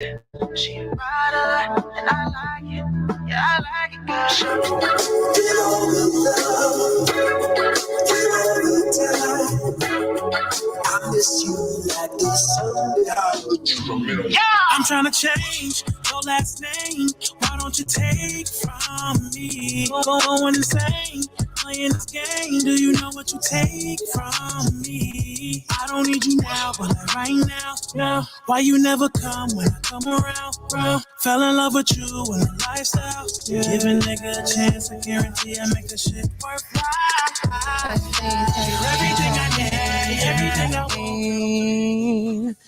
She a rider, and I like it. Yeah, I like it, girl. Give all the love, give all the time. I miss you like the sun. Yeah, I'm trying to change your last name. Why don't you take from me? Going insane, playing this game. Do you know what you take from me? I don't need you now, but like right now. Yeah. Why you never come when I come around, bro? Fell in love with you and the lifestyle. Yeah. Give a nigga a chance, I guarantee I make the shit worthwhile. Everything I need, everything I want.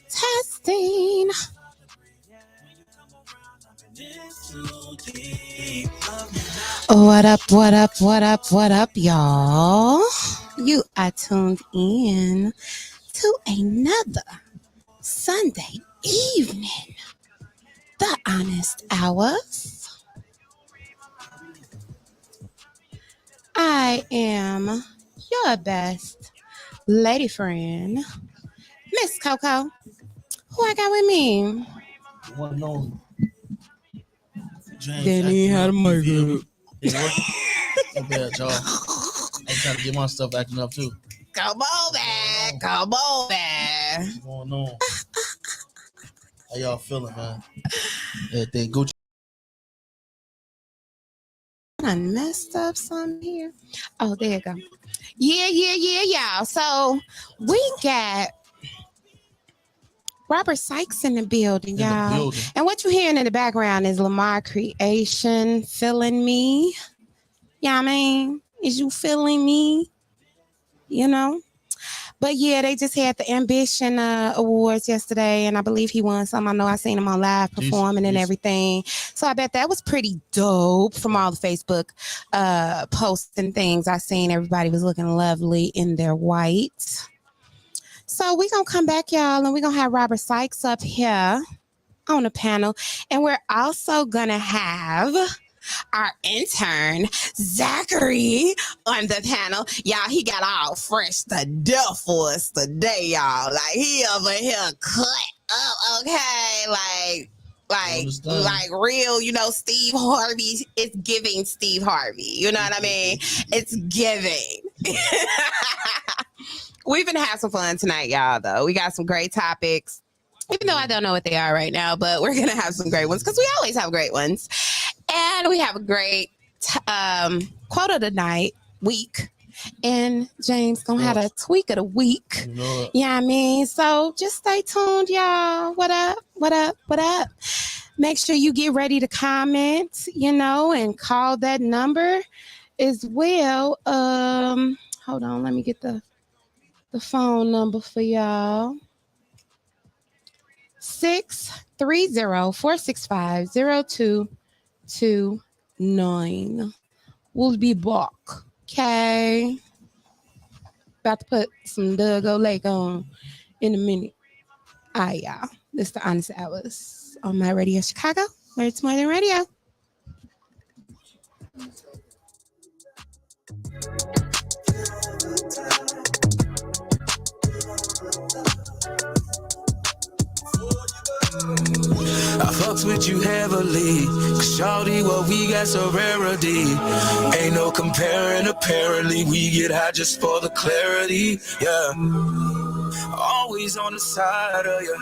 Testing. What up, what up, what up, what up, y'all? You are tuned in to another Sunday evening, the Honest Hours. I am your best lady friend, MzKokoa. Who I got with me? One known. Danny had a mic. Not bad, y'all. I'm trying to get my stuff acting up too. Come on, man. Come on, man. What's going on? How y'all feeling, man? Everything Gucci. I messed up some here. Oh, there you go. Yeah, y'all. So we got Robert Sykes in the building, y'all. And what you're hearing in the background is Lamar Creation, Feeling Me. Yeah, I mean, is you feeling me? You know? But yeah, they just had the Ambition Awards yesterday, and I believe he won some. I know I seen him on live performing and everything. So I bet that was pretty dope from all the Facebook posts and things I seen. Everybody was looking lovely in their white. So we're going to come back, y'all, and we're going to have Robert Sykes up here on the panel. And we're also going to have our intern, Zachary, on the panel. Y'all, he got all fresh to death for us today, y'all. Like, he over here cut up, okay? Like real, you know, Steve Harvey. It's giving Steve Harvey. You know what I mean? It's giving. We've been having some fun tonight, y'all, though. We got some great topics, even though I don't know what they are right now, but we're going to have some great ones because we always have great ones. And we have a great quote of the night, week. And James going to have a tweak of the week. Yeah, I mean, so just stay tuned, y'all. What up? What up? What up? Make sure you get ready to comment, you know, and call that number as well. Hold on, let me get the phone number for y'all. 630-465-0229. We'll be back. Okay. About to put some Doug Lake on in a minute. All right, y'all. This is the Honest Hours on my radio Chicago, where it's more than radio. I fucks with you heavily, cause shawty, what we got so rarity. Ain't no comparing, apparently we get high just for the clarity, yeah. Always on the side of you,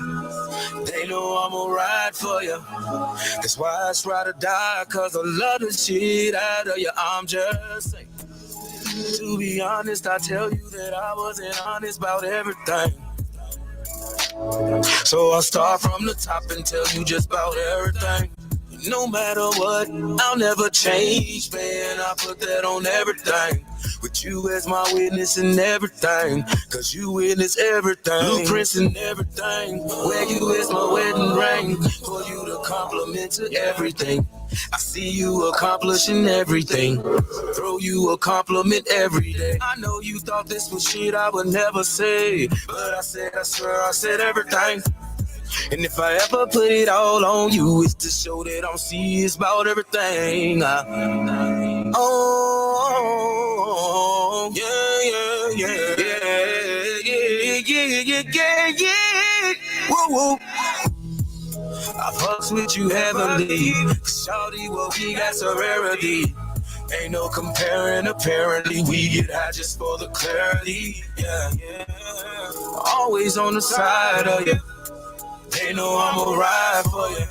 they know I'ma ride for you. That's why it's ride or die, cause I love the shit out of you. I'm just saying, to be honest, I tell you that I wasn't honest about everything. So I'll start from the top and tell you just about everything. No matter what, I'll never change, man. I put that on everything. With you as my witness and everything, cause you witness everything. Blueprints and everything. Wear you as my wedding ring, for you to compliment to everything. I see you accomplishing everything. Throw you a compliment every day. I know you thought this was shit I would never say, but I swear I said everything. And if I ever put it all on you, it's to show that I'm serious about everything. Oh, yeah. Whoa. I fucks with you heavily. Shawty, what we got so rarity. Ain't no comparing, apparently. We get high just for the clarity. Yeah, yeah. Always on the side of you. They know I'ma ride for you.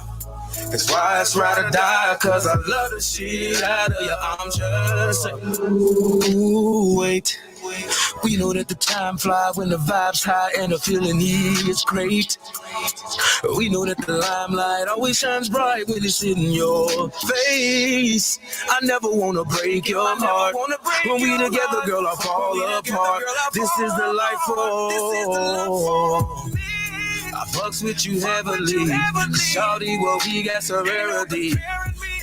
That's why it's ride or die, cause I love the shit out of you. I'm just saying. Ooh, wait. We know that the time flies when the vibe's high and the feeling is great. We know that the limelight always shines bright when it's in your face. I never wanna break your heart. When we together, girl, I fall apart. This is the life for. I fucks with you heavily. Shawty, what we got so rarity.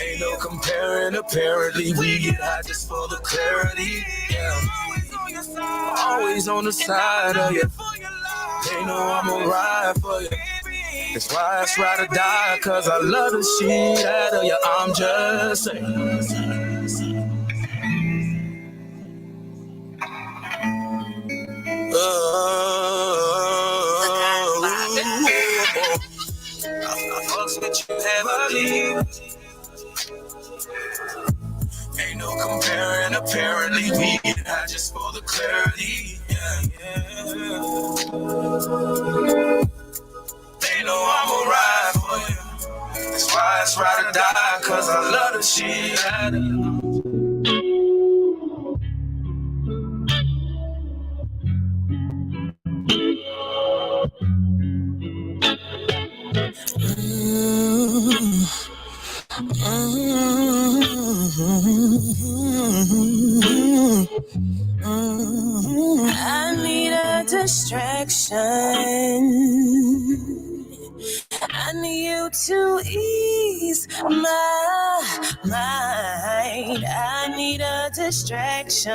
Ain't no comparing, apparently. We get high just for the clarity. Yeah. Always on the side of you. They know I'ma ride for you. That's why it's ride or die, cause I love the shit out of you. I'm just saying. I fucks with you heavily. Ain't no comparing, apparently. We get high just for the clarity. Yeah, yeah. They know I'ma ride for you. That's why it's ride or die, cause I love the shit out of you. I need a distraction. I need you to ease my mind. I need a distraction.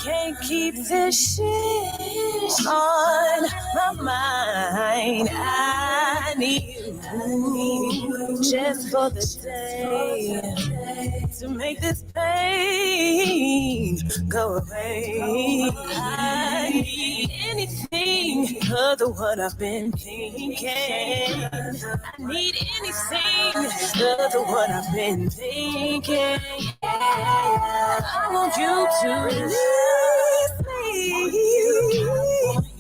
Can't keep this shit on my mind. I need you just for the day to make this pain go away. I need anything other what I've been thinking. I need anything other what I've been thinking. I want you to release me.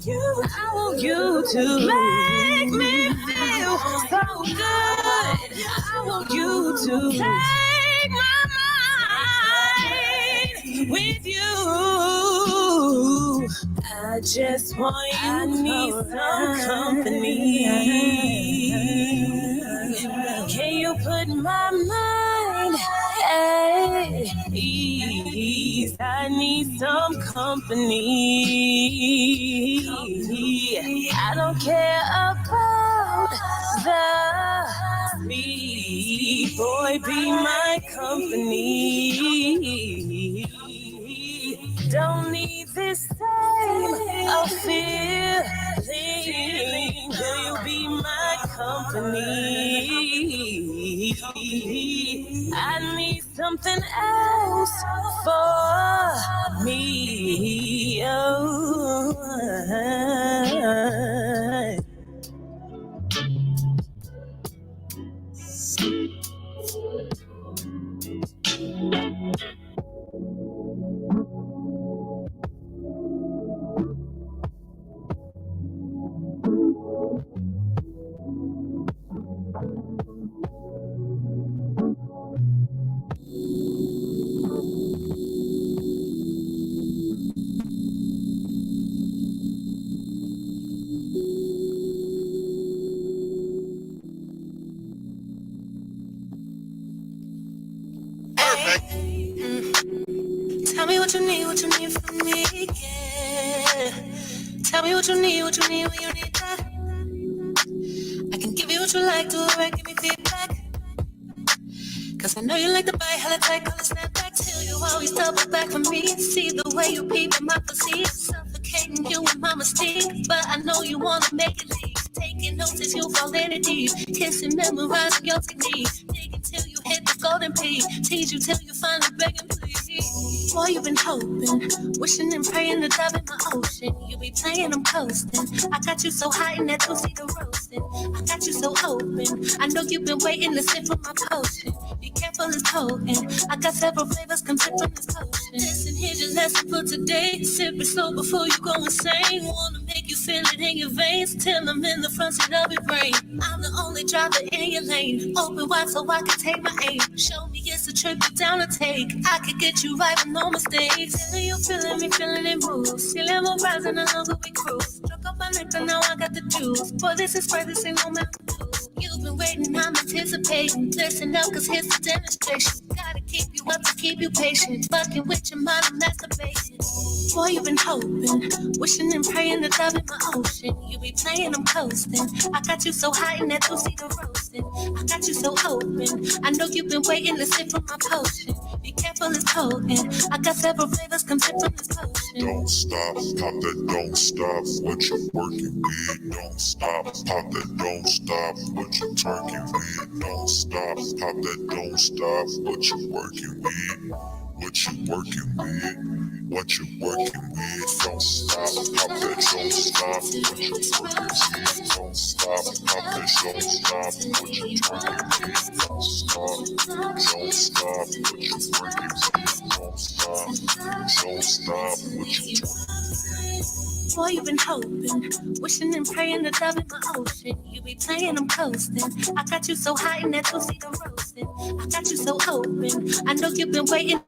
I want you to make me feel so good. I want you to take my mind with you. I just want you. I need some company. Can you put my mind at ease? I need some company. I don't care about the speed. Boy, be my company. Don't need this same feeling. Will you be my company? I need something else for me. Oh. Tell me what you need from me, yeah. Tell me what you need when you need that. I can give you what you like, do it right, give me feedback. Cause I know you like to bite, hella tight, call it snapback. Till you always double back for me. See the way you peep in my physique, suffocating you with my mystique. But I know you wanna make it leave. Taking notes as you fall in it deep. Kissing, memorizing your technique. Dig until you hit the golden peak. Tease you till you finally beg and please. Boy, you been hoping, wishing and praying to dive in my ocean. You be playing, I'm coasting. I got you so hot in that 2-seater roasting. I got you so open. I know you've been waiting to sip from my potion. Be careful, it's potent. I got several flavors, come sip from this potion. Listen, here's your lesson for today. Sip it slow before you go insane. Wanna make you feel it in your veins. Till I'm in the front seat of your brain. I'm the only driver in your lane. Open wide so I can take my aim. Show me it's a trip you down to take. I could get you right with no mistakes. Feeling you, feeling me, feeling it move. Ceiling will rise and I love we cruise. Struck up my neck and now I got the juice. Boy, this is right, this ain't no matter. You've been waiting, I'm anticipating. Listen up, cause here's the demonstration. Gotta keep you up to keep you patient. Fucking with your mind, I'm masturbating. Boy, you've been hoping, wishing and praying to dive in my ocean. You be playing, I'm coasting. I got you so hot in that 2-seater roasting. I got you so open. I know you've been waiting to sip from my potion. Be careful, it's potent. I got several flavors, come sip from this potion. Don't stop, pop that, don't stop. What you working with? Don't stop, pop that, don't stop. What you twerking with? Don't stop, pop that, don't stop. What you working with? What you working with? What you working with? Don't stop, pop that, don't stop. What you working with? Don't stop, pop that, don't stop. What you twerking with? Don't stop, don't stop. What you working with? Don't stop, don't stop. What you Boy, you've been hoping, wishing and praying to dive in my ocean. You be playing, I'm coasting. I got you so hot in that 2-seater roasting. I got you so open. I know you've been waiting.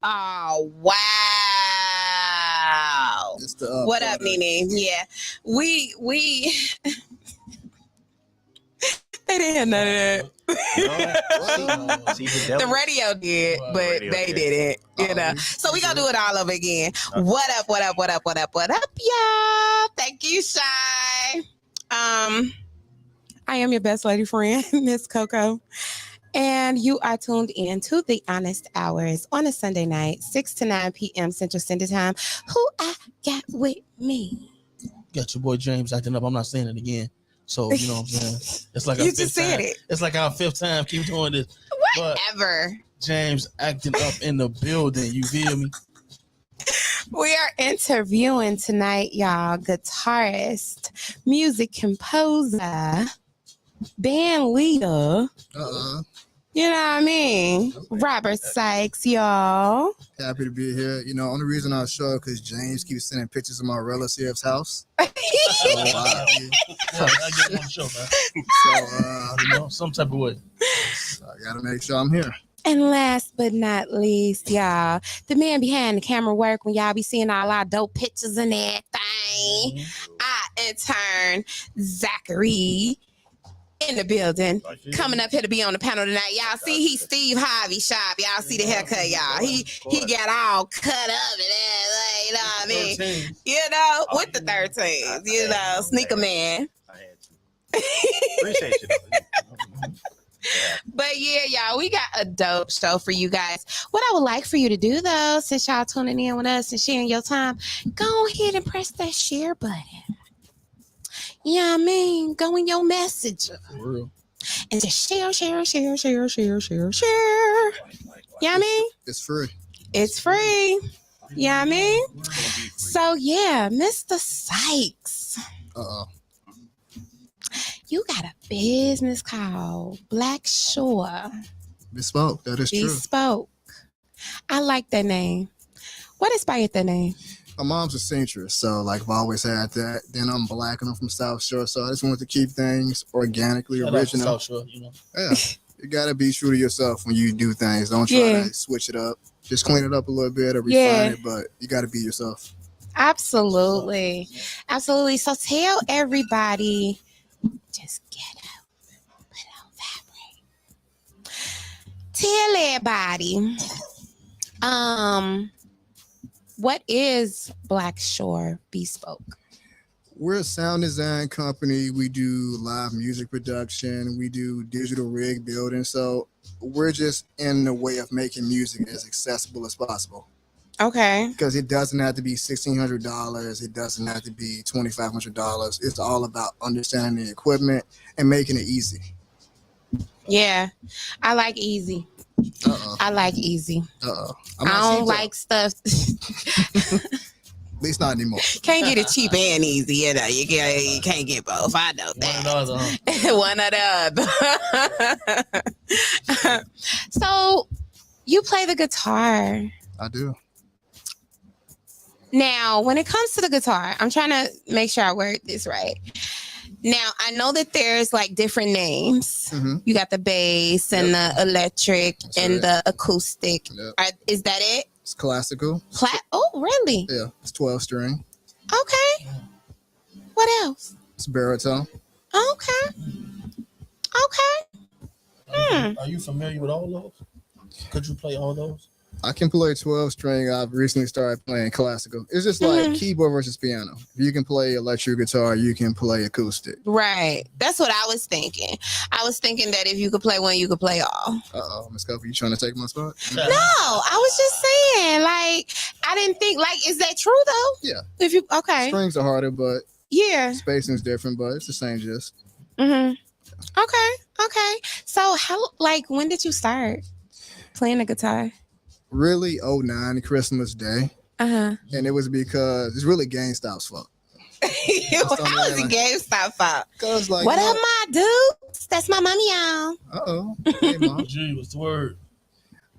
Oh wow! It's the What up, Nene? Yeah, we they didn't hear none of that. The radio did, but they didn't. You know. So we gonna do it all over again. What up? What up? What up? What up? What up, y'all? Thank you, Shy. I am your best lady friend, MzKokoa. And you are tuned in to The Honest Hours on a Sunday night, 6 to 9 p.m. Central Standard Time. Who I got with me? Got your boy James acting up. I'm not saying it again. So, you know what I'm saying? It's like you just said it. It's like our fifth time keep doing this. Whatever. But James acting up in the building. You feel me? We are interviewing tonight, y'all, guitarist, music composer, band leader. You know what I mean? Robert Sykes, y'all. Happy to be here. You know, only reason I show up because James keeps sending pictures of my relative's house. I get on the show, man. So, you know, some type of way. So I gotta make sure I'm here. And last but not least, y'all, the man behind the camera work when y'all be seeing all our dope pictures and everything. Our intern, Zachary, in the building, coming up here to be on the panel tonight. Y'all see he's Steve Harvey shop. Y'all see the haircut, y'all. He got all cut up and everything, you know what I mean? 13. You know, with the 13s, you know, sneaker man. I had to. Appreciate you. But yeah, y'all, we got a dope show for you guys. What I would like for you to do, though, since y'all tuning in with us and sharing your time, go ahead and press that share button. You know what I mean? Go in your messenger. For real. And just share. You know what I mean? It's free. It's free. You know what I mean? So yeah, Mr. Sykes. You got a business called BLACKSHORE. Bespoke. That is true. Bespoke. I like that name. What inspired that name? My mom's a centrist, so like I've always had that. Then I'm black and I'm from South Shore, so I just wanted to keep things organically original. South Shore, you know. Yeah, you gotta be true to yourself when you do things. Don't try to switch it up. Just clean it up a little bit or refine it, but you gotta be yourself. Absolutely. Absolutely. So tell everybody, just get out, put it on vibrate. Tell everybody, what is BLACKSHORE Bespoke? We're a sound design company. We do live music production. We do digital rig building. So we're just in the way of making music as accessible as possible. Okay. Because it doesn't have to be $1,600. It doesn't have to be $2,500. It's all about understanding the equipment and making it easy. Yeah, I like easy. I like easy. I don't like stuff. At least not anymore. Can't get it cheap and easy. You know, you can't get both. I know that. One or the other. So, you play the guitar. I do. Now, when it comes to the guitar, I'm trying to make sure I word this right. Now, I know that there's like different names. Mm-hmm. You got the bass and the electric and the acoustic. Yep. Is that it? It's classical. Oh, really? Yeah, it's 12 string. Okay. What else? It's baritone. Okay. Are you familiar with all those? Could you play all those? I can play 12 string. I've recently started playing classical. It's just like keyboard versus piano. If you can play electric guitar, you can play acoustic. Right. That's what I was thinking. I was thinking that if you could play one, you could play all. MzKokoa, you trying to take my spot? No, I was just saying, like, I didn't think, like, is that true though? Yeah. If you strings are harder, but spacing's different, but it's the same gist. Okay. So how, like, when did you start playing the guitar? Really 2009 Christmas Day. And it was because it's really GameStop's fault. How was it GameStop fault? Cause like, what up, my dudes? That's my mommy, y'all. Hey, mom. Gee, what's the word?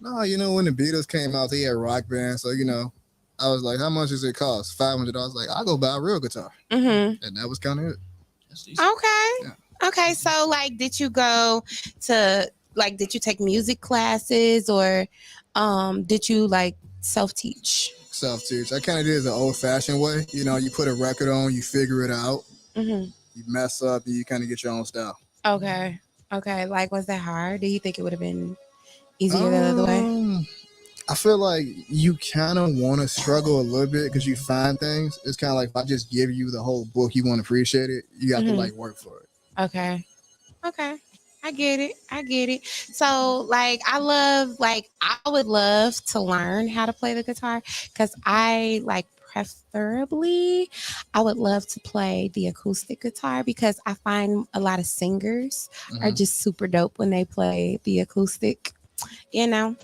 No, you know, when the Beatles came out, they had rock bands. So, you know, I was like, how much does it cost? $500. Like, I'll go buy a real guitar. And that was kind of it. Okay. Yeah. Okay. So, like, did you go to, like, did you take music classes or did you, like, self-teach? Self-teach. I kind of did it the old-fashioned way. You know, you put a record on, you figure it out. Mm-hmm. You mess up, and you kind of get your own style. Okay. Like, was that hard? Do you think it would have been easier the other way? I feel like you kind of want to struggle a little bit because you find things. It's kind of like if I just give you the whole book, you want to appreciate it. You got to like work for it. Okay. I get it. So like, I would love to learn how to play the guitar because preferably I would love to play the acoustic guitar because I find a lot of singers are just super dope when they play the acoustic, you know?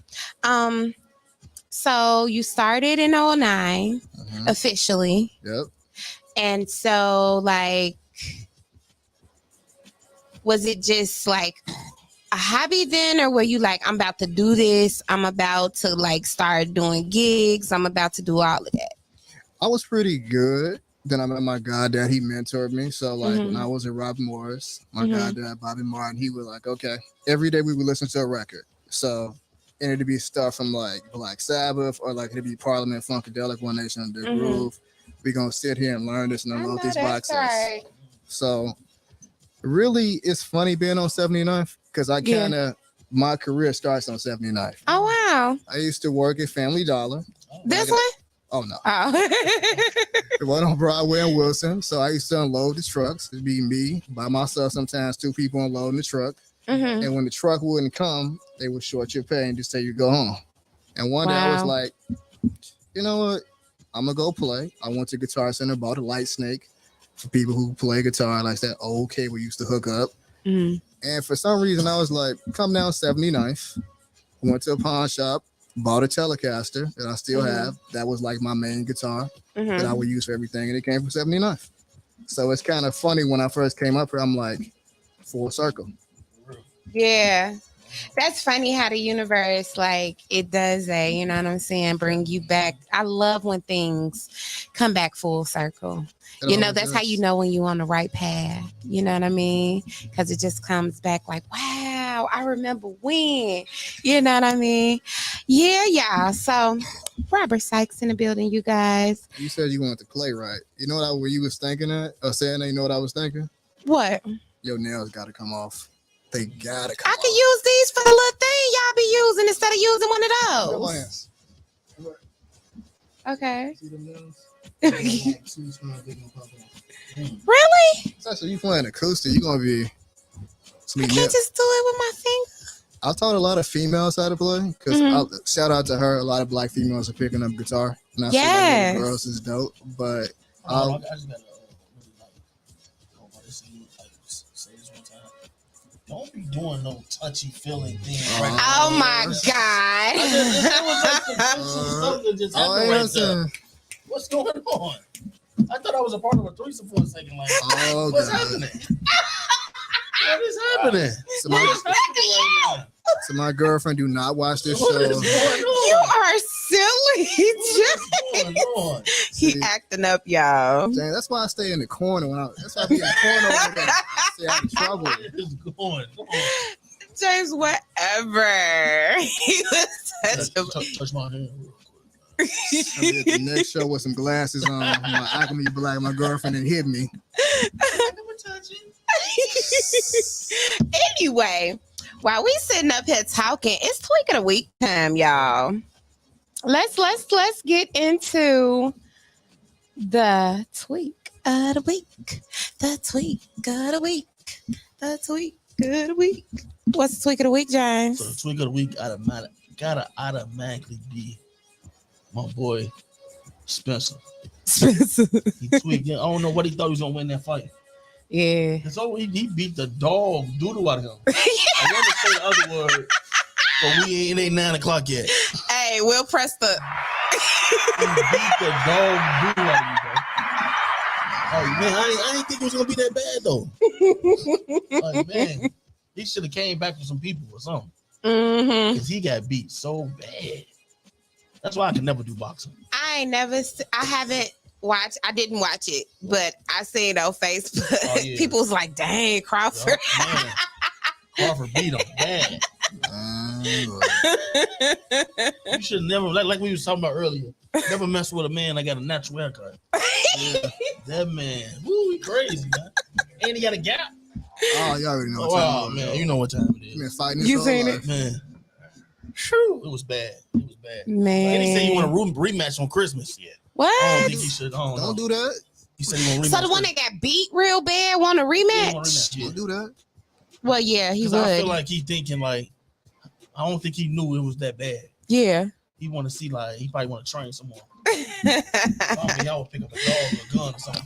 So you started in 2009 officially. Yep. And so like, was it just like a hobby then, or were you like, I'm about to do this, I'm about to like start doing gigs, I'm about to do all of that? I was pretty good. Then I met my goddad. He mentored me. So like when I was at Robert Morris, my goddad, Bobby Martin, he was like, okay, every day we would listen to a record. So and it'd be stuff from like Black Sabbath or like it'd be Parliament, Funkadelic, One Nation Under the Groove. We're going to sit here and learn this and unload these boxes. Right. So really, it's funny being on 79th because I kind of, my career starts on 79th. Oh, wow. I used to work at Family Dollar. This one? Oh, no. The one on Broadway and Wilson. So I used to unload the trucks. It'd be me, by myself, sometimes two people unloading the truck. And when the truck wouldn't come, they would short your pay and just say you go home. And one day I was like, you know what? I'm going to go play. I went to Guitar Center, bought a Light Snake for people who play guitar, like that old cable used to hook up. And for some reason, I was like, come down 79th. Went to a pawn shop, bought a Telecaster that I still have. That was like my main guitar that I would use for everything. And it came from 79th. So it's kind of funny when I first came up here, I'm like, full circle. Yeah. That's funny how the universe, like, it does that, you know what I'm saying? Bring you back. I love when things come back full circle. You know, that's how you know when you're on the right path. You know what I mean? Because it just comes back like, wow, I remember when. You know what I mean? Yeah. So, Robert Sykes in the building, you guys. You said you wanted to play right. You know what you was thinking at? Or saying that, you know what I was thinking? What? Your nails got to come off. They got to come off. I can use these for the little thing y'all be using instead of using one of those. Okay. See them nails? Really? So you playing acoustic, you're gonna be I can't just do it with my finger. I taught a lot of females how to play because shout out to her. A lot of black females are picking up guitar, and I see that girls is dope. But I just gotta say this one time. Don't be doing no touchy feeling thing. Oh my God! What's going on? I thought I was a part of a threesome for a second. Like, what's happening? What is happening? So my girlfriend do not watch this show. You are silly. He acting up, y'all. Dang, that's why I stay in the corner. That's why I be in the corner over there. I stay out of trouble. What is going on? James, whatever. He was touch my hand. I did the next show with some glasses on. My eye gonna be black. My girlfriend and hit me. Anyway, while we sitting up here talking, it's Tweek of the Week time, y'all. Let's get into the Tweek of the Week. The Tweek of the Week. The Tweek of the Week. What's the Tweek of the Week, James? So the Tweek of the Week gotta automatically be my boy Spencer. He tweaked. I don't know what he thought he was gonna win that fight. Yeah. So he beat the dog doodle out of him. I want to say the other word, but it ain't 9 o'clock yet. Hey, we'll press the. He beat the dog doodle out of you, bro. Like, man, I didn't think it was gonna be that bad though. Like, man, he should have came back with some people or something. Because he got beat so bad. That's why I can never do boxing. I didn't watch it, but I seen it on Facebook. Oh, yeah. People was like, dang, Crawford. Crawford beat him bad. You should never, like we was talking about earlier, never mess with a man that got a natural haircut. Yeah. That man, woo, he crazy, man. And he got a gap. Oh, you already know what Oh, time man, it is. you know what time it is. Man, fighting his You whole seen life. it? Man. True. It was bad. It was bad. Man. And he said he want a rematch on Christmas. Yeah. I What? don't think he should. Don't do that. He said he want a rematch. So the one that got beat real bad want a rematch? Yeah. Don't do that. Well, yeah, he would. I feel like he thinking like, I don't think he knew it was that bad. Yeah. He want to see like, he probably want to train some more. I would pick up a dog or a gun or something.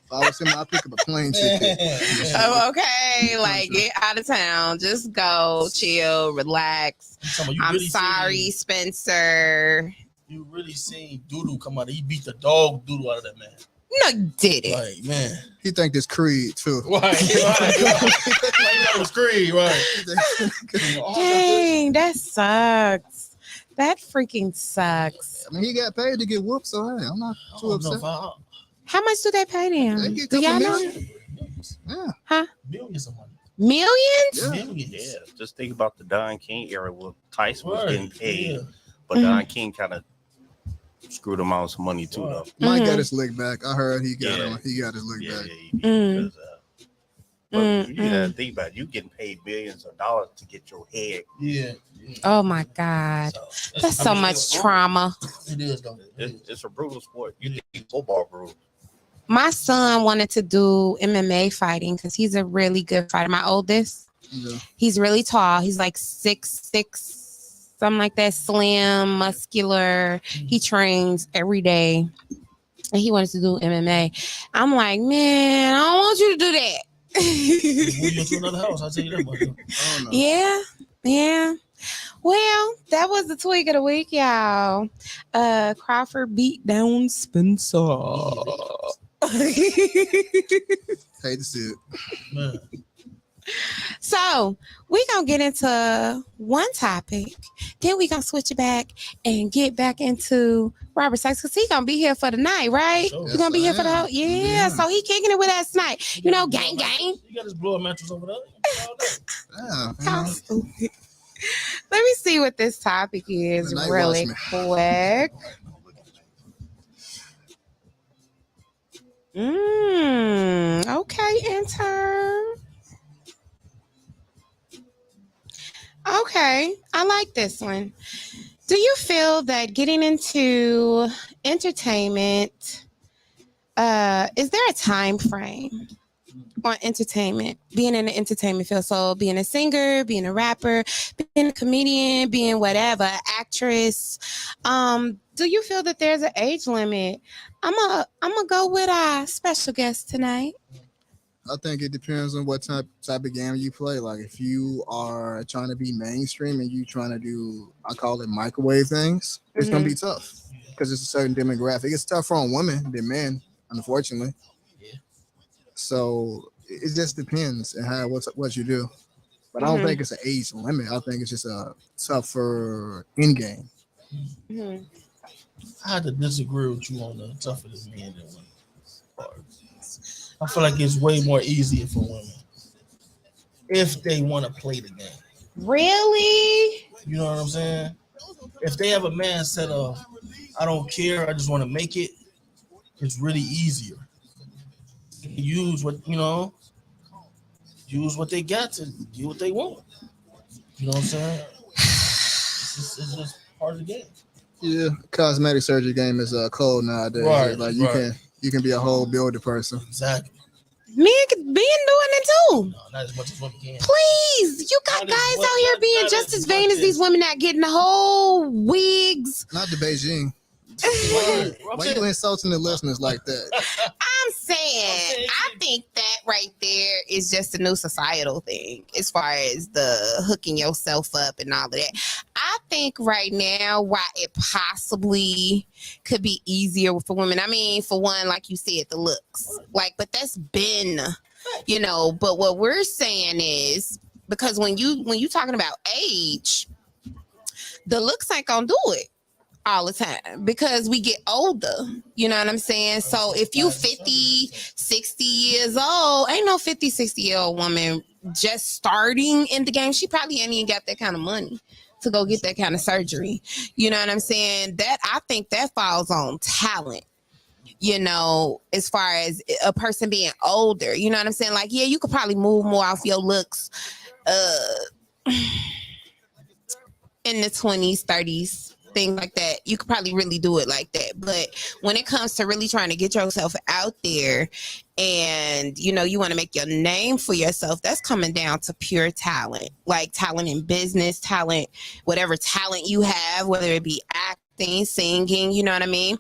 If I was him, I'd pick up a plane ticket. Oh, okay, like get out of town. Just go, chill, relax. I'm really sorry, Spencer. You really seen Doodoo come out. He beat the dog Doodoo out of that man. No, did it? Like, man. He think this Creed too. Right. Like that was Creed, right. Dang, that sucks. That freaking sucks. I mean, he got paid to get whooped, so hey, I'm not too upset. How much do they pay them? They get Do a y'all couple know? Millions. Yeah. Huh? Millions of money. Millions? Yeah. Millions. Yeah, just think about the Don King era where Tyson was Right. getting paid, Yeah. but Don King kind of screwed him out of some money too, though. Mike Mhm. got his lick back. I heard he got Yeah. he got his lick Yeah, back. he did, Mm. because, but you gotta think about it. You getting paid billions of dollars to get your head. Yeah. Oh my God. That's so much trauma. It is, though. It's a brutal sport. You think football brutal? My son wanted to do MMA fighting because he's a really good fighter. My oldest, Yeah. he's really tall. He's like 6'6", something like that, slim, muscular. He trains every day. And he wanted to do MMA. I'm like, man, I don't want you to do that. Move you into another house, I'll tell you that much. I don't know. Yeah. Well, that was the tweak of the week, y'all. Crawford beat down Spencer. Hate to see it. Man. So we're gonna get into one topic, then we're gonna switch it back and get back into Robert Sykes because he's gonna be here for the night, right? Sure. You're gonna be here for the whole Yeah. so he kicking it with us tonight. You know, gang. You got his blow mattress over there. Yeah. How stupid. Let me see what this topic is The night really watchman. quick. Okay, intern. Okay, I like this one. Do you feel that getting into entertainment, is there a time frame on entertainment, being in the entertainment field? So being a singer, being a rapper, being a comedian, being whatever, actress. Do you feel that there's an age limit? I'm gonna go with our special guest tonight. I think it depends on what type of game you play. Like if you are trying to be mainstream and you trying to do, I call it microwave things, it's gonna be tough because it's a certain demographic. It's tougher on women than men, unfortunately. Yeah. So it just depends on how what you do. But I don't think it's an age limit. I think it's just a tougher end game. I had to disagree with you on the tougher than men than women part. I feel like it's way more easier for women if they want to play the game. Really? You know what I'm saying? If they have a mindset of, I don't care, I just want to make it, it's really easier. Use what they got to do what they want. You know what I'm saying? It's just part of the game. Yeah, cosmetic surgery game is cold nowadays. Right, Like you can be a whole builder person. Exactly. Men could be doing it too. No, not as much as women can. Please, you got Not as guys much- out here not- being not just as as vain much as these as- women not getting the whole wigs. Not the Beijing. Why Why you insulting the listeners like that? I'm saying, I think that right there is just a new societal thing as far as the hooking yourself up and all of that. I think right now, why it possibly could be easier for women. I mean, for one, like you said, the looks. But that's been, but what we're saying is, because when you talking about age, the looks ain't gonna do it. all the time because we get older. You know what I'm saying? So if you 50, 60 years old, ain't no 50, 60-year-old woman just starting in the game. She probably ain't even got that kind of money to go get that kind of surgery. You know what I'm saying? That I think that falls on talent. You know, as far as a person being older, you know what I'm saying? Like, yeah, you could probably move more off your looks in the 20s, 30s, things like that. You could probably really do it like that. But when it comes to really trying to get yourself out there and, you know, you want to make your name for yourself, that's coming down to pure talent, like talent in business, talent, whatever talent you have, whether it be acting, singing, you know what I mean?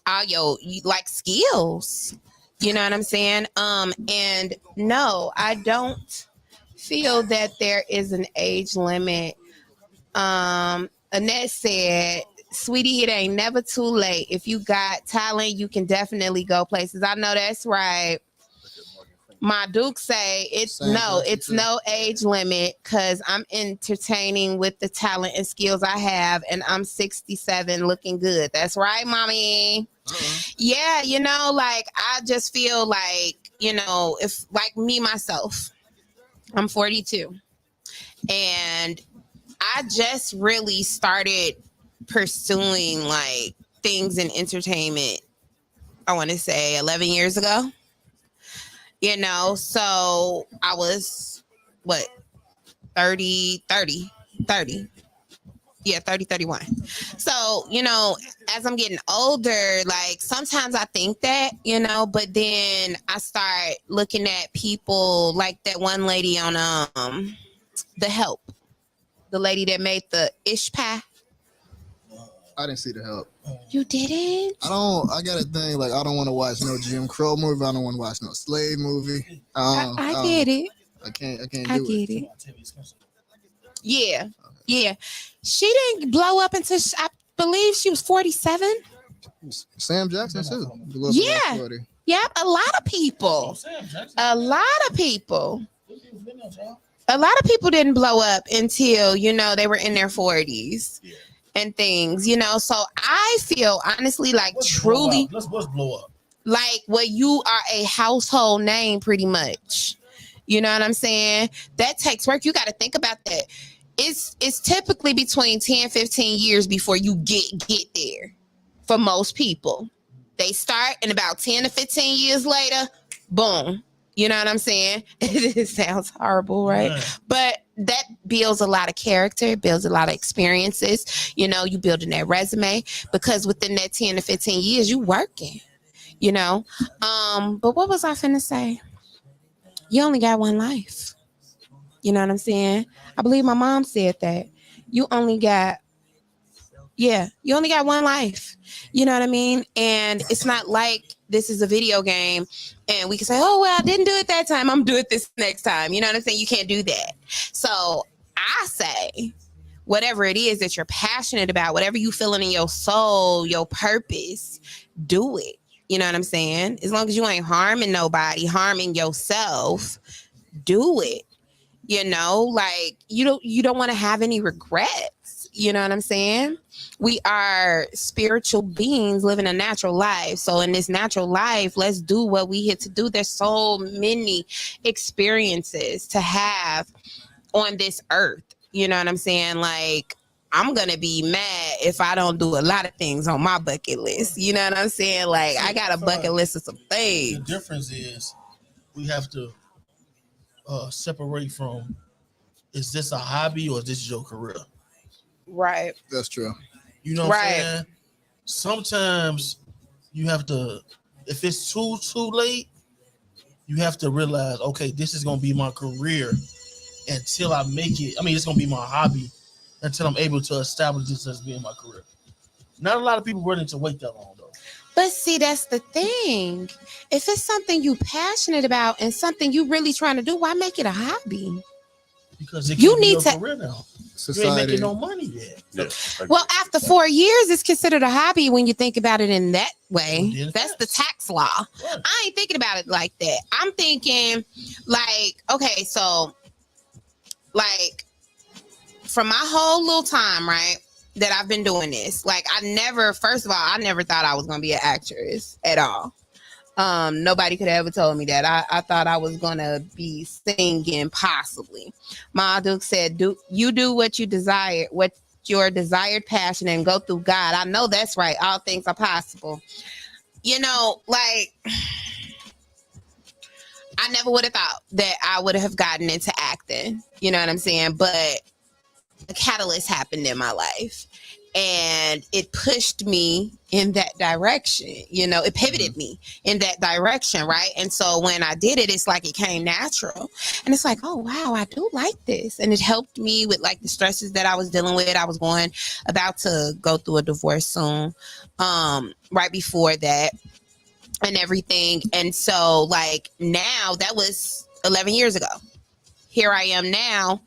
All your like skills, you know what I'm saying? And no, I don't feel that there is an age limit. Annette said, sweetie, it ain't never too late. If you got talent, you can definitely go places. I know that's right. My Duke say it's no age limit because I'm entertaining with the talent and skills I have, and I'm 67 looking good. That's right, mommy. Yeah, you know, like I just feel like, you know, if like me myself, I'm 42 and I just really started pursuing like things in entertainment, I want to say 11 years ago. You know, so I was, what, 30. Yeah, 30, 31. So, you know, as I'm getting older, like sometimes I think that, you know, but then I start looking at people like that one lady on The Help, the lady that made the ish pie. I didn't see The Help. You didn't? I got a thing like I don't want to watch no Jim Crow movie. I don't want to watch no slave movie. I get it. I can't do it. Yeah. Yeah. She didn't blow up until I believe she was 47. Sam Jackson too. Yeah. Yep. A lot of people didn't blow up until, you know, they were in their 40s. Yeah. And things, you know, so I feel honestly like what's truly blow up? Like what you are a household name pretty much. You know what I'm saying? That takes work. You got to think about that. It's typically between 10, 15 years before you get there. For most people, they start and about 10 to 15 years later, boom. You know what I'm saying? It sounds horrible, right? Yeah. But that builds a lot of character, builds a lot of experiences. You know, you building that resume because within that 10 to 15 years, you working, you know. But what was I finna say? You only got one life. You know what I'm saying? I believe my mom said that. You only got one life. You know what I mean? And it's not like this is a video game and we can say, oh, well, I didn't do it that time. I'm doing it this next time. You know what I'm saying? You can't do that. So I say, whatever it is that you're passionate about, whatever you feeling in your soul, your purpose, do it. You know what I'm saying? As long as you ain't harming nobody, harming yourself, do it. You know, like you don't want to have any regrets. You know what I'm saying? We are spiritual beings living a natural life. So in this natural life, let's do what we here to do. There's so many experiences to have on this earth. You know what I'm saying? Like, I'm going to be mad if I don't do a lot of things on my bucket list. You know what I'm saying? Like, I got a bucket list of some things. The difference is we have to separate from, is this a hobby or is this your career? Right. That's true. You know what I'm saying? Sometimes you have to, if it's too late, you have to realize, okay, this is going to be my career until I make it. I mean, it's going to be my hobby until I'm able to establish this as being my career. Not a lot of people willing to wait that long, though. But see, that's the thing. If it's something you passionate about and something you really trying to do, why make it a hobby? Because it can be your career now. Society. You ain't making no money yet. Yeah. Well, after 4 years, it's considered a hobby when you think about it in that way. Well, that's the tax law. Right. I ain't thinking about it like that. I'm thinking like, okay, so like for my whole little time, right? that I've been doing this. Like, first of all, I never thought I was going to be an actress at all. Nobody could have ever told me that. I thought I was going to be singing, possibly. Ma Duke said, do what you desire, what your desired passion, and go through God. I know that's right. All things are possible. You know, like, I never would have thought that I would have gotten into acting. You know what I'm saying? But a catalyst happened in my life, and it pushed me in that direction. You know, it pivoted me in that direction, right? And so when I did it, it's like it came natural, and it's like, oh wow, I do like this. And it helped me with like the stresses that I was dealing with. I was about to go through a divorce soon, right before that and everything. And so like now, that was 11 years ago. Here I am now.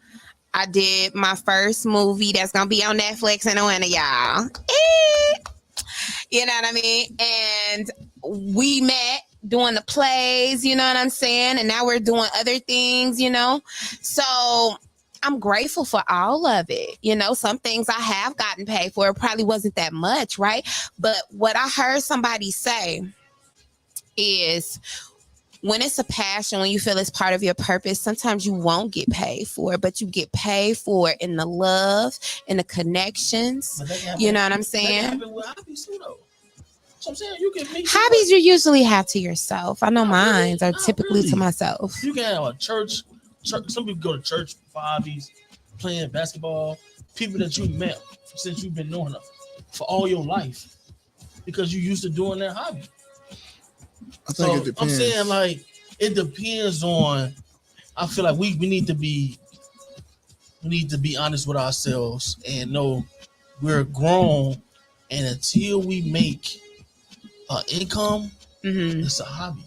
I did my first movie that's going to be on Netflix in a winter, y'all. You know what I mean? And we met doing the plays, you know what I'm saying? And now we're doing other things, you know? So I'm grateful for all of it. You know, some things I have gotten paid for. It probably wasn't that much, right? But what I heard somebody say is, when it's a passion, when you feel it's part of your purpose, sometimes you won't get paid for it, but you get paid for it in the love and the connections. You know what I'm saying? Hobbies you usually have to yourself. I know mine are typically to myself. You can have a church. Some people go to church for hobbies, playing basketball. People that you met since you've been knowing them for all your life because you used to doing that hobby. I think it depends. I'm saying, like, it depends on. I feel like we need to be honest with ourselves and know we're grown, and until we make income, it's a hobby.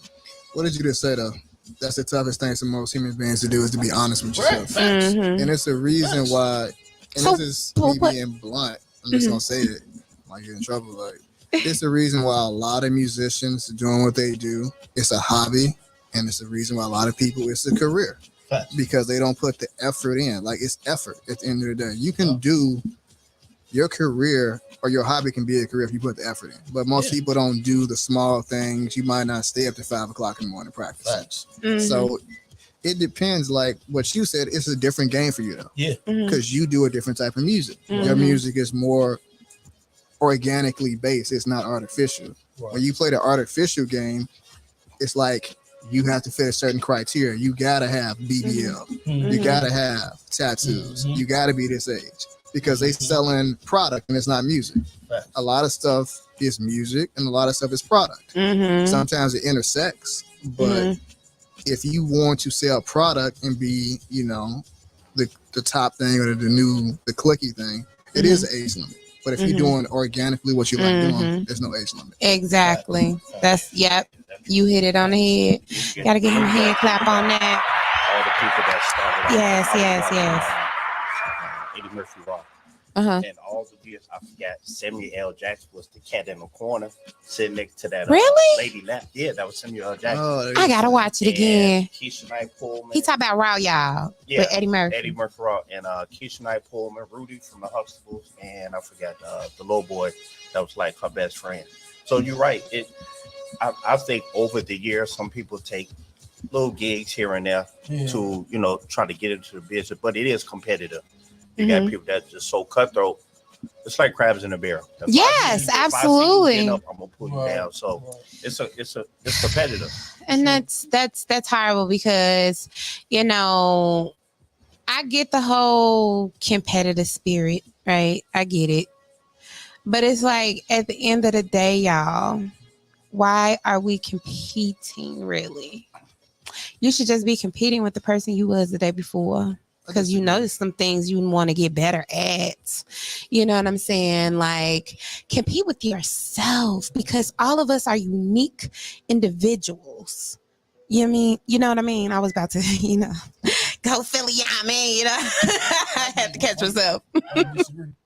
What did you just say though? That's the toughest thing for most human beings to do, is to be honest with yourself. And it's a reason why. And so, this is me being blunt. I'm just gonna say it. Might get in trouble, like. It's the reason why a lot of musicians are doing what they do. It's a hobby, and it's the reason why a lot of people, it's a career. Because they don't put the effort in. Like, it's effort at the end of the day. You can do your career, or your hobby can be a career if you put the effort in. But most people don't do the small things. You might not stay up to 5 o'clock in the morning practicing. So it depends. Like what you said, it's a different game for you though. Yeah. Because you do a different type of music. Your music is more organically based. It's not artificial. When you play the artificial game, it's like you have to fit a certain criteria. You gotta have BBL. You gotta have tattoos. You gotta be this age, because they selling product and it's not music. A lot of stuff is music and a lot of stuff is product. Sometimes it intersects, but if you want to sell product and be, you know, the top thing or the clicky thing, it is an age limit. But if you're doing organically what you like doing, there's no age limit. Exactly. That's, yep. You hit it on the head. Got to give him a hand clap on that. All the people that started. Yes. Eddie Murphy Rock. And all the years, I forgot, Samuel L. Jackson was the cat in the corner sitting next to that lady left. Yeah, that was Samuel L. Jackson. I gotta watch it again. Keisha Knight Pullman. He talk about Raw, y'all. With Eddie Murphy. Eddie Murphy Raw and Keisha Knight Pullman, Rudy from the Huxtables, and I forgot the little boy that was like her best friend. So you're right. I think over the years, some people take little gigs here and there to, you know, try to get into the business, but it is competitive. You got people that just so cutthroat. It's like crabs in a barrel. Yes, absolutely. I'm gonna pull you down. So it's competitive. And that's horrible, because, you know, I get the whole competitive spirit, right? I get it. But it's like, at the end of the day, y'all, why are we competing, really? You should just be competing with the person you was the day before. Because you notice some things you want to get better at. You know what I'm saying? Like, compete with yourself, because all of us are unique individuals. You know what I mean? I was about to, you know, go Philly, you know, I had to catch myself.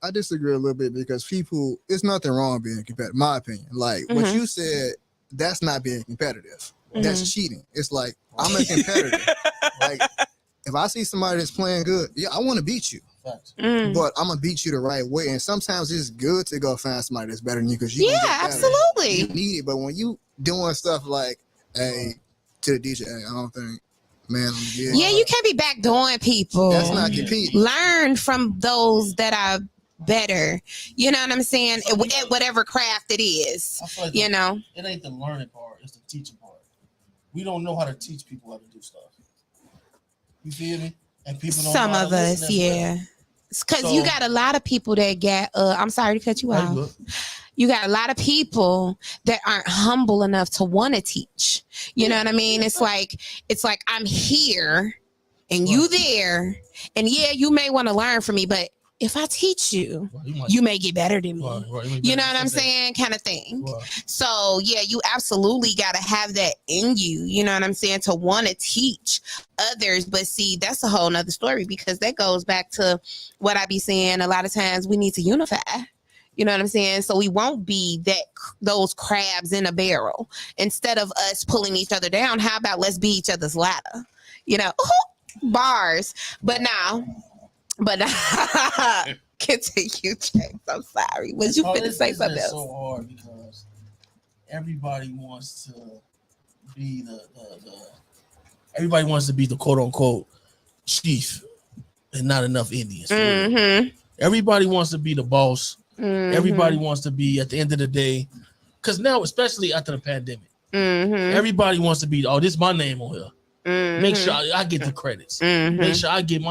I disagree a little bit, because people, it's nothing wrong with being competitive, my opinion. Like what you said, that's not being competitive. That's cheating. It's like, I'm a competitor. Like, if I see somebody that's playing good, I want to beat you. Facts. but I'm gonna beat you the right way. And sometimes it's good to go find somebody that's better than you because you absolutely. You need it. But when you doing stuff like, hey, to the DJ, hey, I don't think, man, I'm good. Yeah, you can't be backdooring people. That's not competing. Learn from those that are better. You know what I'm saying? So at whatever craft it is. Like you know, it ain't the learning part; it's the teaching part. We don't know how to teach people how to do stuff. You feel me? And people don't. Some of us, yeah. Because you got a lot of people that get. I'm sorry to cut you off. You got a lot of people that aren't humble enough to want to teach. You know what I mean? It's like I'm here, and you there, and yeah, you may want to learn from me, but if I teach you, you may get better than me. You know what I'm saying? Kind of thing. So yeah, you absolutely got to have that in you. You know what I'm saying? To want to teach others. But see, that's a whole nother story because that goes back to what I be saying. A lot of times we need to unify. You know what I'm saying? So we won't be those crabs in a barrel. Instead of us pulling each other down, how about let's be each other's ladder? You know, bars. But now. Continue, James. I'm sorry. Was you finna say something else? It's so hard because everybody wants to be everybody wants to be the quote unquote chief, and not enough Indians. Everybody wants to be the boss. Everybody wants to be at the end of the day, because now, especially after the pandemic, everybody wants to be. Oh, this is my name on here. Make sure I get the credits. Make sure I get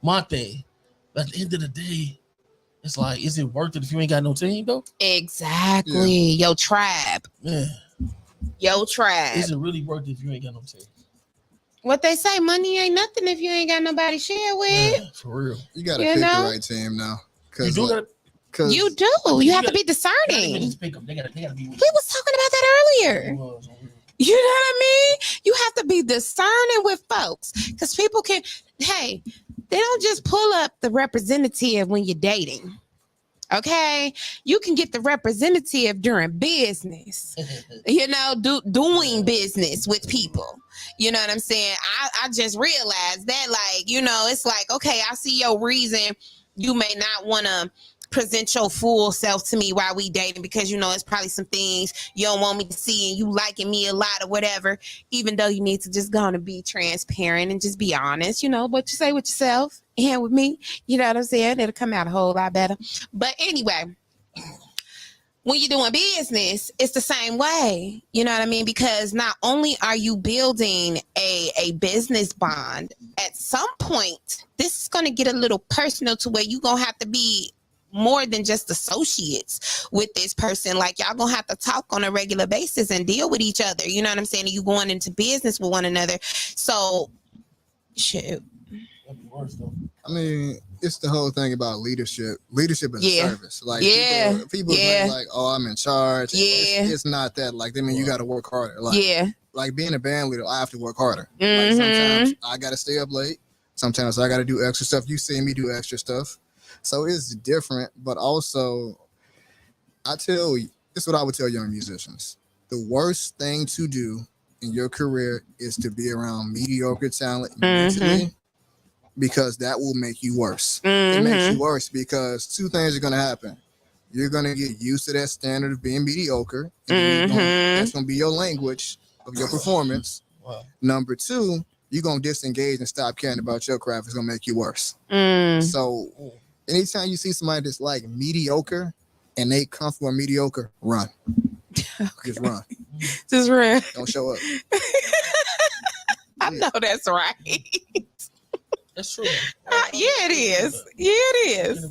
my thing. But at the end of the day, it's like, is it worth it if you ain't got no team though? Exactly. Yeah. Your tribe. Yeah. Your tribe. Is it really worth it if you ain't got no team? What they say, money ain't nothing if you ain't got nobody to share with. Yeah, for real. You gotta pick the right team now. You do gotta. You do. You have to be discerning. Just pick them. They gotta be. We was talking about that earlier. You know what I mean? You have to be discerning with folks because people can. Hey, they don't just pull up the representative when you're dating. Okay, you can get the representative during business. You know, doing business with people. You know what I'm saying? I just realized that, like, you know, it's like, okay, I see your reason. You may not want to present your full self to me while we dating because, you know, it's probably some things you don't want me to see and you liking me a lot or whatever, even though you need to just go on and be transparent and just be honest, you know, what you say with yourself and with me, you know what I'm saying? It'll come out a whole lot better. But anyway, when you're doing business, it's the same way, you know what I mean? Because not only are you building a business bond, at some point, this is going to get a little personal to where you're going to have to be more than just associates with this person. Like, y'all gonna have to talk on a regular basis and deal with each other. You know what I'm saying? You going into business with one another. So, shoot. I mean, it's the whole thing about leadership. Leadership is a service. Like, people think like, oh, I'm in charge. Yeah. It's not that. Like, I mean, you got to work harder. Like, like being a band leader, I have to work harder. Like, sometimes I got to stay up late. Sometimes I got to do extra stuff. You see me do extra stuff. So it's different, but also, I tell you, this is what I would tell young musicians. The worst thing to do in your career is to be around mediocre talent mentally, because that will make you worse. It makes you worse because two things are going to happen. You're going to get used to that standard of being mediocre. And that's going to be your language of your performance. Wow. Number two, you're going to disengage and stop caring about your craft. It's going to make you worse. So anytime you see somebody that's like mediocre and they come from a mediocre, run. Just run. Just run. Don't show up. I know that's right. That's true. Yeah, it is. Yeah, it is.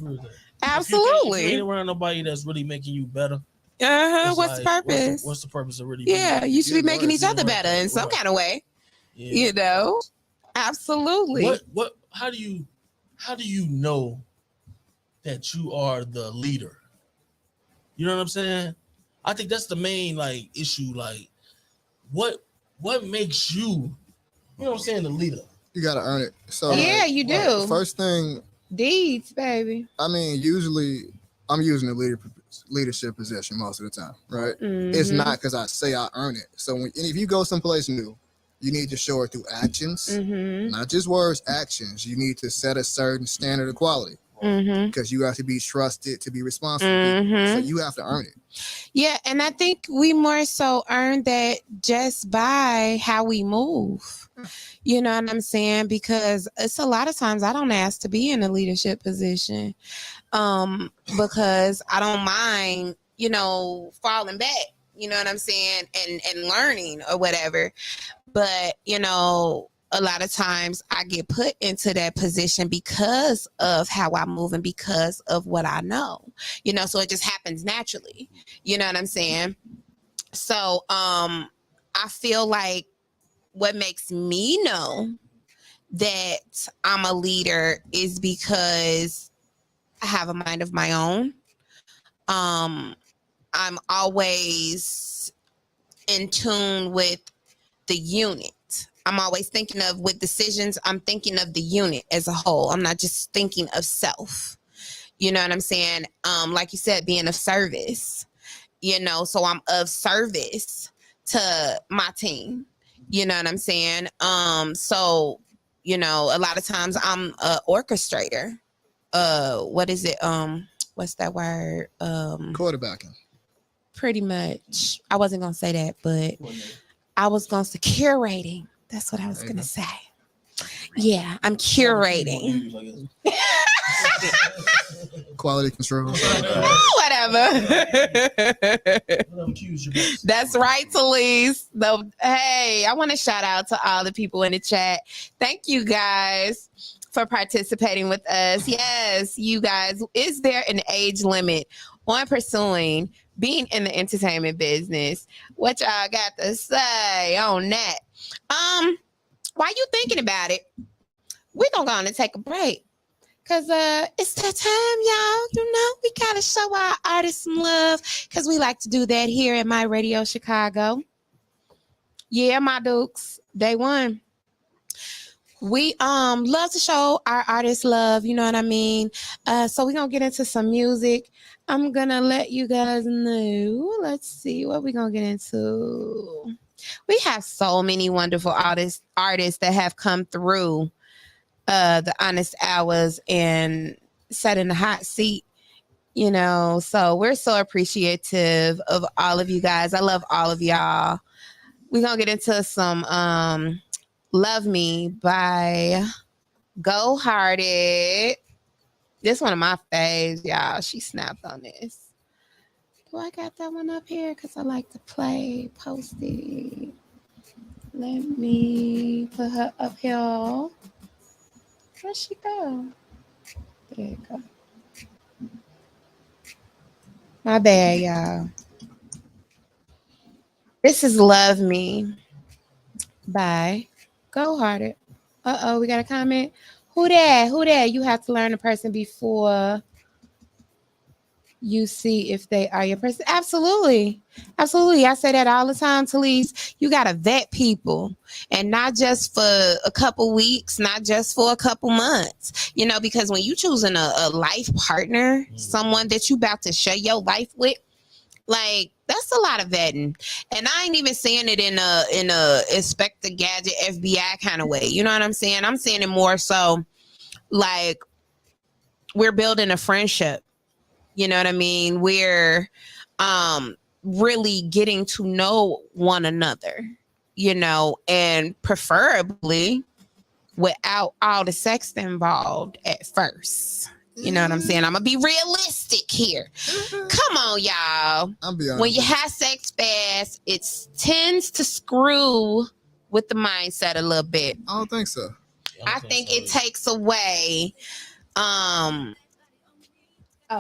Absolutely. If you ain't around nobody that's really making you better. What's the purpose? What's the purpose of really? Yeah, you should be making each other better in some kind of way. Yeah. You know, absolutely. What? How do you know that you are the leader? You know what I'm saying? I think that's the main like issue. Like, what makes you? You know what I'm saying? The leader. You gotta earn it. So yeah, you do. The first thing, deeds, baby. I mean, usually I'm using the leadership position most of the time, right? It's not because I say I earn it. So if you go someplace new You need to show it through actions, Mm-hmm. not just words, actions. You need to set a certain standard of quality because you have to be trusted to be responsible. So you have to earn it. Yeah, and I think we more so earn that just by how we move. You know what I'm saying? Because it's a lot of times I don't ask to be in a leadership position because I don't mind, falling back, you know what I'm saying, and learning or whatever. But, a lot of times I get put into that position because of how I move and because of what I know, so it just happens naturally. You know what I'm saying? So I feel like what makes me know that I'm a leader is because I have a mind of my own. I'm always in tune with the unit. I'm always thinking of with decisions, I'm thinking of the unit as a whole. I'm not just thinking of self. You know what I'm saying? Like you said, being of service, so I'm of service to my team. You know what I'm saying? So, a lot of times I'm a orchestrator. What is it? What's that word? Quarterbacking. Pretty much. I wasn't gonna say that, but I was gonna say curating. That's what I was gonna say. Yeah, I'm curating. Quality control. Whatever. That's right, Talise. Hey, I want to shout out to all the people in the chat. Thank you guys for participating with us. Yes, you guys. Is there an age limit on pursuing being in the entertainment business? What y'all got to say on that? While you thinking about it, we're gonna go on and take a break. Cause it's that time, y'all. We gotta show our artists some love. Cause we like to do that here at My Radio Chicago. Yeah, my Dukes. Day one. We love to show our artists love, you know what I mean? So we're gonna get into some music. I'm gonna let you guys know. Let's see what we're gonna get into. We have so many wonderful artists that have come through the honest hours and sat in the hot seat, so we're so appreciative of all of you guys. I love all of y'all. We're gonna get into some Love Me by Go Hearted. This one of my faves, y'all. She snapped on this. Do I got that one up here? Because I like to post it. Let me put her up here. Where'd she go? There you go. My bad, y'all. This is Love Me by Go Hearted. We got a comment. Who that? You have to learn a person before you see if they are your person. Absolutely. I say that all the time, Talise. You got to vet people, and not just for a couple weeks, not just for a couple months, because when you choosing a life partner, someone that you about to share your life with, like, that's a lot of vetting. And I ain't even saying it in a Inspector Gadget FBI kind of way. You know what I'm saying? I'm saying it more so like we're building a friendship. You know what I mean? We're really getting to know one another, and preferably without all the sex involved at first. You know what I'm saying? I'm going to be realistic here. Come on, y'all. When you have sex fast, it tends to screw with the mindset a little bit. I don't think so. I think it takes away oh,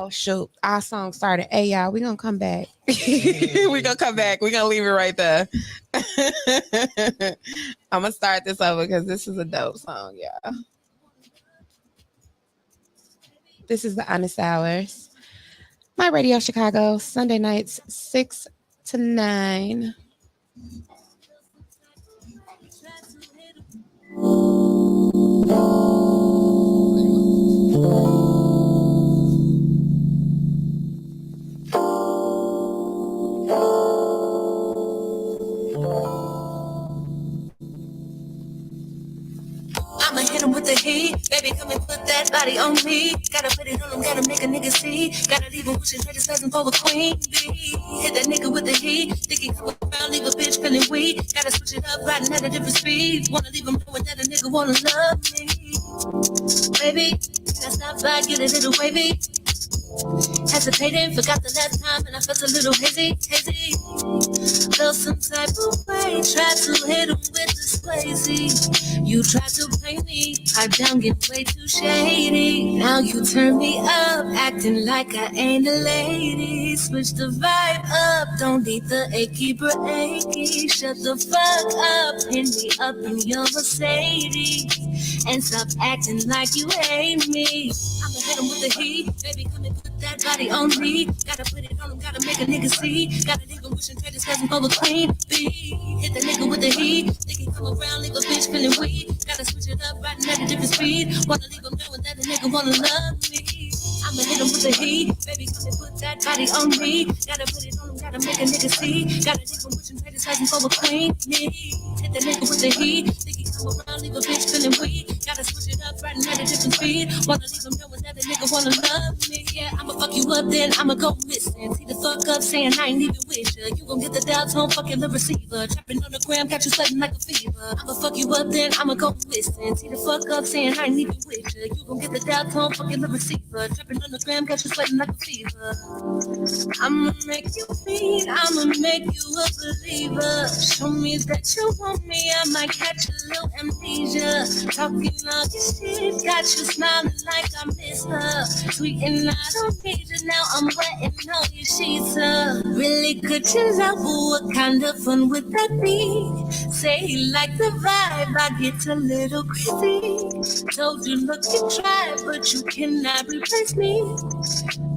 shoot. Our song started. Hey, y'all, we're going to come back. We're going to come back. We're going to leave it right there. I'm going to start this over because this is a dope song, y'all. This is the Honest Hours. My Radio Chicago, Sunday nights, 6 to 9. I'ma hit him with the heat. Baby, come and put that body on me. Gotta put it on him, gotta make a nigga see. Gotta leave him wishing trade his cousin for a queen bee. Hit that nigga with the heat. Think he come around, leave a bitch feeling weak. Gotta switch it up, riding at a different speed. Wanna leave him knowing that a nigga wanna love me. Baby, can I stop by, get a little wavy? Hesitating, forgot the last time and I felt a little hazy. Felt some type of way, tried to hit him with the squeezy. You tried to play me, pipe down, get way too shady. Now you turn me up, acting like I ain't a lady. Switch the vibe up, don't need the achy breaky. Shut the fuck up, pin me up in your Mercedes. And stop acting like you hate me. I'ma hit him with the heat, baby, come and put that body on me. Gotta put it on him, gotta make a nigga see. Gotta leave him wishing trade his cousin for a queen bee. Hit the nigga with the heat, think he come around, leave a bitch feeling weak. Gotta switch it up, riding at a different speed. Wanna leave him knowing that a nigga wanna love me. I'ma hit him with the heat, baby, come and put that body on me. Gotta put it on him, gotta make a nigga see. Gotta leave him wishing trade his cousin for a queen bee. Hit the nigga with the heat, think he come around, leave a bitch feeling weak. Gotta switch it up, riding at a different speed. Wanna leave him knowing that a nigga wanna love me. Yeah, I'ma fuck you up, then I'ma go missing. See the fuck up, saying I ain't even wish ya. You gon' get the dial tone, fucking the receiver. Trapping on the gram, got you sweating like a fever. I'ma fuck you up, then I'ma go missing. See the fuck up, saying I ain't even wish ya. You gon' get the dial tone, fucking the receiver. Trapping on the gram, got you sweating like a fever. I'ma make you feel, I'ma make you a believer. Show me that you want me, I might catch a little amnesia. Talking all this shit, got you smiling like I miss her. Sweet and I don't need you now, I'm wetting all your sheets up. Really could you love, what kind of fun would that be? Say you like the vibe, I get a little crazy. Told you look and try, but you cannot replace me.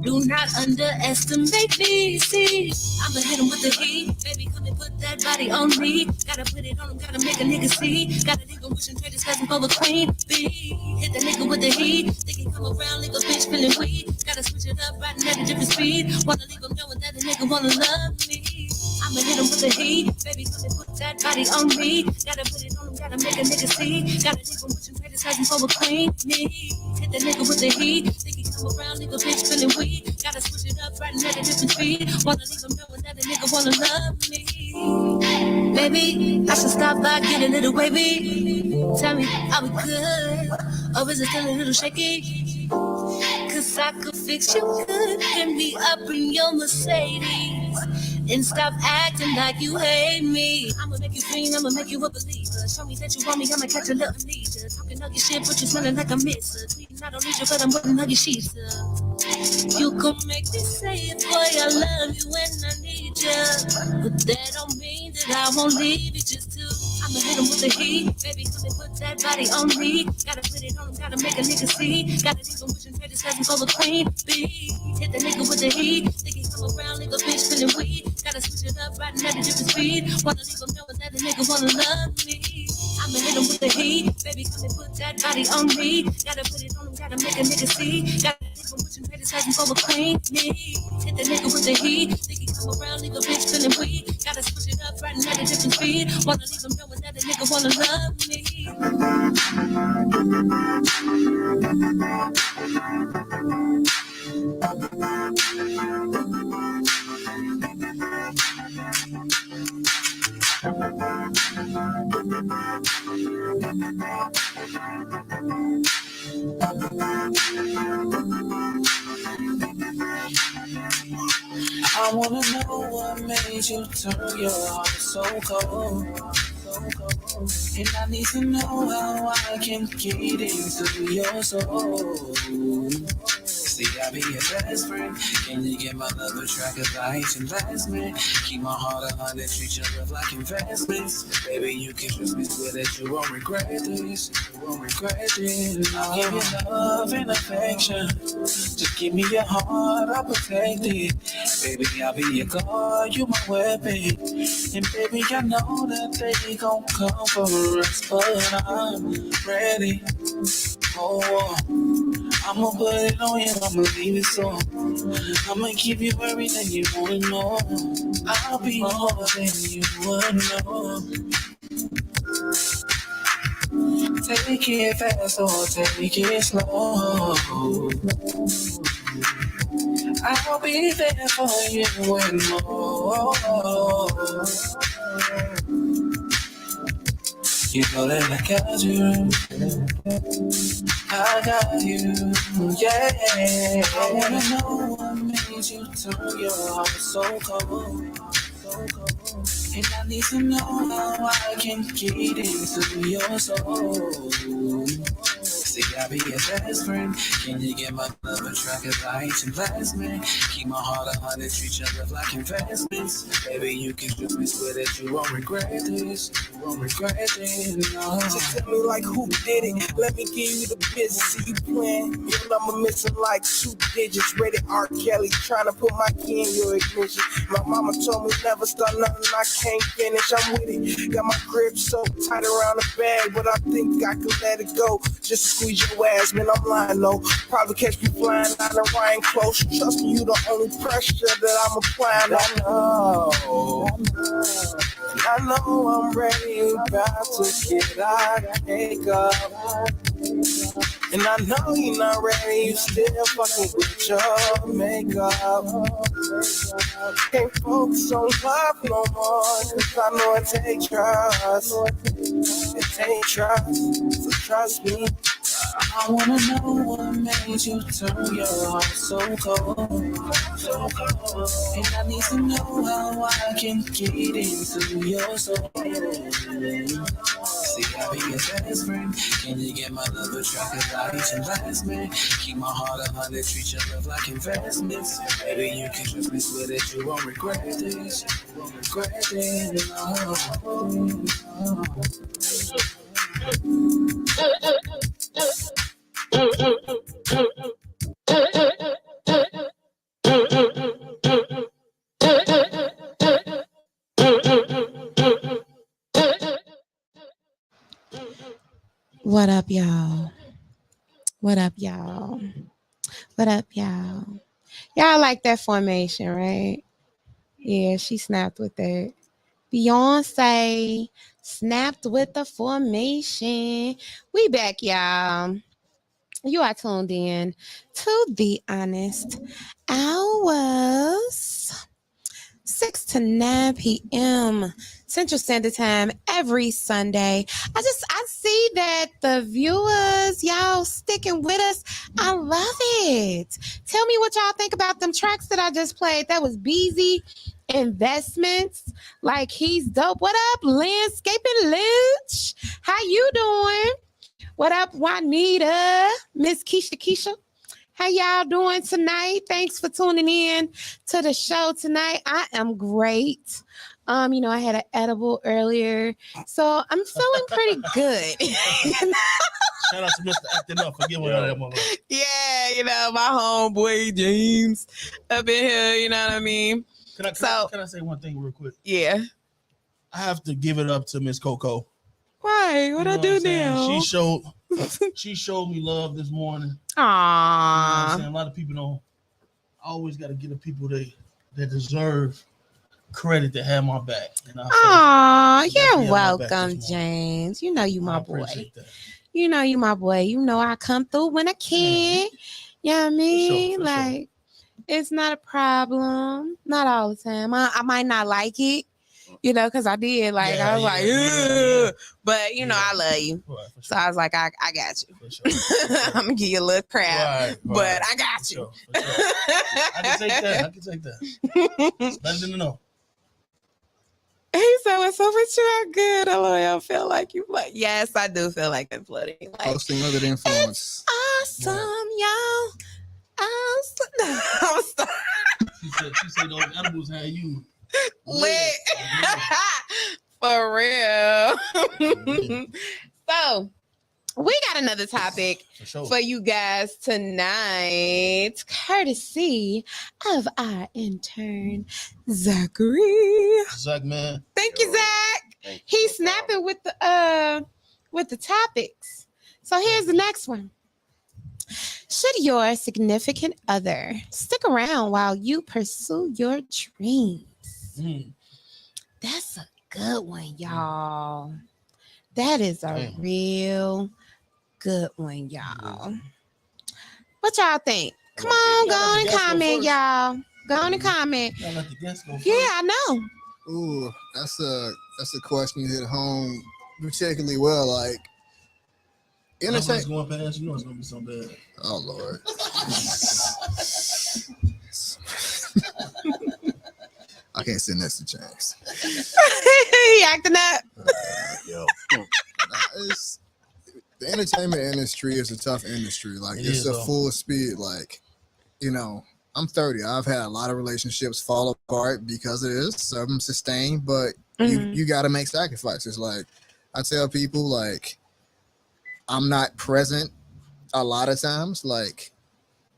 Do not underestimate me, see. I'ma hit him with the heat, baby, come and put that body on me. Gotta put it on him, gotta make a nigga see. Gotta leave him wishing trade his cousin for a queen bee. Hit the nigga with the heat, think he come around, leave a bitch feeling weak. Gotta switch it up, riding at a different speed. Wanna leave him knowing that a nigga wanna love me. I'ma hit him with the heat, baby, come and put that body on me. Gotta put it on him, gotta make a nigga see. Gotta leave him wishing trade his cousin for a queen bee. Hit the nigga with the heat, think he come around, leave a bitch feeling weak. Gotta switch it up, riding at a different speed. Wanna leave him knowing that a nigga wanna love me. Baby, I should stop by, get a little wavy. Tell me, are we good? Or is it still a little shaky? Cause I could fix you good. Get me up in your Mercedes. And stop acting like you hate me. I'ma make you scream, I'ma make you a believer. Show me that you want me, I'ma catch a little amnesia. Talking all your shit, but you smelling like a misser. Tweeting, I don't need you, but I'm waiting on your sheets up. You gon' make me say it, boy, I love you and I need you. But that don't mean that I won't leave you just to. I'ma hit him with the heat, baby, come and put that body on me. Gotta put it on him, gotta make a nigga see. Gotta leave him wishing trade his cousin for a queen bee. Hit the nigga with the heat, think he come around, leave a bitch feeling weak. Gotta switch it up, riding at a different speed. Wanna leave him knowing that a nigga wanna love me. I'ma hit him with the heat, baby, come and put that body on me. Gotta put it on him, gotta make a nigga see. Gotta leave him wishing trade his cousin for a queen bee. Hit the nigga with the heat, think he come around, leave a bitch feeling weak. Gotta switch it up, riding at a different speed. Wanna leave him knowing that a nigga wanna love me. I wanna know what made you turn your heart so cold. And I need to know how I can get into your soul. See, I'll be your best friend. Can you get my love a track of life investment? Keep my heart 100, treat your love like investments. Baby, you can trust me with it, you won't regret this. You won't regret this. I'll give you love and affection. Just give me your heart, I'll protect it. Baby, I'll be your guard, you my weapon. And baby, I know that they gon' come for us, but I'm ready. Oh, I'ma put it on you, I'ma leave it so. I'ma give you everything you wanna know. I'll be more than you would know. Take it fast or take it slow. I'll be there for you and more. You know that I got you. I got you, yeah. I wanna know what made you turn your heart so cold. And I need to know how I can get into your soul. See, I'll be your best friend. Can you get my love a track of lights and blast me? Keep my heart 100, treat your love like investments. Baby, you can just be swear that you won't regret this. You won't regret it, no. Just tell me like who did it. Let me give you the business. See you playing. Your number missing like 2 digits. Rated R. Kelly. Trying to put my key in your ignition. My mama told me never start nothing I can't finish. I'm with it. Got my grip so tight around the bag, but I think I could let it go. Just to squeeze your ass, man. I'm lying though. Probably catch me flying out of Ryan close. Trust me, you the only pressure that I'm applying. I know I'm ready, about to get out of makeup. And I know you're not ready, you still fucking with your makeup. Can't focus on love no more, cause I know it takes trust. It takes trust, so trust me. I wanna know what made you turn your heart so cold, so cold. And I need to know how I can get into your soul. See, I'll be your best friend. Can you get my love a track of lights and last man? Keep my heart 100, treat your love like investments. Baby, you can trust me, swear that you won't regret this. You won't regret it, What up, y'all? What up, y'all? What up, y'all? Y'all like that formation, right? Yeah, she snapped with that. Beyonce snapped with the formation. We back, y'all. You are tuned in to The Honest Hours. 6 to 9 p.m. Central Standard Time every Sunday. I see that the viewers, y'all sticking with us. I love it. Tell me what y'all think about them tracks that I just played. That was Beezy Investments. Like, he's dope. What up, Landscaping Lynch? How you doing? What up, Juanita? Miss Keisha? How y'all doing tonight? Thanks for tuning in to the show tonight. I am great. I had an edible earlier, so I'm feeling pretty good. Shout out to Mr. Acting Up for giving that one. Yeah, my homeboy James up in here, you know what I mean? Can I say one thing real quick? Yeah. I have to give it up to MzKokoa. Why? What I do now? She showed me love this morning. Aww. You know a lot of people don't. I always got to give the people that deserve credit to have my back. Aww, you're welcome, James. You know you my boy. You know you my boy. You know I come through when I can. You know what I mean? For sure. It's not a problem. Not all the time. I might not like it. Because I did, I was like, but I love you. Right, sure. So I was like, I got you. Sure. I'm gonna give you a little crap, but I got you. For sure. I can take that. It's better than to know. He said, "What's up with you? I'm good. I feel like you flooding." Yes, I do feel like I'm flooding. Hosting under the influence. It's awesome, y'all. Awesome. She said those edibles had you. Lit. For real. So we got another topic for you guys tonight, courtesy of our intern Zachary. Zach, man. Thank you, Zach. He's snapping with the topics. So here's the next one. Should your significant other stick around while you pursue your dreams? That's a good one, y'all. That is a real good one, y'all. What y'all think? Come on, go on and comment, y'all. Go on and comment. Y'all let the guests go first. Yeah, I know. Ooh, that's a question you hit home particularly well. Like, Entertainment going past, you know it's gonna be so bad. Oh Lord. I can't sit next to James. He acting up. Yo. The entertainment industry is a tough industry. Like it's a full speed. Like, you know, I'm 30. I've had a lot of relationships fall apart because of this. Some sustained, but you got to make sacrifices. Like I tell people, like I'm not present a lot of times. Like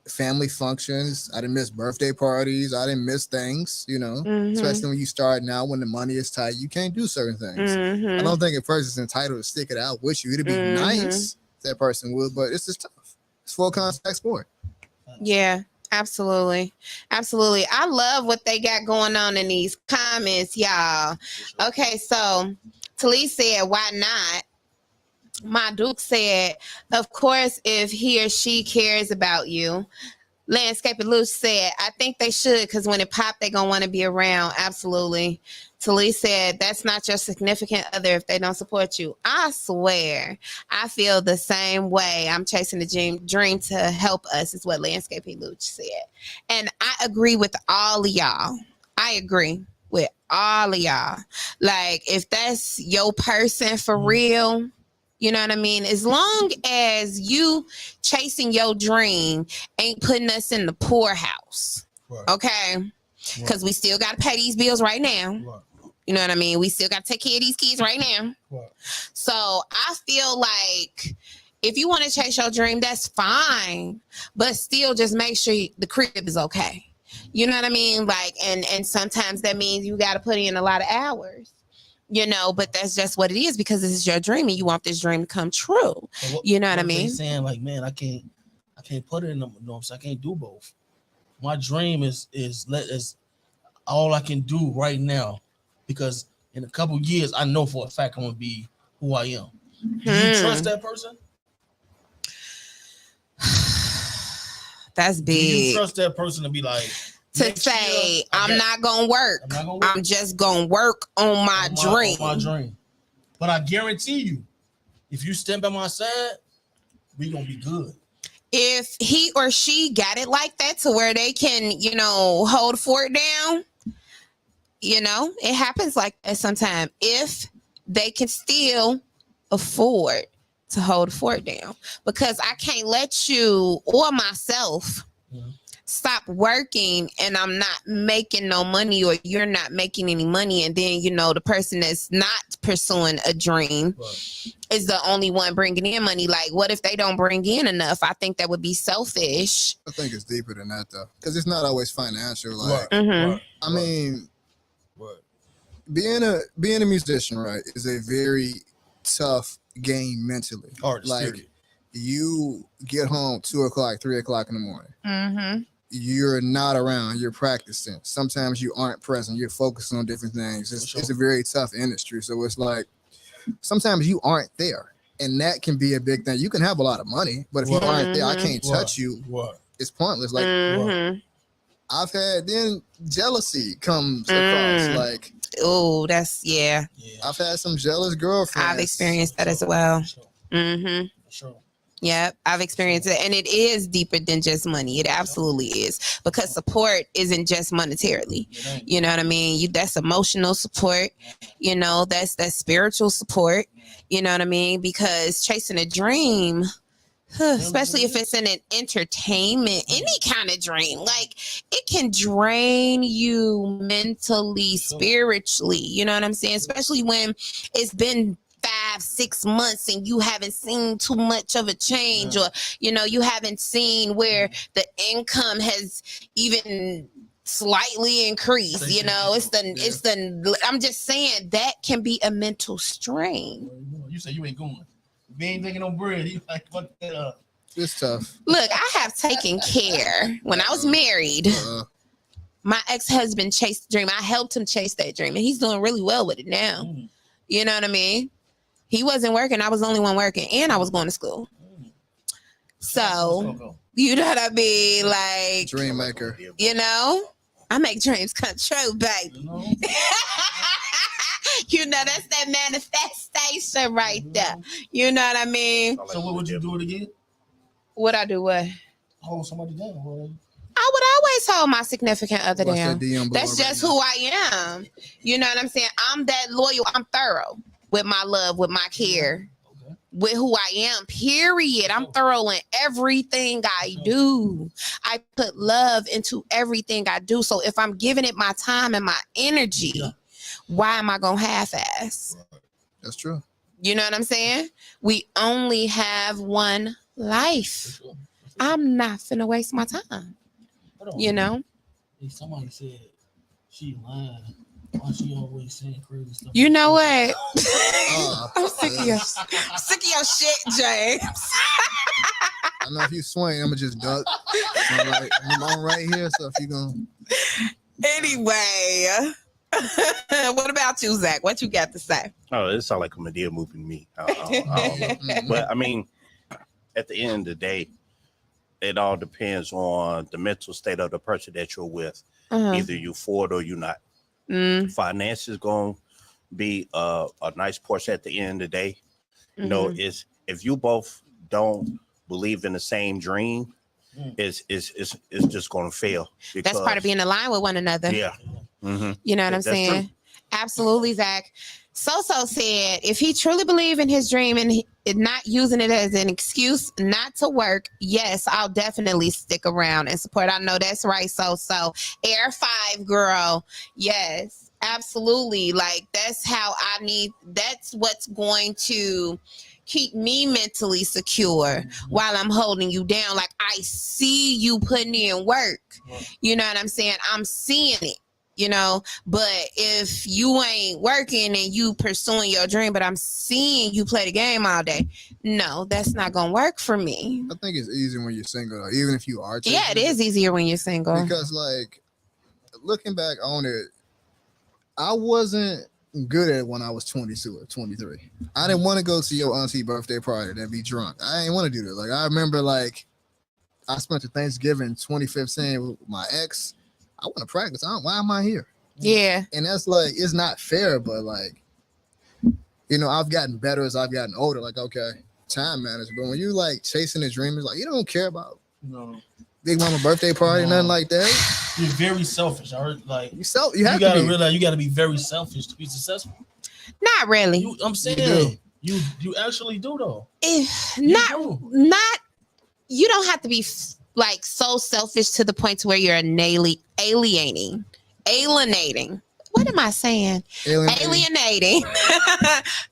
family functions, I didn't miss birthday parties, I didn't miss things, you know, especially when you start now when the money is tight, you can't do certain things. I don't think a person's entitled to stick it out with you. It'd be nice if that person would, but it's just tough. It's full contact sport. Yeah, absolutely. Absolutely. I love what they got going on in these comments, y'all. Okay, so Talise said, why not? My Duke said, of course, if he or she cares about you. Landscaping Luce said, I think they should because when it pop, they're going to want to be around. Absolutely. Talise said, that's not your significant other if they don't support you. I swear, I feel the same way. I'm chasing the dream to help us is what Landscaping Luce said. And I agree with all of y'all. I agree with all of y'all. Like, if that's your person for real, you know what I mean? As long as you chasing your dream ain't putting us in the poorhouse, okay? Because we still got to pay these bills right now. You know what I mean? We still got to take care of these kids right now. So I feel like if you want to chase your dream, that's fine. But still just make sure the crib is okay. You know what I mean? Like, and sometimes that means you got to put in a lot of hours. You know, but that's just what it is because this is your dream and you want this dream to come true. You know what I mean? Saying like, man, I can't put it in the norms. I can't do both. My dream is all I can do right now because in a couple years I know for a fact I'm gonna be who I am. Do you trust that person? That's big. Do you trust that person to be like? To say, I'm not going to work. I'm just going to work on my dream. On my dream. But I guarantee you, if you stand by my side, we going to be good. If he or she got it like that to where they can, you know, hold fort down, you know, it happens like that sometimes. If they can still afford to hold fort down. Because I can't let you or myself stop working and I'm not making no money or you're not making any money and then you know the person that's not pursuing a dream is the only one bringing in money. Like what if they don't bring in enough? I think that would be selfish. I think it's deeper than that though because it's not always financial. Like I mean being a musician, right, is a very tough game mentally. Like you get home 2 o'clock 3 o'clock in the morning. You're not around, you're practicing. Sometimes you aren't present, you're focusing on different things. It's a very tough industry. So it's like sometimes you aren't there. And that can be a big thing. You can have a lot of money, but if you aren't there, I can't touch you. It's pointless. Like I've had then jealousy comes across. Like that's I've had some jealous girlfriends. I've experienced that as well. Yeah, I've experienced it. And it is deeper than just money. It absolutely is. Because support isn't just monetarily. You know what I mean? That's emotional support. You know, that's spiritual support. You know what I mean? Because chasing a dream, especially if it's in an entertainment, any kind of dream, like it can drain you mentally, spiritually. You know what I'm saying? Especially when it's been 5-6 months and you haven't seen too much of a change or you know you haven't seen where the income has even slightly increased. You know, it's the I'm just saying that can be a mental strain. You say you ain't going. We ain't taking no bread. You like fuck that up. It's tough. Look, I have taken care when I was married. My ex-husband chased the dream. I helped him chase that dream and he's doing really well with it now. You know what I mean? He wasn't working. I was the only one working and I was going to school. So, you know what I mean? Like, Dream maker. you know, I make dreams come true, baby. You know, that's that manifestation right there. You know what I mean? So what would you do it again? Would I do what? Hold somebody down. Right? I would always hold my significant other What's down. that DM below That's right just now? who I am. You know what I'm saying? I'm that loyal. I'm thorough with my love, with my care, with who I am, period. I'm thorough in everything I do. I put love into everything I do. So if I'm giving it my time and my energy, why am I going to half-ass? That's true. You know what I'm saying? We only have one life. I'm not finna waste my time. You know? Somebody said she lying. Why she always saying crazy stuff? You know what? I'm sick of your shit, James. I know if you swing, I'm gonna just duck. I'm right here, so if you gonna. Anyway, what about you, Zach? What you got to say? Oh, it sounds like a Medea movie to me. I don't know. But I mean, at the end of the day, it all depends on the mental state of the person that you're with. Either you for it or you not. Finance is going to be a nice portion at the end of the day. You know, is if you both don't believe in the same dream, it's just going to fail. Because, that's part of being aligned with one another. Yeah. You know what I'm saying? True. Absolutely, Zach. So said if he truly believed in his dream and not using it as an excuse not to work, yes, I'll definitely stick around and support. I know that's right. So Air 5 girl. Yes, absolutely. Like that's how I need. That's what's going to keep me mentally secure while I'm holding you down. Like I see you putting in work. You know what I'm saying? I'm seeing it. You know, but if you ain't working and you pursuing your dream, but I'm seeing you play the game all day, no, that's not gonna work for me. I think it's easier when you're single, though, even if you are. Yeah, it is easier when you're single. Because, like, looking back on it, I wasn't good at it when I was 22 or 23. I didn't want to go to your auntie birthday party and be drunk. I didn't want to do that. Like, I remember, like, I spent the Thanksgiving 2015 with my ex. I want to practice. Why am I here? Yeah. And that's like, it's not fair, but like, you know, I've gotten better as I've gotten older. Like, okay, time matters. But when you like chasing a dream, it's like, you don't care about Big Mama birthday party, nothing like that. You're very selfish. I heard, like, you gotta realize you gotta be very selfish to be successful. Not really. I'm saying you actually do though. Not. You don't have to be like so selfish to the point to where you're alienating. What am I saying? Alienating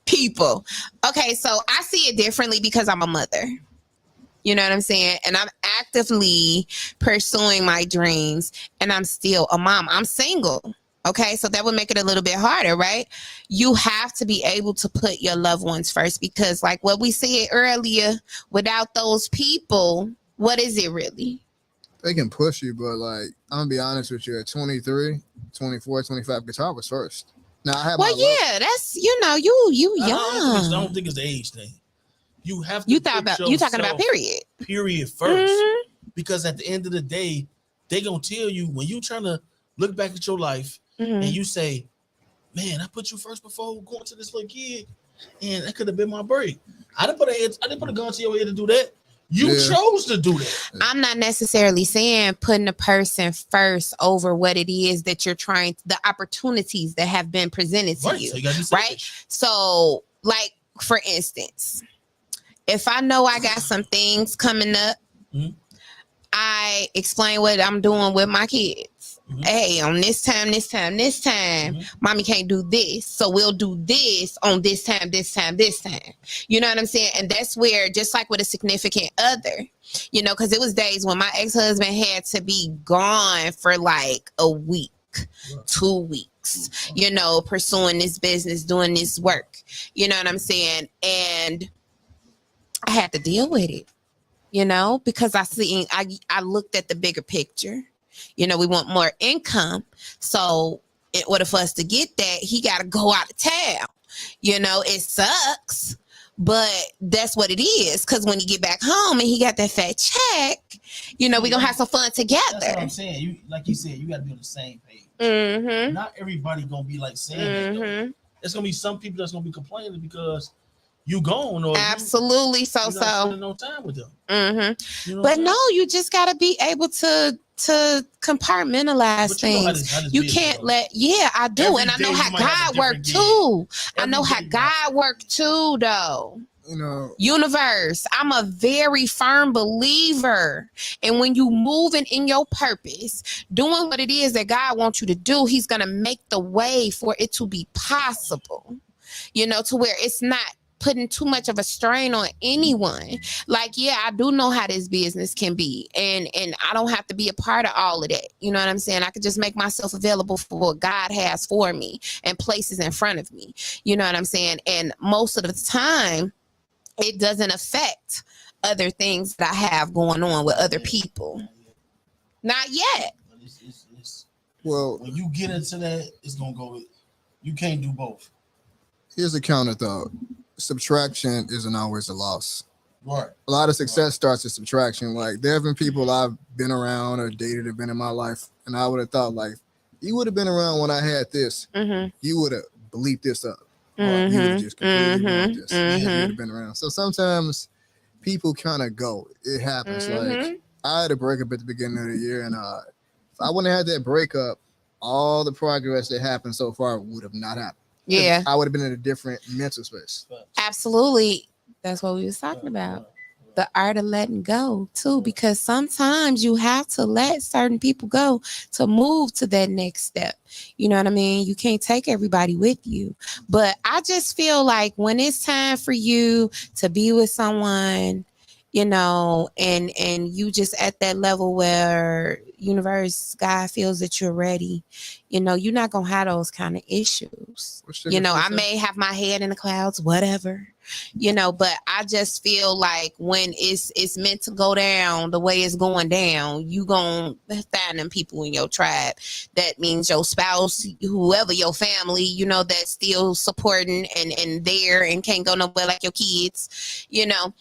people. Okay, so I see it differently because I'm a mother. You know what I'm saying? And I'm actively pursuing my dreams and I'm still a mom. I'm single. Okay, so that would make it a little bit harder, right? You have to be able to put your loved ones first because like what we said earlier, without those people, what is it really? They can push you, but like, I'm gonna be honest with you, at 23, 24, 25, guitar was first. Now I have that's, you know, you young. I don't think it's the age thing. You have to you talking about period first. Because at the end of the day, they gonna tell you when you trying to look back at your life and you say, man, I put you first before going to this little gig and that could have been my break. I didn't put a gun to your head to do that. You chose to do that. I'm not necessarily saying putting a person first over what it is that you're trying, the opportunities that have been presented to you, right? So, like, for instance, if I know I got some things coming up, I explain what I'm doing with my kids. Hey, on this time, mommy can't do this. So we'll do this on this time. You know what I'm saying? And that's where, just like with a significant other, you know, because it was days when my ex-husband had to be gone for like a week, 2 weeks, you know, pursuing this business, doing this work. You know what I'm saying? And I had to deal with it, you know, because I looked at the bigger picture. You know, we want more income. So in order for us to get that, he got to go out of town. You know, it sucks, But that's what it is. Because when you get back home and he got that fat check, you know, we're going to have some fun together. That's what I'm saying. You, like you said, you got to be on the same page. Not everybody going to be like saying that. There's going to be some people that's going to be complaining because you gone. Or absolutely. You're not spending no time with them. You know but no, you just got to be able to compartmentalize things. You can't let, I do. Every and I know day how you might have God a worked different too. I Every know how day, God worked too, though. You know, Universe, I'm a very firm believer. And when you moving in your purpose, doing what it is that God wants you to do, he's going to make the way for it to be possible, you know, to where it's not putting too much of a strain on anyone. Like, yeah, I do know how this business can be. And I don't have to be a part of all of that. You know what I'm saying? I could just make myself available for what God has for me and places in front of me. You know what I'm saying? And most of the time, it doesn't affect other things that I have going on with other people. Not yet. well, when you get into that, it's going to go. You can't do both. Here's a counter thought. Subtraction isn't always a loss. Right. A lot of success starts with subtraction. Like, there have been people I've been around or dated have been in my life, and I would have thought, like, you would have been around when I had this. You would have bleeped this up. You would have just completely ignored this. You would have been around. So sometimes people kind of go. It happens. Like, I had a breakup at the beginning of the year, and if I wouldn't have had that breakup, all the progress that happened so far would have not happened. Yeah. I would have been in a different mental space. Absolutely. That's what we was talking about. The art of letting go too, because sometimes you have to let certain people go to move to that next step. You know what I mean? You can't take everybody with you. But I just feel like when it's time for you to be with someone, you know, and you just at that level where universe, God feels that you're ready, you know, you're not gonna have those kind of issues. You know, I may have my head in the clouds, whatever, you know, but I just feel like when it's meant to go down the way it's going down, you gonna find them people in your tribe. That means your spouse, whoever, your family, you know, that's still supporting and there and can't go nowhere, like your kids, you know.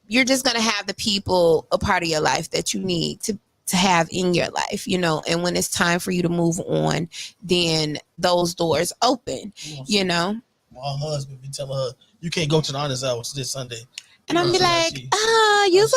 You're just going to have the people a part of your life that you need to have in your life, you know, and when it's time for you to move on, then those doors open, you know. My husband be telling her, you can't go to the honest hours this Sunday. And I'm be like, you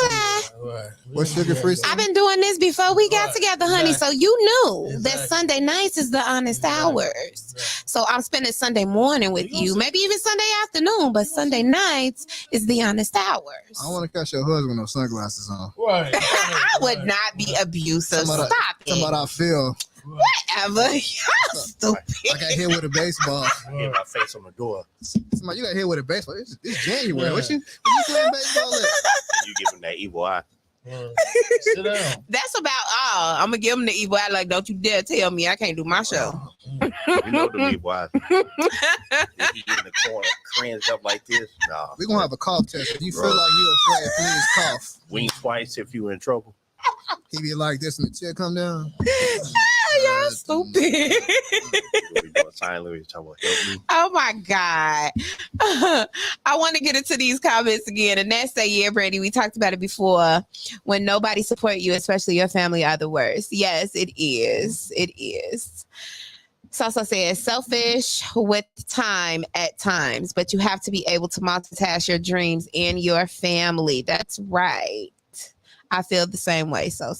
lie. Right. What's sugar-free? I've been doing this before we got together, honey. So you knew that Sunday nights is the honest hours. So I'm spending Sunday morning with you, maybe even Sunday afternoon, but Sunday nights is the honest hours. I want to catch your husband with no sunglasses on. Right. I would not be abusive. Stop it. Somebody I feel. Whatever. Y'all stupid. I got hit with a baseball. Hit my face on the door. Somebody, you got hit with a baseball. It's January. What you playing baseball at? You give him that evil eye. Sit down. That's about all. I'm gonna give him the evil eye. Like, don't you dare tell me I can't do my show. You know the evil eye. If you get in the corner, cringed up like this, nah. We're gonna have a cough test. If you feel like you're afraid, please cough. Wink twice if you in trouble. He be like this and the chair come down. Y'all stupid. Oh my God. I want to get into these comments again. And that's say, yeah, Brady, we talked about it before. When nobody support you, especially your family, are the worst. Yes, it is. It is. Sasa says, selfish with time at times, but you have to be able to multitask your dreams and your family. That's right. I feel the same way. So.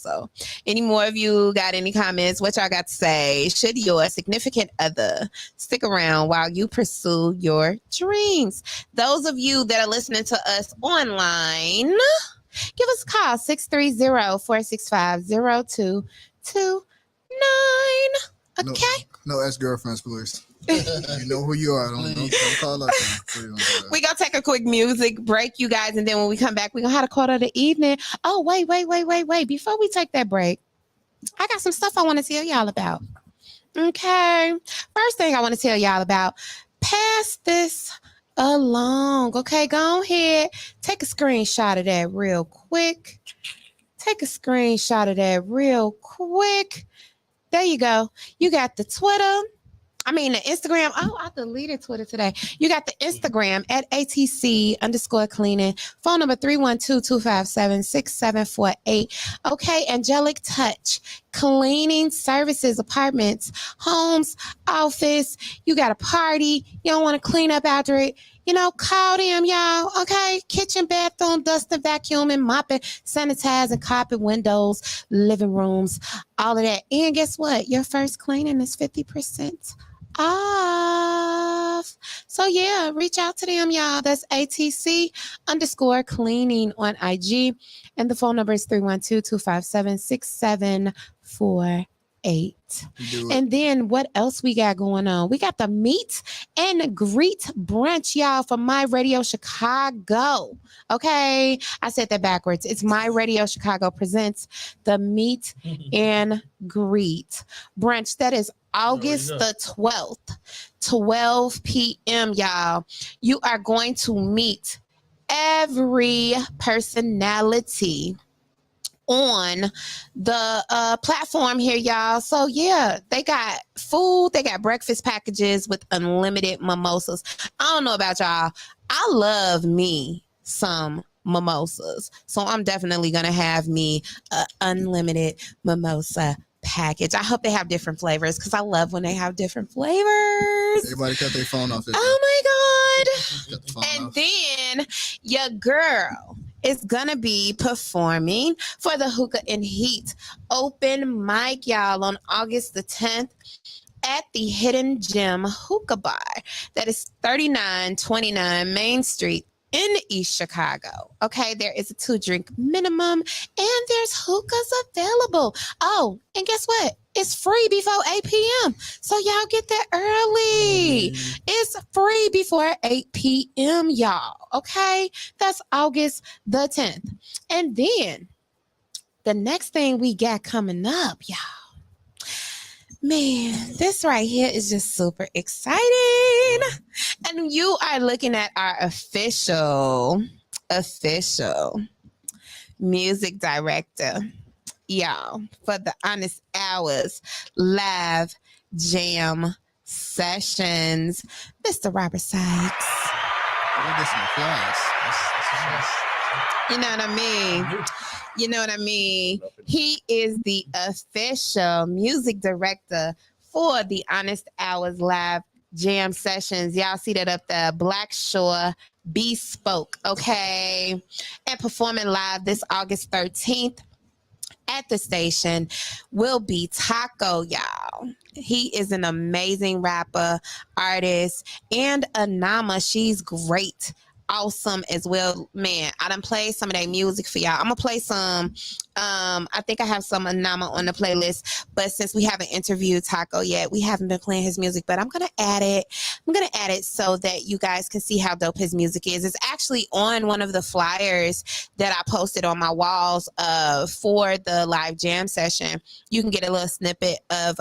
Any more of you got any comments? What y'all got to say? Should your significant other stick around while you pursue your dreams? Those of you that are listening to us online, give us a call, 630-465-0229. Okay. No ex-girlfriends, please. You know who you are. Don't call us. We're going to take a quick music break, you guys. And then when we come back, we're going to have a quote of the evening. Oh, wait. Before we take that break, I got some stuff I want to tell y'all about. Okay. First thing I want to tell y'all about, pass this along. Okay, go ahead. Take a screenshot of that real quick. There you go. You got the Twitter. I mean, the Instagram. Oh, I deleted Twitter today. You got the Instagram at ATC_cleaning. Phone number 312-257-6748. Okay, Angelic Touch. Cleaning services, apartments, homes, office. You got a party. You don't want to clean up after it. Call them, y'all. Okay, kitchen, bathroom, dusting, vacuuming, mopping, sanitizing, carpet, windows, living rooms, all of that. And guess what? Your first cleaning is 50% off. So yeah, reach out to them, y'all. That's ATC_cleaning on IG. And the phone number is 312-257-6748. And then what else we got going on? We got the meet and greet brunch, y'all, for My Radio Chicago. Okay, I said that backwards. It's My Radio Chicago presents the meet and greet brunch. That is August the 12th, 12 p.m., y'all. You are going to meet every personality on the platform here, y'all. So yeah, they got food, they got breakfast packages with unlimited mimosas. I don't know about y'all, I love me some mimosas, so I'm definitely gonna have me an unlimited mimosa package. I hope they have different flavors because I love when they have different flavors. Everybody cut their phone off. Oh my god. And then your girl is gonna be performing for the Hookah and Heat open mic, y'all, on August the 10th at the Hidden Gem Hookah Bar. That is 3929 Main Street in East Chicago. Okay, there is a 2-drink minimum and there's hookahs available. Oh, and guess what? It's free before 8 p.m. So y'all get there early. It's free before 8 p.m., y'all. Okay, that's August the 10th. And then the next thing we got coming up, y'all. Man, this right here is just super exciting. And you are looking at our official music director, y'all, for the Honest Hours live jam sessions, Mr. Robert Sykes. You know what I mean? You know what I mean? He is the official music director for the Honest Hours live jam sessions. Y'all see that up there, BLACKSHORE BESPOKE, okay? And performing live this August 13th at the station will be Taco, y'all. He is an amazing rapper, artist, and Anama. She's great. Awesome as well, man. I done played some of that music for y'all. I'm gonna play some. I think I have some Anama on the playlist, but since we haven't interviewed Taco yet, we haven't been playing his music. But I'm gonna add it. I'm gonna add it so that you guys can see how dope his music is. It's actually on one of the flyers that I posted on my walls for the live jam session. You can get a little snippet of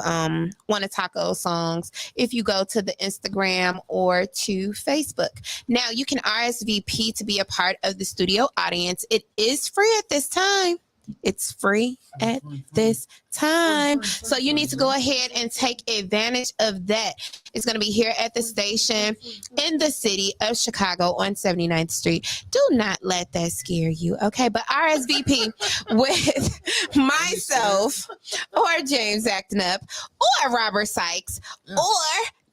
one of Taco's songs if you go to the Instagram or to Facebook. Now you can RSVP to be a part of the studio audience. It is free at this time. It's free at this time. So you need to go ahead and take advantage of that. It's going to be here at the station in the city of Chicago on 79th Street. Do not let that scare you, okay? But RSVP with myself or James Acting Up or Robert Sykes or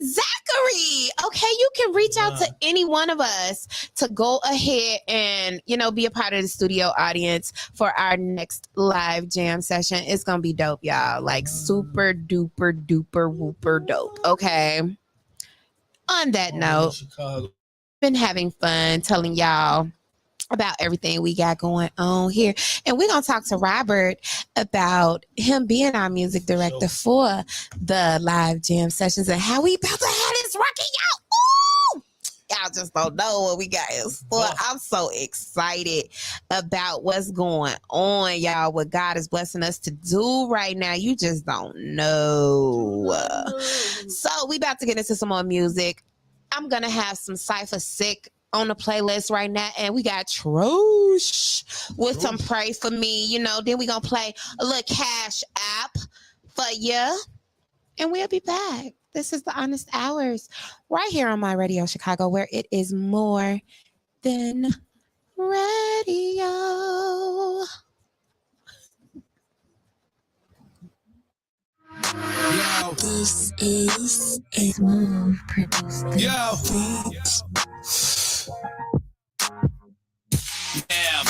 Zachary. Okay, you can reach out to any one of us to go ahead and, be a part of the studio audience for our next live jam session. It's gonna be dope, y'all. Like super duper duper whooper dope. Okay. On that note, been having fun telling y'all about everything we got going on here. And we're going to talk to Robert about him being our music director for the live jam sessions and how we about to have this rocking out. Ooh! Y'all just don't know what we got in store. I'm so excited about what's going on, y'all, what God is blessing us to do right now. You just don't know. So we about to get into some more music. I'm going to have some Cypher Sick on the playlist right now, and we got Trosh with some Pray For Me, then we're gonna play a little Cash App for you, and we'll be back. This is the Honest Hours right here on My Radio Chicago, where it is more than radio. Yo. This is a smooth produced beat. Yo. Yeah.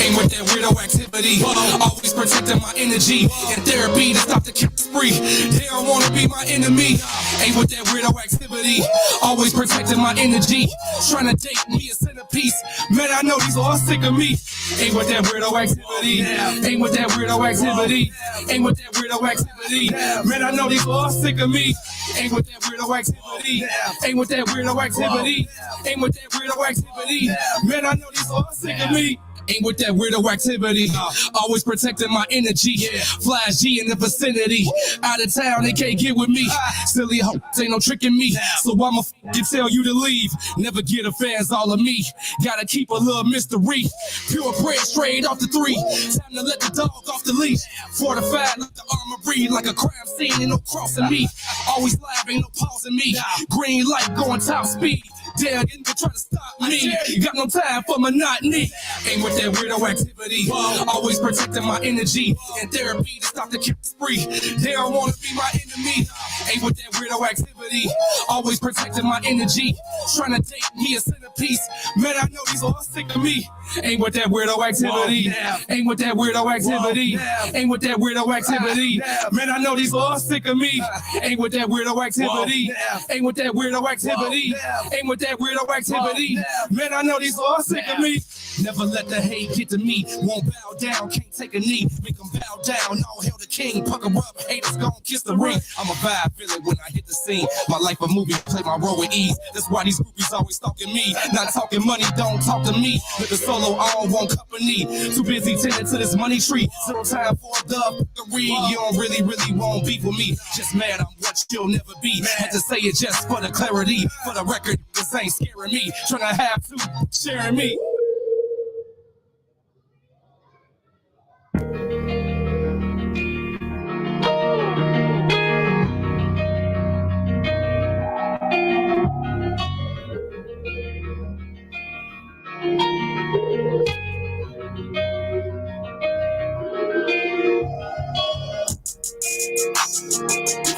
Ain't with that weirdo activity. Always protecting my energy. In therapy to stop the kill spree. They don't wanna be my enemy. Ain't with that weirdo activity. Always protecting my energy. Trying to date me a centerpiece. Man, I know these all sick of me. Ain't with that weirdo activity. Ain't with that weirdo activity. Ain't with that weirdo activity. Man, I know these all sick of me. Ain't with that weirdo activity. Ain't with that weirdo activity. Ain't with that weirdo activity. Man, I know these all sick of me. Ain't with that weirdo activity. Always protecting my energy. Flash G in the vicinity. Out of town, they can't get with me. Silly hoes ain't no tricking me. So I'ma f***ing tell you to leave. Never get a fans all of me. Gotta keep a little mystery. Pure bread straight off the three. Time to let the dog off the leash. Fortified, let the armory like a crime scene and no crossing me. Always laughing, no pausing me. Green light going top speed. Damn, you try to stop me. Got no time for monotony. Ain't with that weirdo activity. Always protecting my energy. In therapy to stop the kill spree. They don't wanna be my enemy. Ain't with that weirdo activity. Always protecting my energy. Trying to date me a centerpiece. Man, I know these all sick of me. Ain't with that weirdo activity. Ain't with that weirdo activity. Ain't with that weirdo activity. Man, I know these all sick of me. Ain't with that weirdo activity. Ain't with that weirdo activity. Ain't with that weirdo activity. Man, I know these all sick of me. Never let the hate get to me. Won't bow down, can't take a knee. Make them bow down, all hail the king. Pucker up, haters gon' kiss the ring. I'm a vibe feeling when I hit the scene. My life a movie, play my role with ease. That's why these groupies always stalking me. Not talking money, don't talk to me. With the solo, I don't want company. Too busy tending to this money tree. Zero time for the fuckery. You don't really want beef with me. Just mad I'm what you'll never be. Had to say it just for the clarity. For the record, this ain't scaring me. Trying to have to sharing me.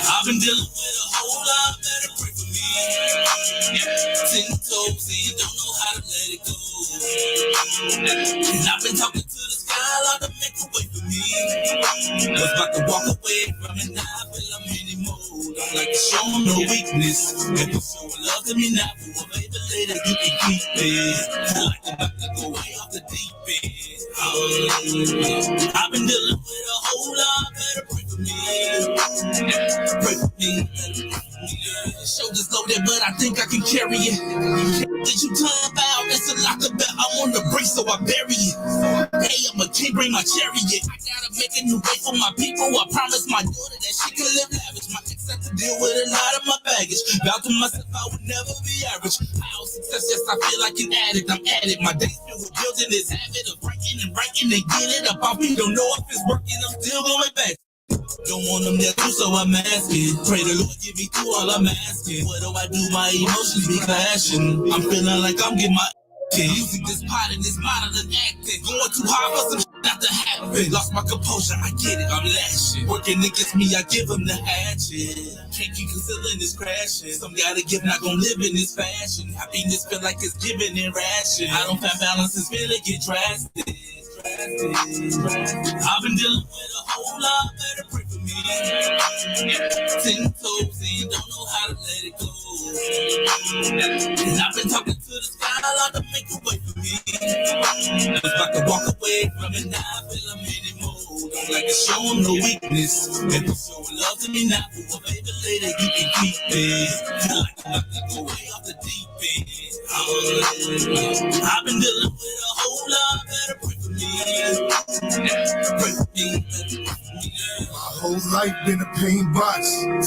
I've been dealing with a whole lot, better pray for me. 10 toes in, don't know how to let it go. And I've been talking to the sky, like to make a way for me. Was about to walk away from it, now I feel I'm in mode. I'm like to show them no weakness. If you're showing love to me now, well, baby, later you can keep it. I like to go way off the deep end. I've been dealing with a whole lot, better pray for me. Pray for me. Shoulders loaded, but I think I can carry it. Did you talk about? It's a lot about. I'm on the brink, so I bury it. Hey, I'm a king, bring my chariot. I gotta make a new way for my people. I promised my daughter that she can live lavish. My ex had to deal with a lot of my baggage. Vowed to myself I would never be average. How success, yes, I feel like an addict. I'm at it. My days filled with building this habit of breaking and breaking and getting it up off me. Don't know if it's working. I'm still going back. Don't want them there too, so I'm asking. Pray the Lord give me through all I'm asking. What do I do? My emotions be clashing. I'm feeling like I'm getting my music, this pot and this modeling acting. Going too hard for some shit not to happen. Lost my composure, I get it, I'm lashing. Working against me, I give them the hatchet. Can't keep concealing this crashing. Some gotta give, not gon' live in this fashion. Happiness feel like it's giving in ration. I don't find balance, it's feeling get drastic. I've been dealing with a whole lot, better pray for me. 10 toes in, don't know how to let it go. And I've been talking to the sky, a lot to make a way for me. I was about to walk away from it, now I feel I'm in it mode. Don't like to show them no weakness. If you're showing love to me now, well, baby, later you can keep it. I like to go way off the deep end. I've been dealing with a whole lot, better pray for me. My whole life been a pain box.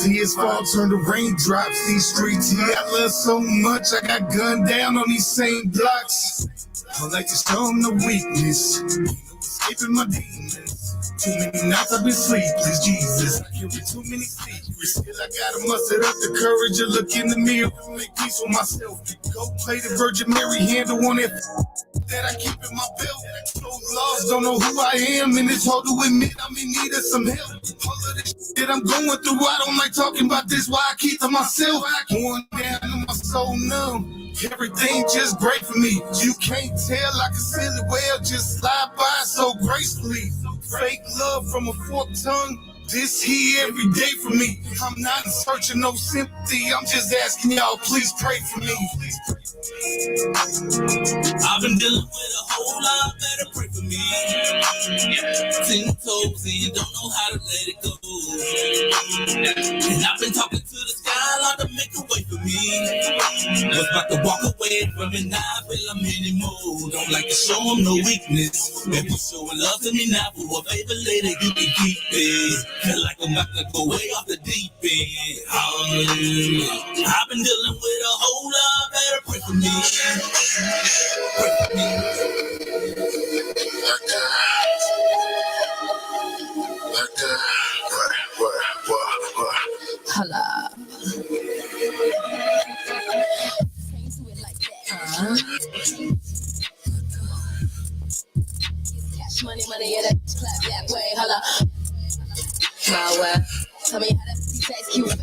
Tears fall, turn to raindrops. These streets here I love so much. I got gunned down on these same blocks. I like to show them the weakness. Escaping my demons. Too many nights I've been sleepless, Jesus. I carry too many secrets. Still I gotta muster up the courage to look in the mirror, make peace with myself. Go play the Virgin Mary handle on it that I keep in my belt. So lost, don't know who I am, and it's hard to admit I'm in need of some help. All of this that I'm going through, I don't like talking about this, why I keep to myself. Going down to my soul numb. Everything just great for me. You can't tell, I can feel it well, just slide by so gracefully. Fake love from a forked tongue. This here every day for me. I'm not in search of no sympathy. I'm just asking y'all, please pray for me. I've been dealing with a whole lot, better pray for me. 10 toes and don't know how to let it go. And I've been talking to the sky, Lord, to make a way for me. Was about to walk away from it, now I feel I'm anymore. Don't like to show them no weakness. If you showing love to me now, for a favor later you can keep it. Feel like I'm about to go way off the deep end. I've been dealing with a whole lot, better pray for me. Pray for me. Holla. Cash money, yeah, that's clap that way. Holla. My way. Tell me how that taste cute.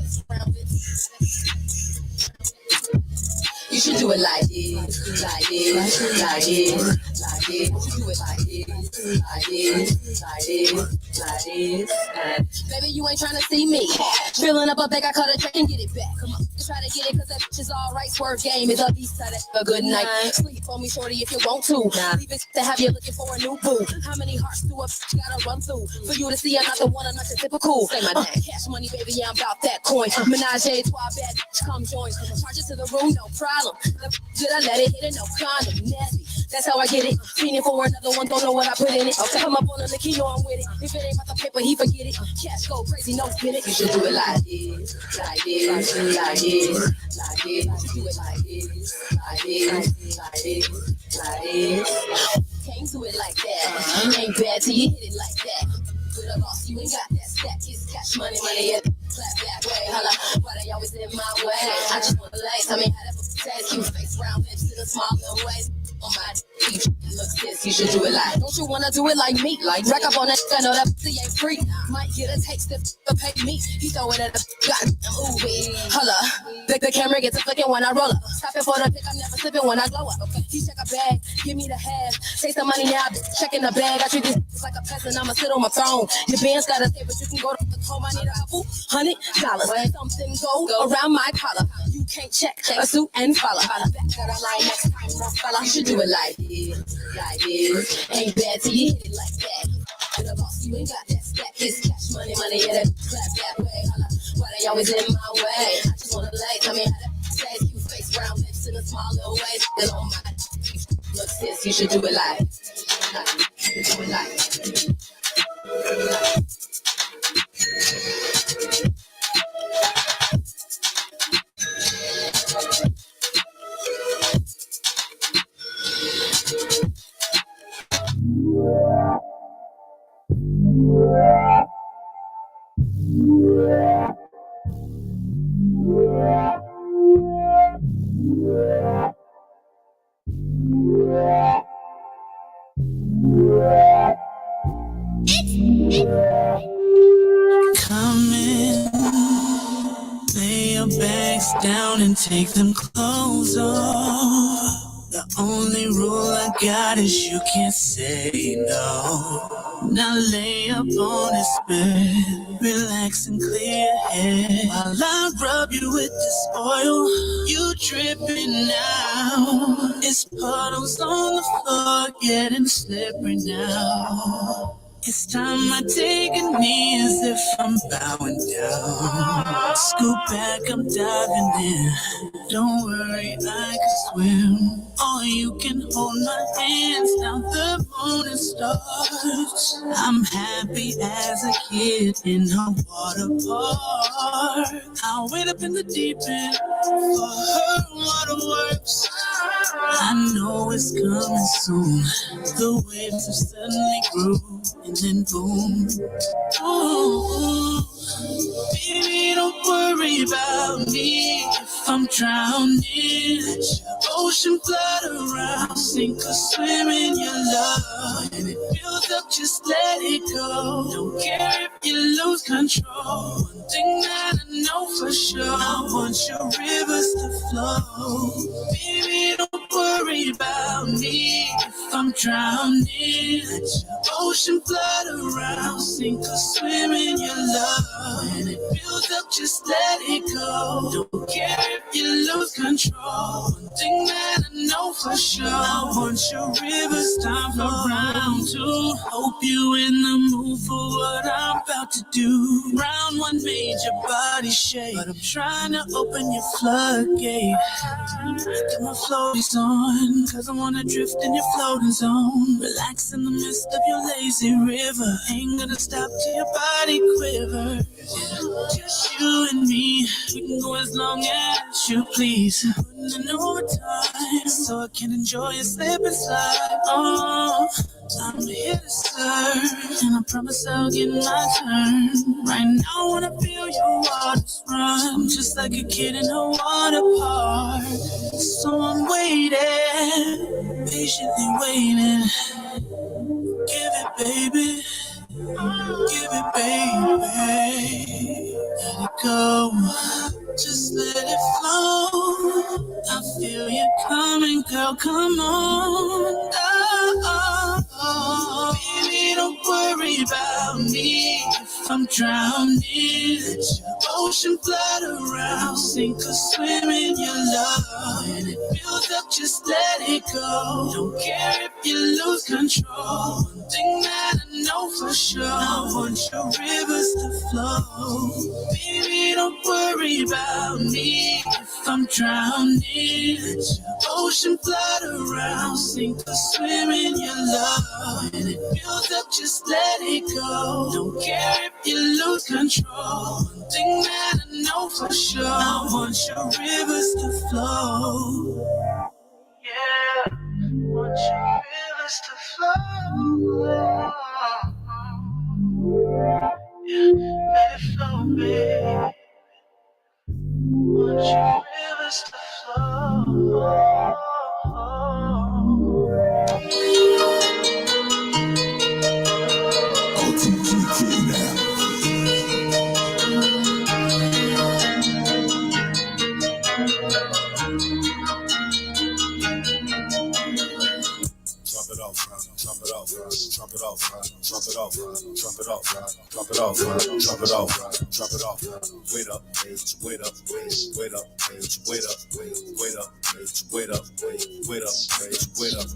You should do it like this, like this, like this, like this. You do it like this, like this, like this, like this. Baby, you ain't trying to see me. Filling up a bag, I cut a check and get it back. Come on, try to get it, cause that bitch is alright. Swerve game is a beast, so that's a good night. Sleep on me, shorty, if you want to. Leave it to have you looking for a new boo. How many hearts do a bitch gotta run through for you to see another one, I'm not your typical? Say my name. Cash money, baby, yeah, I'm about that coin. Menage a trois, bad bitch, come join. Charge it to the room, no problem. Did I let it hit it? No condom, nasty. That's how I get it. Fiending for another one, don't know what I put in it. Okay, come up on the key, know I'm with it. If it ain't about the paper, he forget it. Cash go crazy, no spin it. You should do it like this, like this, like this, like this. You do it like this, like this, like this, like this. Can't do it like that. Ain't bad till you hit it like that. With a loss, you ain't got that stack. It's cash money, yeah. Clap that way, holla. Why they always in my way? I just want to lace. I mean, how that taste cute face, round lips in a small little ways. On my teeth, looks this, you should do it like. Don't you wanna do it like me? Like rack up on that, I know that pussy ain't free. Might get a taste if pay me. He throw it at the goddamn movie. Holla, the camera gets a flicking when I roll up. Stop it for the pick, I'm never slipping when I glow up. Okay, he check a bag, give me the half. Take some money now, checking the bag. I treat this like a peasant, I'ma sit on my throne. Your band's gotta stay, but you can go to the home. I need a couple $100. Something go around my collar. You can't check a suit and follow. Back that I line next time, no fella. You should do it like this, like this. Ain't bad till you hit it like that. With a boss, you ain't got that stack. It's cash money, yeah, that clap that way. Holla, why they always in my way? I just wanna lay, tell me how that taste. You face round lips in a small little way. Still on my look this, you should do it like. You should do it like. Come in, lay your bags down and take them clothes off. The only rule I got is you can't say no. Now lay up on this bed, relax and clear your head. While I rub you with this oil, you dripping now. It's puddles on the floor, getting slippery now. It's time I take a knee as if I'm bowing down. Scoop back, I'm diving in. Don't worry, I can swim. Or you can hold my hands down the moon and stars. I'm happy as a kid in a water park. I'll wait up in the deep end for her waterworks. I know it's coming soon. The waves have suddenly grew, and and boom. Ooh. Baby, don't worry about me if I'm drowning. Let your ocean flood around, sink or swim in your love. And it builds up, just let it go. Don't care if you lose control. One thing that I know for sure, I want your rivers to flow. Baby, don't worry about me if I'm drowning. Let your ocean flood around, sink or swim in your love. And it builds up, just let it go. Don't care if you lose control. One thing that I know for sure, I want your rivers time for round two. Hope you in the mood for what I'm about to do. Round one made your body shake, but I'm trying to open your floodgate. Get my floaties on, cause I wanna drift in your floating zone. Relax in the midst of your lazy river. Ain't gonna stop till your body quiver. Just you and me, we can go as long as you please. Putting in overtime, so I can enjoy your slip and slide. Oh, I'm here to serve, and I promise I'll get my turn. Right now I wanna feel your waters run, just like a kid in a water park. So I'm waiting, patiently waiting. Give it, baby. Give it, baby. Let it go. Just let it flow. I feel you coming, girl. Come on. Oh, oh, oh. Baby, don't worry about me if I'm drowning. Let your ocean flood around, sink or swim in your love. And it builds up, just let it go. Don't care if you lose control. One thing that I know for sure, I want your rivers to flow. Baby, don't worry about me if I'm drowning. Let your ocean flood around, sink or swim in your love. And it builds up, just let it go. Don't care if you lose control. One thing that I know for sure, I want your rivers to flow. Yeah, I want your rivers to flow. Yeah, let it flow, baby. Want your rivers to flow. OTG now. Drop it off, drop it off, drop it off, drop it off, drop it off, drop it off, drop it off, drop it off. Wait up, wait up, wait up, wait up, wait up, wait up, wait up, wait up.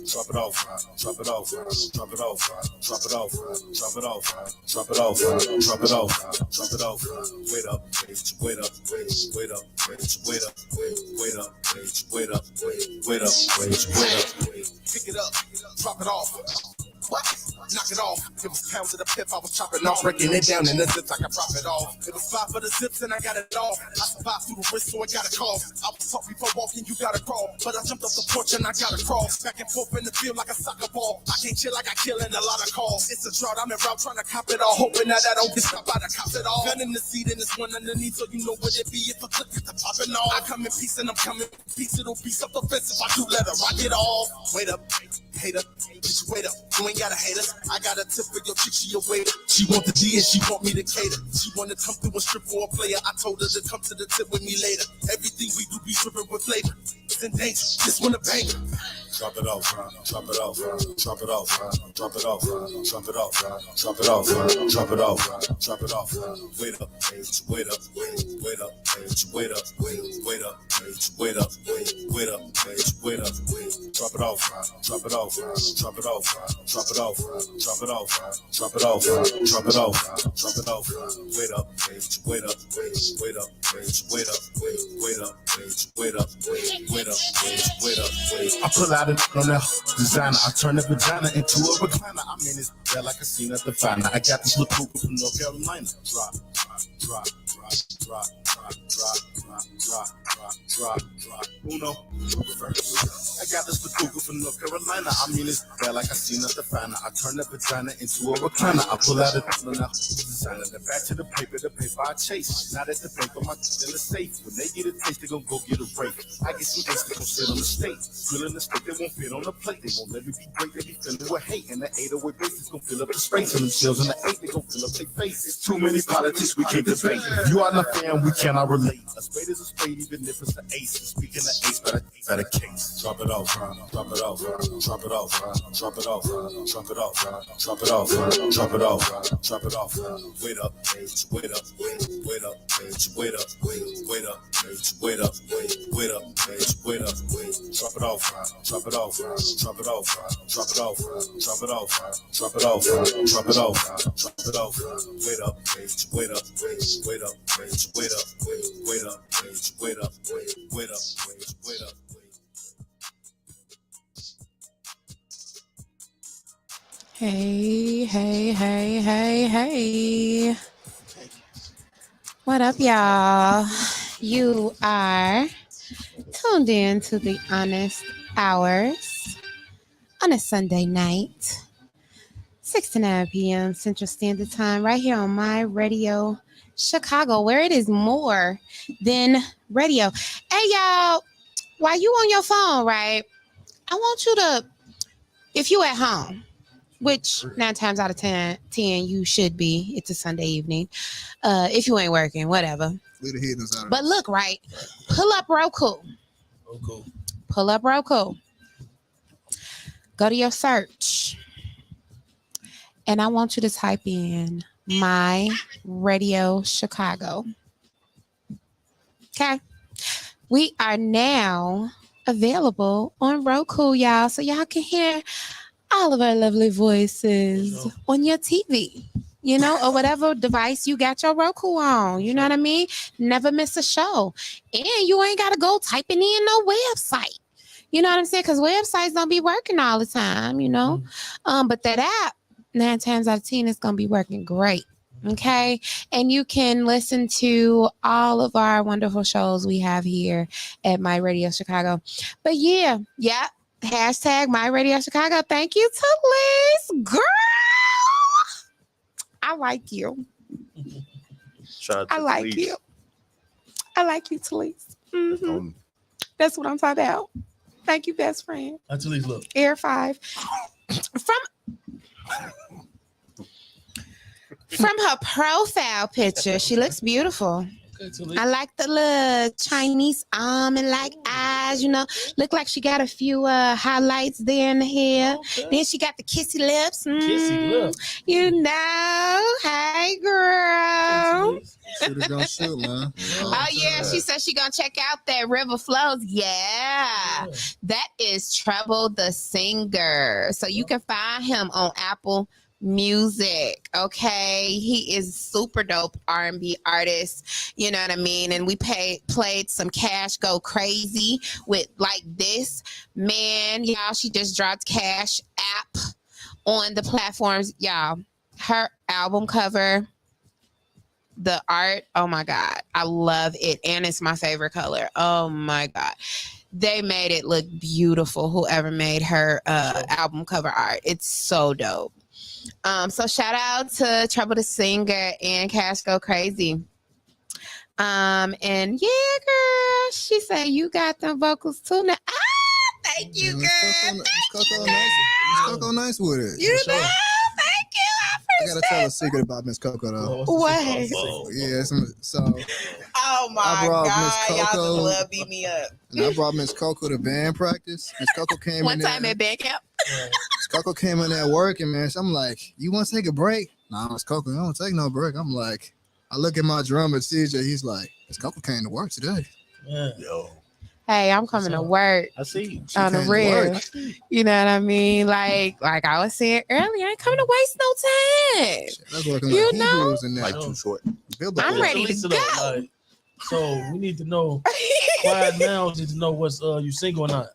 Drop it off, drop it off, drop it off, drop it off, drop it off, drop it off, drop it off, drop it off. Wait up, wait up, wait up, wait up, wait up, wait up, wait up, wait up. Pick it up, drop it off. What? Knock it off. It was pounds of the pip I was chopping off, breaking it down in the zips I could drop it off. It was 5 for the zips and I got it off. I survived through the wrist so I got a call. I was taught before walking you gotta crawl, but I jumped off the porch and I gotta crawl. Back and forth in the field like a soccer ball. I can't chill like I kill in a lot of calls. It's a drought, I'm in route trying to cop it all, hoping that I don't get stopped by the cops at all. Gun in the seat and this one underneath, so you know what it be if I click it the popping off. I come in peace and I'm coming in peace. It'll be something offensive. I do let her rock it off. Wait up, hater, just wait up. You ain't gotta hate us. I got a tip for your chick, she a waiter. She want the D and she want me to cater. She wanna come through and strip for a player. I told her to come to the tip with me later. Everything we do be dripping with flavor. It's in danger, this one a banger. Drop it off, drop it off, drop it off, drop it off, drop it off, drop it off, drop it off, drop it off. Wait up, wait up, wait up, wait up, wait up, wait up, wait up, wait up. Drop it off, drop it off, drop it off, drop it off, drop it off, drop it off, drop it off, drop it off. Wait up, wait up, wait up, wait up, wait up, wait up, wait up, wait up. I pull out on that designer, I turn the vagina into a recliner. I'm in this bed like a scene at the final. I got this little coupe from North Carolina. Drop, drop, drop, drop, drop, drop, drop, Uno, reverse. I got this MzKokoa from North Carolina. I mean, it's bad like I seen nothing finer. I turn that vagina into a recliner. I pull out a designer. Then back to the paper I chase. Not at the bank, but my in the safe. When they get a taste, they gon' go get a break. I get some eggs, they gon' sit on the steak. Grilling the steak, they won't fit on the plate. They won't let me be great, they be filling with hate. And the 808 bass is gon' fill up the space. And the shells in the 8, they gon' fill up their face. It's too many politics, we can't debate. You are not fan, we cannot relate. A spade is a spade, even if it's an ace. And speaking of ace, better case. Drop it off, drop it off, drop it off, drop it off, drop it off, drop it off, drop it off, drop it off. Wait up, wait up, wait up, wait up, wait up, wait up, wait up, wait up, drop it off, drop it off, drop it off, drop it off, drop it off, drop it off, drop it off, drop it off, wait up, wait up, wait up, wait up, wait up, wait up, wait up, wait up. Hey, hey, hey, hey, hey. What up, y'all? You are tuned in to the Honest Hours on a Sunday night, 6 to 9 p.m. Central Standard Time, right here on my radio, Chicago, where it is more than radio. Hey, y'all, while you on your phone, right, I want you to, if you at home, which 9 times out of 10 you should be. It's a Sunday evening. If you ain't working, whatever. But look, right, pull up Roku. Pull up Roku. Go to your search. And I want you to type in My Radio Chicago. Okay. We are now available on Roku, y'all. So y'all can hear all of our lovely voices on your TV, you know, or whatever device you got your Roku on. You know what I mean? Never miss a show. And you ain't got to go typing in no website. You know what I'm saying? Because websites don't be working all the time, you know. But that app, 9 times out of 10, is going to be working great. Okay. And you can listen to all of our wonderful shows we have here at My Radio Chicago. But yeah. Hashtag My Radio Chicago. Thank you to Liz. Girl, I like you. I like you. I like you, Talise. Mm-hmm. That's what I'm talking about. Thank you, best friend. Talise, look. Air 5. From her profile picture, she looks beautiful. I like the little Chinese arm and like eyes, you know. Look like she got a few highlights there in the hair. Okay. Then she got the kissy lips. Kissy lips. You know. Hey, girl. Shooters don't shoot, man. Oh, yeah. She said she going to check out that River Flows. Yeah. That is Treble the Singer. So you can find him on Apple Music. Okay, he is super dope R&B artist, you know what I mean? And we played some Cash Go Crazy with Like This. Man, y'all, she just dropped Cash App on the platforms. Y'all, her album cover, the art, oh my God, I love it. And it's my favorite color. Oh my God. They made it look beautiful, whoever made her album cover art. It's so dope. So shout out to Trouble the Singer and Cash Go Crazy. And yeah, girl, she said you got them vocals too now. Thank you, girl. MzKokoa nice with it. You know, thank you. I gotta tell a secret about MzKokoa though. What? Yeah, so. Oh my God, y'all just love beat me up. And I brought MzKokoa to band practice. MzKokoa came one in time at band camp. MzKokoa came in there working, man. So I'm like, you want to take a break? Nah, MzKokoa, I don't take no break. I'm like, I look at my drummer, CJ. He's like, MzKokoa came to work today. Yeah. Yo. Hey, I'm coming to work. I see you. On the real. You know what I mean? Like I was saying earlier, I ain't coming to waste no time. That's working you like know? Hebrews in there. Like too short. I'm ready to go. Like, so we need to know. Quiet now need to know what's you single or not.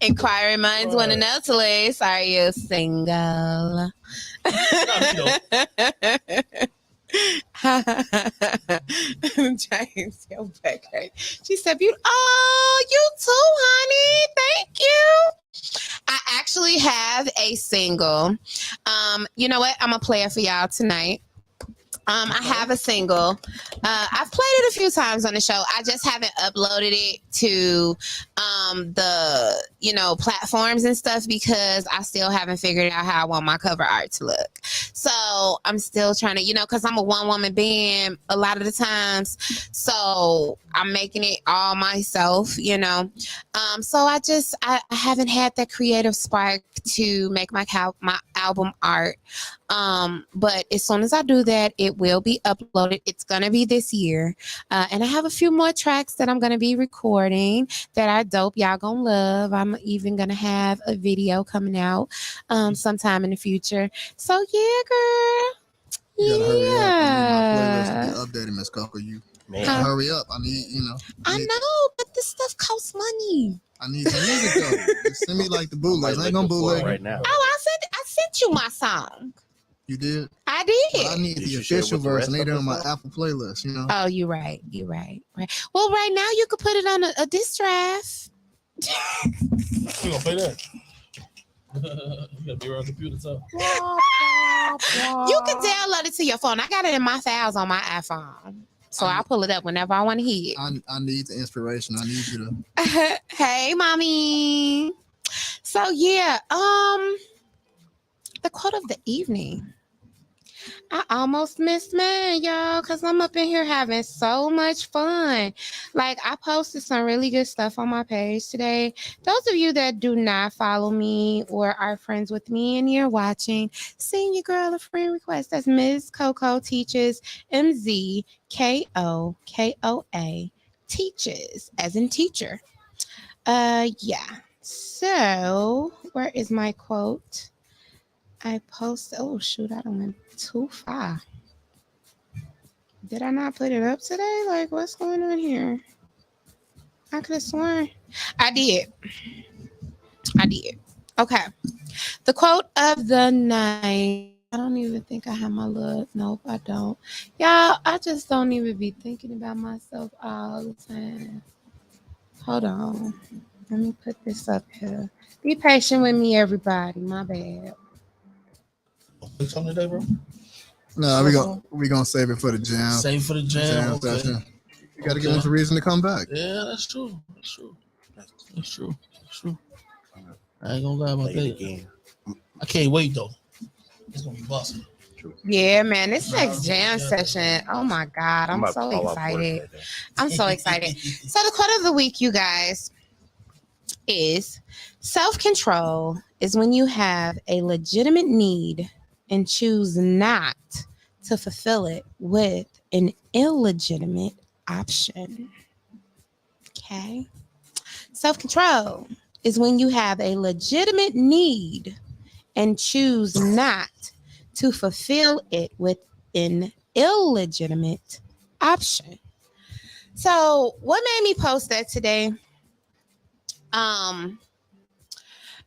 Inquiring minds want to know, Talise, are you single? James, your back hurt. She said, you too, honey. Thank you. I actually have a single. You know what? I'm gonna play it for y'all tonight. I have a single. I've played it a few times on the show. I just haven't uploaded it to the platforms and stuff because I still haven't figured out how I want my cover art to look. So I'm still trying to, because I'm a one-woman band a lot of the times. So I'm making it all myself, So I haven't had that creative spark to make my album art. But as soon as I do that, it will be uploaded. It's going to be this year. And I have a few more tracks that I'm going to be recording that are dope. Y'all going to love. I'm even going to have a video coming out sometime in the future. So, yeah, girl. You gotta hurry up. I need my playlist to be updated, MzKokoa. You hurry up. I need. I know, but this stuff costs money. I need some music though. Just send me like the bootlegs. I ain't gonna bootleg right now. Oh, I sent you my song. You did? I did. But I need the official version. They on my Apple playlist, Oh, you're right. Right. Well, right now you could put it on a disc drive. You gonna play that? You gotta be around the computer, so. You can download it to your phone. I got it in my files on my iPhone. So I'll pull it up whenever I want to hear it. I need the inspiration. I need you to. Hey, mommy. So yeah, the quote of the evening. I almost missed mine, y'all, because I'm up in here having so much fun. Like, I posted some really good stuff on my page today. Those of you that do not follow me or are friends with me and you're watching, send your girl a friend request. That's MzKokoa Teaches, MzKokoa Teaches, as in teacher. Yeah. So, where is my quote? I posted, oh shoot, I don't went too far. Did I not put it up today? Like, what's going on here? I could have sworn I did. Okay. The quote of the night. I don't even think I have my look. Nope, I don't. Y'all, I just don't even be thinking about myself all the time. Hold on. Let me put this up here. Be patient with me, everybody. My bad. Something today, bro? No, we gonna save it for the jam. Save for the jam. Okay. Session. You gotta give us a reason to come back. Yeah, that's true. That's true. I ain't gonna lie about that. I can't wait though. It's gonna be busting. Yeah, man. This next jam session. Oh my God. I'm so excited. I'm so excited. So the quote of the week, you guys, is self-control is when you have a legitimate need and choose not to fulfill it with an illegitimate option. Okay. Self-control is when you have a legitimate need and choose not to fulfill it with an illegitimate option. So what made me post that today?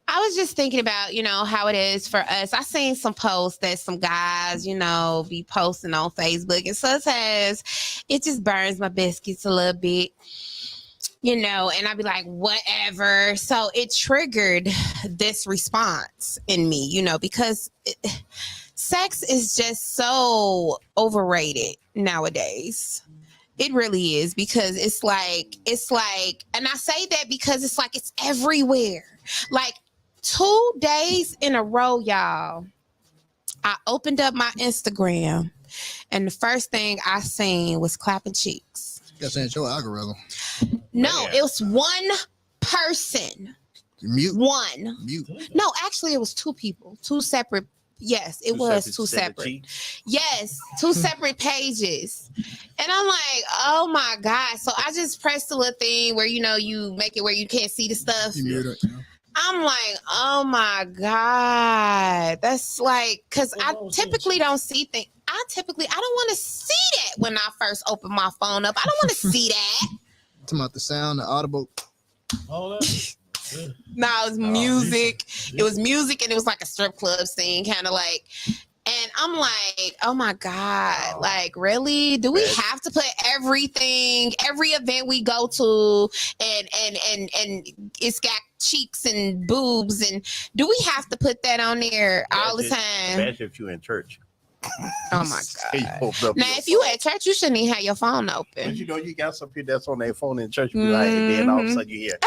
I was just thinking about, how it is for us. I seen some posts that some guys, be posting on Facebook. And sometimes it just burns my biscuits a little bit, and I'd be like, whatever. So it triggered this response in me, because sex is just so overrated nowadays. It really is, because it's like, and I say that because it's like, it's everywhere. Like 2 days in a row, y'all, I opened up my Instagram and the first thing I seen was clapping cheeks. That's in your algorithm. No, it was one person. Mute. One. Mute. No, actually it was two people, two separate. Yes, it was two separate. Yes, two separate pages. And I'm like, oh my God. So I just pressed the little thing where, you make it where you can't see the stuff. You mute it, I'm like, oh my God. That's like, because I typically don't see things. I don't want to see that when I first open my phone up. I don't want to see that. Talking about the sound, the audible. All that. Yeah. No, it was music. It was music, and it was like a strip club scene, kind of like. And I'm like, oh my God, like really? Do we have to put every event we go to and it's got cheeks and boobs, and do we have to put that on there all the time? Imagine if you're in church. Oh my God. Now, if you at church, you shouldn't even have your phone open. But you know, you got some people that's on their phone in church, be like, and then all of a sudden you hear.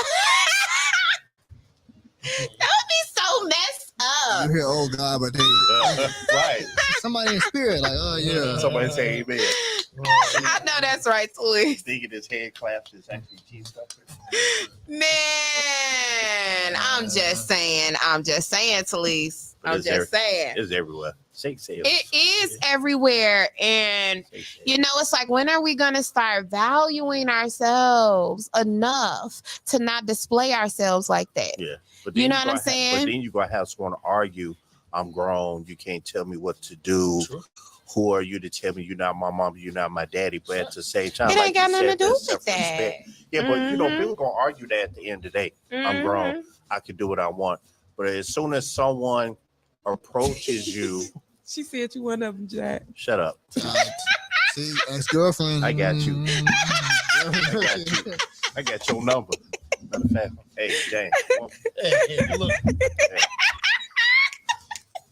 That would be so messed up. You hear, oh God, but they right. Somebody in spirit, like, oh yeah. Somebody say amen. I know that's right, Tully. Thinking his head claps is actually cheese stuff. Man, I'm just saying, Talise. I'm just saying. It's everywhere. It is everywhere. And, you know, it's like, when are we going to start valuing ourselves enough to not display ourselves like that? Yeah. But you know what I'm saying? But then you're going to have someone argue, I'm grown. You can't tell me what to do. Sure. Who are you to tell me you're not my mom, you're not my daddy? But at the same time, it ain't got nothing to do with that. Yeah, but you know, people gonna argue that at the end of the day. I'm grown. I can do what I want. But as soon as someone approaches you, she said you one of them, Jack. Shut up. See, ex-girlfriend. I got you. I got your number. Matter of fact, hey, James. Hey, look. Hey.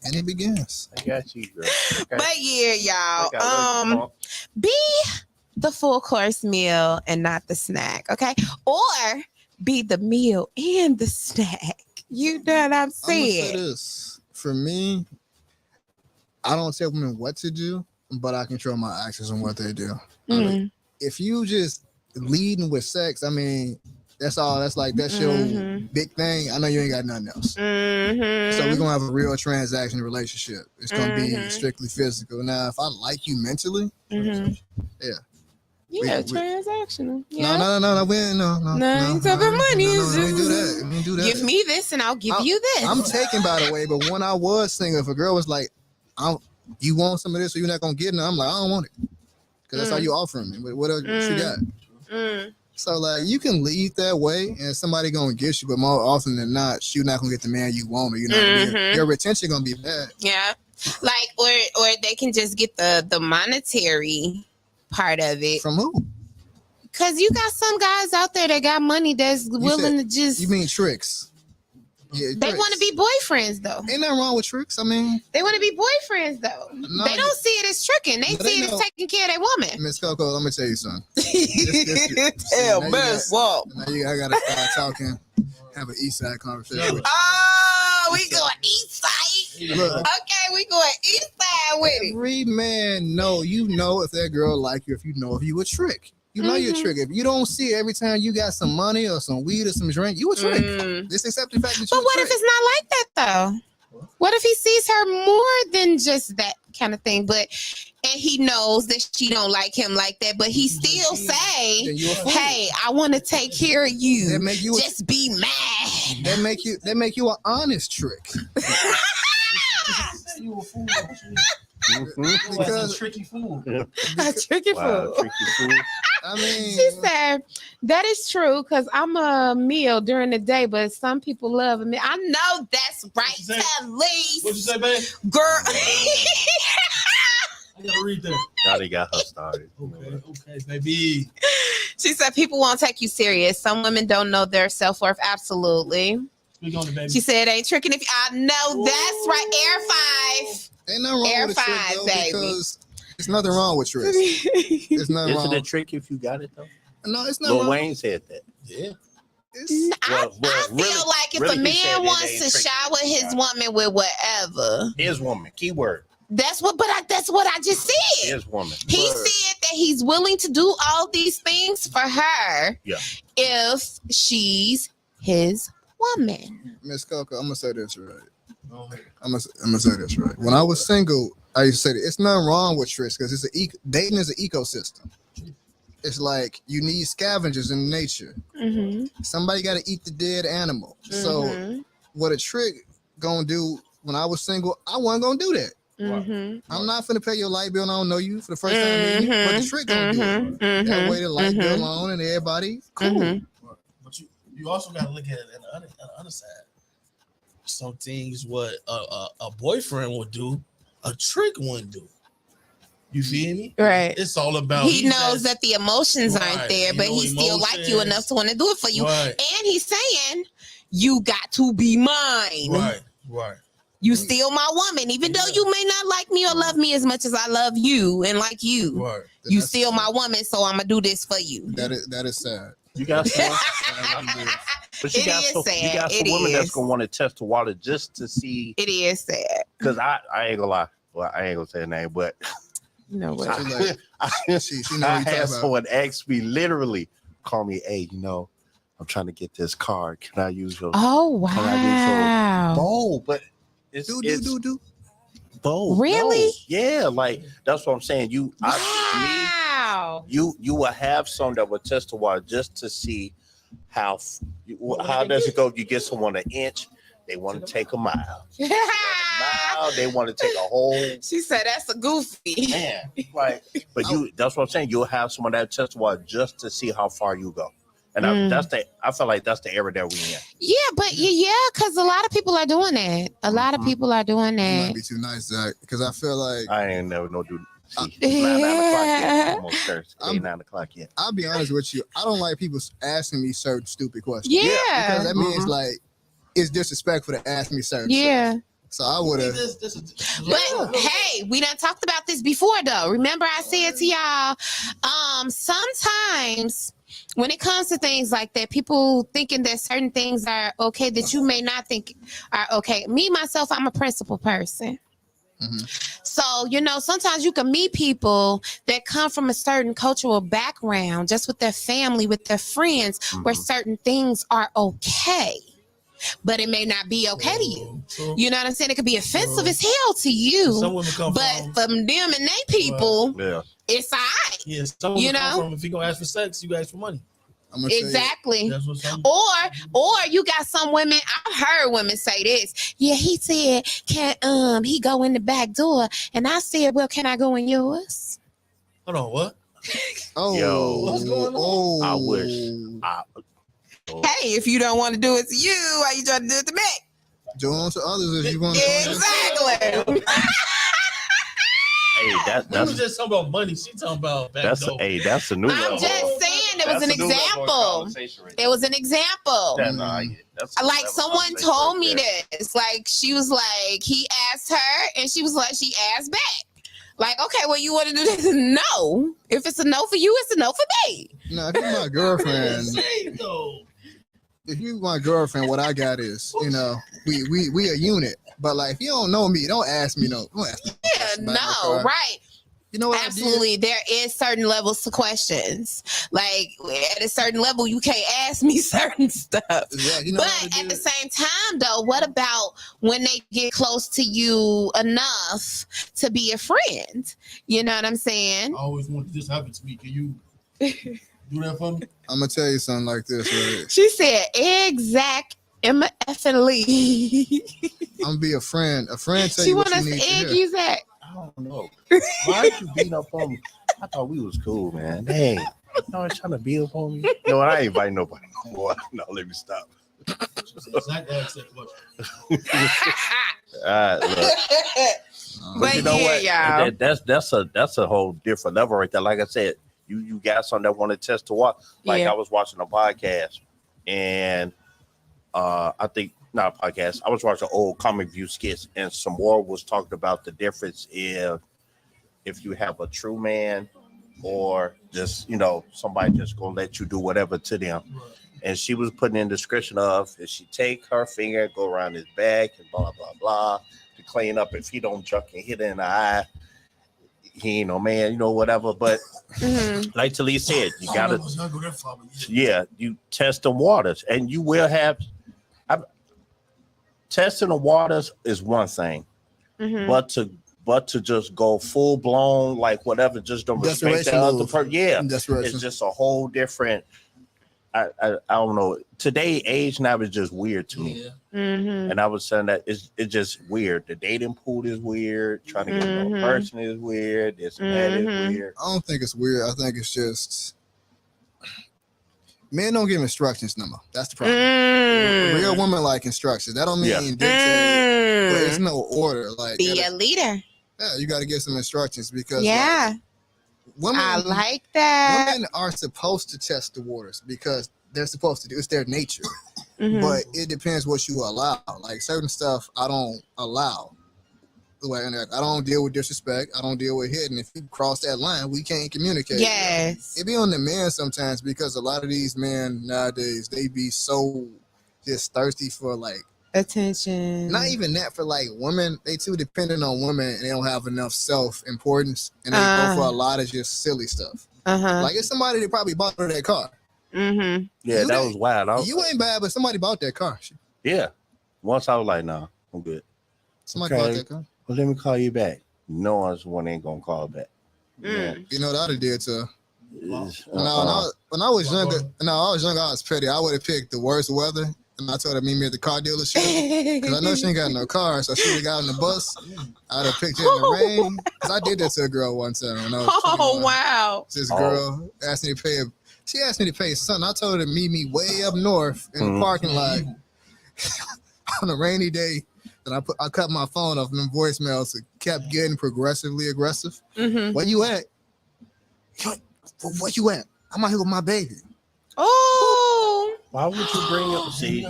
And it begins. I got you, girl. Okay. But yeah, y'all. Be the full course meal and not the snack, okay? Or be the meal and the snack. You know what I'm saying? I'm gonna say this. For me, I don't tell women what to do, but I control my actions on what they do. Like, if you just leading with sex, I mean, that's all. That's your big thing. I know you ain't got nothing else. So we're gonna have a real transaction relationship. It's gonna be strictly physical. Now, if I like you mentally, transactional. Yeah. No, ain't talking money. No, do that. Give me this, and I'll give you this. I'm taken, by the way. But when I was single, if a girl was like, "You want some of this, or you're not gonna get it," I'm like, "I don't want it," because that's how you offering me. What else you got? So like you can lead that way and somebody gonna get you, but more often than not, you're not gonna get the man you want, or you're not gonna be, your retention gonna be bad. Yeah. Like or they can just get the monetary part of it. From who? Cause you got some guys out there that got money that's willing to just you mean tricks. Yeah, they want to be boyfriends though. Ain't nothing wrong with tricks. I mean, they want to be boyfriends though. No, they don't see it as tricking. They see it as taking care of their woman. MzKokoa, let me tell you something. I gotta start talking. Have an east side conversation. Oh, we going east side. Look, okay, we going east side with it. Every man know if that girl like you, if you know if you a trick. You know you're a trick. If you don't see it every time you got some money or some weed or some drink, you a trick. Just accept the fact that you're But what if it's not like that though? What if he sees her more than just that kind of thing? But and he knows that she don't like him like that, but he still say, "Hey, I want to take care of you. That make you just be mad." That make you an honest trick. You a fool. Because a tricky fool. A tricky fool. Tricky fool. I mean, she said that is true because I'm a meal during the day, but some people love me. I know that's right, Talise. What you say, babe? Girl. I gotta read that. Johnny got her started. Okay, baby. She said people won't take you serious. Some women don't know their self-worth. Absolutely. Speak on it, baby. She said it ain't tricking if I know that's right. Air 5. Ain't nothing wrong with a trick, though, because there's nothing wrong with tricks. There's nothing wrong. Isn't it a trick if you got it though? No, it's not. Lil Wayne said that. Yeah. I feel like if a man wants to shower his woman with whatever, his woman, keyword. That's what I just said. His woman. He said that he's willing to do all these things for her. Yeah. If she's his woman. MzKokoa, I'm gonna say this right. I'm gonna say this right. When I was single, I used to say that it's nothing wrong with tricks because dating is an ecosystem. It's like you need scavengers in nature. Somebody got to eat the dead animal. So what a trick gonna do? When I was single, I wasn't gonna do that. I'm not finna pay your light bill and I don't know you for the first time meeting you, but the trick gonna do it. That way the light bill on and everybody cool. But you also gotta look at it on the other side. Some things what a boyfriend would do, a trick wouldn't do. You feel me? Right. It's all about he knows that the emotions aren't there, but he still like you enough to want to do it for you. Right. And he's saying, you got to be mine. Right. You still my woman, even though you may not like me or love me as much as I love you and like you. Right. You still my woman, so I'm gonna do this for you. That is sad. You got some, but you got some women that's gonna want to test the water just to see. It is sad. Because I ain't gonna lie. Well, I ain't gonna say her name, but you know what? I had someone ask me literally, call me, hey, I'm trying to get this card. Can I use your? Oh wow! No, but it's bold. Really? No. Yeah, like that's what I'm saying. You will have some that will test the water just to see how does it go. You get someone an inch, they want to take a mile. They want to take a whole. She said that's a goofy. Man, right? But that's what I'm saying. You'll have someone that test the water just to see how far you go. And I feel like that's the era that we in. Yeah, but because a lot of people are doing that. A lot of people are doing that. You might be too nice, Zach, because I feel like I ain't never no dude. See, it's 9 o'clock yet. Almost Thursday. Ain't 9 o'clock yet. I'll be honest with you. I don't like people asking me certain stupid questions. Yeah, because that means like it's disrespectful to ask me certain. Yeah. Stuff. So I would have. But hey, we done talked about this before, though. Remember, I said to y'all, sometimes when it comes to things like that, people thinking that certain things are okay that you may not think are okay. Me, myself, I'm a principled person. Mm-hmm. So, sometimes you can meet people that come from a certain cultural background, just with their family, with their friends, where certain things are okay. But it may not be okay to you. You know what I'm saying? It could be offensive as hell to you. But from them and they people, it's all right. Yeah, someone come from, if you gonna ask for sex, you ask for money. Exactly. Or you got some women, I've heard women say this. Yeah, he said, can he go in the back door? And I said, well, can I go in yours? Hold on, what? Yo, what's going on? I wish. Hey, if you don't want to do it to you, why you trying to do it to me? Do it to others if you want to. Exactly. Hey, that's was just talking about money. She talking about that's a new level. I'm just saying it was an example. It was an example. Like someone told me this. Like she was like, he asked her, and she was like, she asked back. Like, okay, well, you want to do this? No. If it's a no for you, it's a no for me. No, if you're my girlfriend. If you my girlfriend, what I got is, we a unit. But like, if you don't know me, don't ask me no. Don't ask me right. You know what? Absolutely, there is certain levels to questions. Like at a certain level, you can't ask me certain stuff. Yeah, but at the same time, though, what about when they get close to you enough to be a friend? You know what I'm saying? I always wanted this happen to me. Can you do that for me? I'm gonna tell you something like this. Right? She said, "Exact." Emma effing Lee. I'm gonna be a friend. A friend tell she you what want you us need to egg hear. you, Zach. I don't know. Why you beating up on me? I thought we was cool, man. Dang. No, I'm trying to beat up on me. No, I ain't inviting nobody no more. No, let me stop. Zach asked that question. All right, look. But you know what? y'all. That's a whole different level right there. Like I said, you got some that want to test to watch. Like I was watching a podcast, and I think not a podcast. I was watching old comic view skits, and some more was talking about the difference if you have a true man or just somebody just gonna let you do whatever to them. And she was putting in the description of if she take her finger, go around his back, and blah blah blah to clean up. If he don't jump and hit her in the eye, he ain't no man, whatever. But like Talise said, you gotta, you test the waters, and you will have. Testing the waters is one thing, but to just go full blown like whatever, just don't respect the other person. Yeah, it's just a whole different. I don't know. Today age now is just weird to me, and I was saying that it's just weird. The dating pool is weird. Trying to get to know a person is weird. This and that is weird. I don't think it's weird. I think it's just men don't give instructions no more. That's the problem. Real women like instructions. That don't mean dictate, but it's no order. Like be a leader. Yeah, you got to get some instructions because Yeah, women, I like that. women are supposed to test the waters because they're supposed to do. It's their nature. Mhm. But it depends what you allow. Like certain stuff, I don't allow. Like, I don't deal with disrespect. I don't deal with hitting. If you cross that line, we can't communicate. Yes. It be on the men sometimes because a lot of these men nowadays, they be so just thirsty for like Attention. not even that for like women. They too dependent on women and they don't have enough self-importance and they go for a lot of just silly stuff. Like it's somebody that probably bought her that car. Mm-hmm. Yeah, You that ain't- was wild. You ain't bad, but somebody bought that car. Yeah. Once I was like, nah, I'm good. Somebody Okay. bought that car. Well, let me call you back. No one's one ain't gonna call back. Yeah. You know what I'd have did to her? It's- When I was younger, I was petty. I would have picked the worst weather, and I told her meet me at the car dealership because I know she ain't got no car, so she would have got on the bus. I'd have picked her in the rain because I did that to a girl one time when I was 21. Wow. This girl asked me to pay. She asked me to pay something. I told her to meet me way up north in the parking lot on a rainy day. Then I cut my phone off and the voicemails kept getting progressively aggressive. Where you at? Where you at? I'm out here with my baby. Oh. Why would you bring up? See,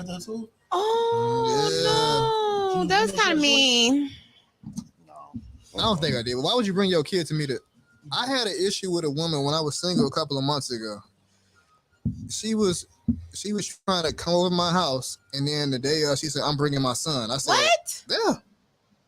Oh no, that's kind of mean. I don't think I did. Why would you bring your kid to me? I had an issue with a woman when I was single a couple of months ago. She was trying to come over to my house, and then the day she said, "I'm bringing my son." I said, What? Yeah.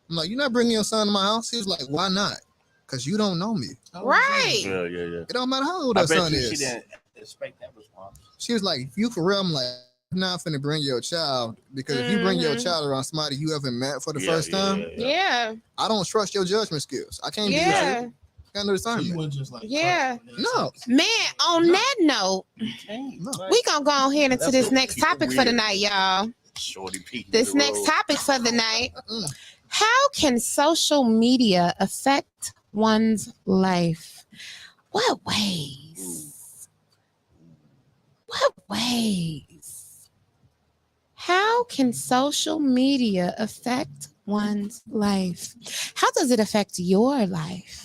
I'm like, "You're not bringing your son to my house?" He was like, "Why not?" Because you don't know me. Right. Yeah. It don't matter how old I that bet son you is. she didn't expect that response. She was like, "If you for real," I'm like, "I'm not finna bring your child because if you bring your child around somebody you haven't met for the first time, Yeah. I don't trust your judgment skills. I can't do Yeah. that. I gotta know the So you discernment." wouldn't just like Yeah. No. Man, on that note, we gonna go on here into That's this a- next topic for the weird. night, y'all. Shorty Pete. This next topic for the night. How can social media affect one's life? What ways? What ways? How can social media affect one's life? How does it affect your life?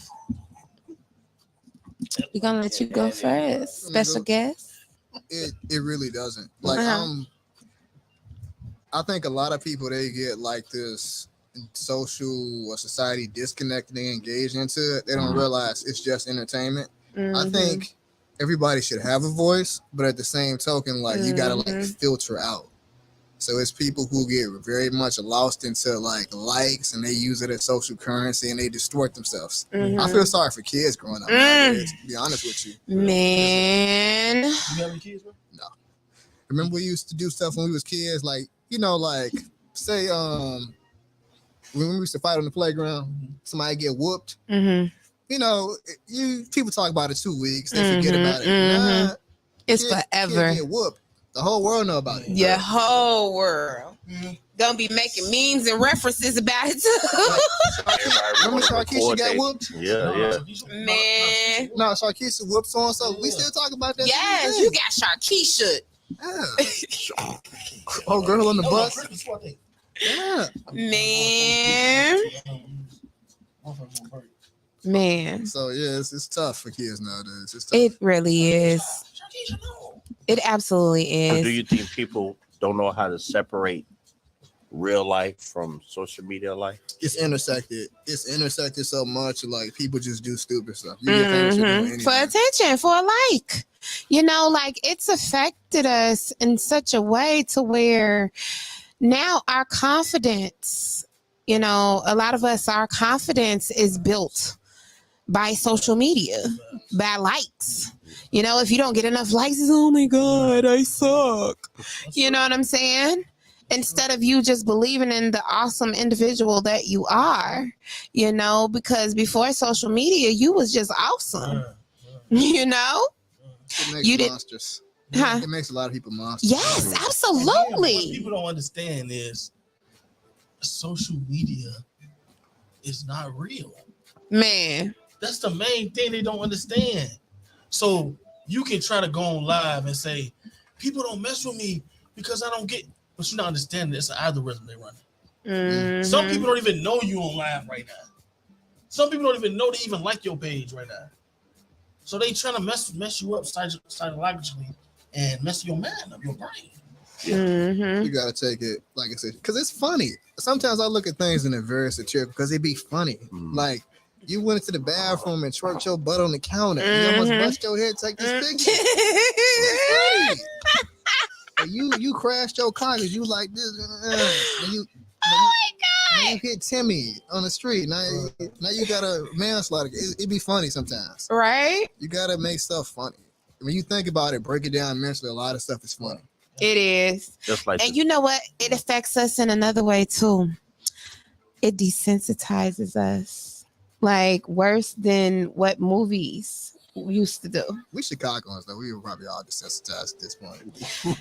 We're gonna let you go first, special guest. It really doesn't. Like I think a lot of people they get like this social or society disconnect and they engage into it. They don't realize it's just entertainment. I think everybody should have a voice, but at the same token, like you gotta like filter out. So it's people who get very much lost into like likes and they use it as social currency and they distort themselves. I feel sorry for kids growing up nowadays, to be honest with you. Man. You have any kids, bro? No. Remember we used to do stuff when we was kids, like, you know, like say when we used to fight on the playground, somebody get whooped. You know, people talk about it 2 weeks, they forget about it. Nah, It's kids forever. get whooped. The whole world know about it. Your whole world. Gonna be making memes and references about it too. Remember Sharkeisha got whooped? Yeah. Man. No, Sharkeisha whooped so and so. We still talk about that. Yes, you got Sharkeisha. Yeah. Oh, girl on the bus. Yeah. Man. So yeah, it's tough for kids nowadays. It's tough. It really is. It absolutely Do is. you think people don't know how to separate real life from social media life? It's intersected. It's intersected so much. Like people just do stupid stuff. You get famous for doing anything. For attention, for a like. You know, like it's affected us in such a way to where now our confidence, you know, a lot of us, our confidence is built by social media, by likes. You know, if you don't get enough likes, it's, oh my God, I suck. You know what I'm saying? Instead of you just believing in the awesome individual that you are, you know, because before social media, you was just awesome. You know? It makes You did- monsters. Huh? It makes a lot of people monsters. Yes, What absolutely. people don't understand is social media is not real. Man. That's the main thing they don't understand. So you can try to go on live and say, people don't mess with me because I don't get, but you're not understanding it's an algorithm they're running. Some people don't even know you on live right now. Some people don't even know they even like your page right now. So they trying to mess you up psychologically and mess your mind up, your brain. Mm-hmm. You gotta take it, like I said, because it's funny. Sometimes I look at things in a very satirical because they be funny. Like you went into the bathroom and twerked your butt on the counter. You almost bust your head. Take this picture. It's funny. You crashed your car because you like this. And you hit Timmy on the street. Now you got a manslaughter. It be funny sometimes. Right? You gotta make stuff funny. When you think about it, break it down mentally, a lot of stuff is funny. It is. Just like and you know what? It affects us in another way too. It desensitizes us. Like worse than what movies used to do. We Chicagoans though, we were probably all desensitized at this point. No,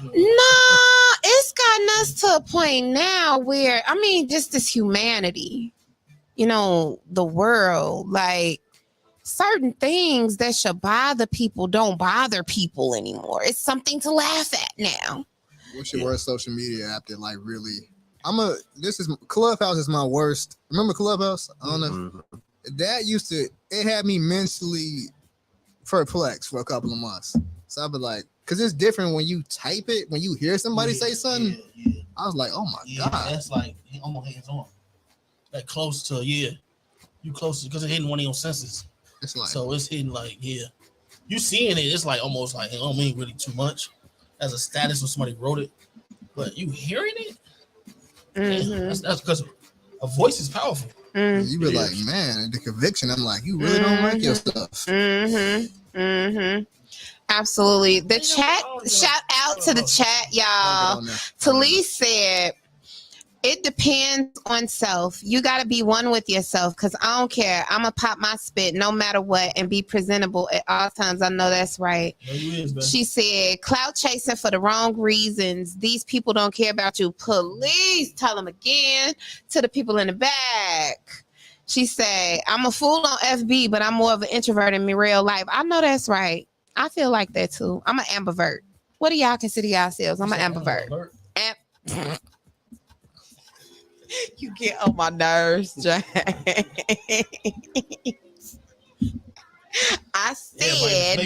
it's gotten us to a point now where just this humanity, the world, like certain things that should bother people don't bother people anymore. It's something to laugh at now. We should wear a social media app that like really. Clubhouse is my worst. Remember Clubhouse? I don't know. That it had me mentally perplexed for a couple of months. So I'd be like, because it's different when you type it, when you hear somebody say something. Yeah. I was like, oh my God. That's like almost hands on. That close to, you close because it's hitting one of your senses. It's like, so it's hitting like, you seeing it, it's like almost like, it don't mean really too much as a status when somebody wrote it, but you hearing it, that's because a voice is powerful. You be like, man, the conviction. I'm like, you really don't like your stuff. Absolutely. The chat, shout out to the chat, y'all. Talise said, it depends on self. You got to be one with yourself because I don't care. I'm going to pop my spit no matter what and be presentable at all times. I know that's right. She said, clout chasing for the wrong reasons. These people don't care about you. Please tell them again to the people in the back. She said, I'm a fool on FB, but I'm more of an introvert in real life. I know that's right. I feel like that too. I'm an ambivert. What do y'all consider yourselves? I'm an ambivert. You get on my nerves, James. I said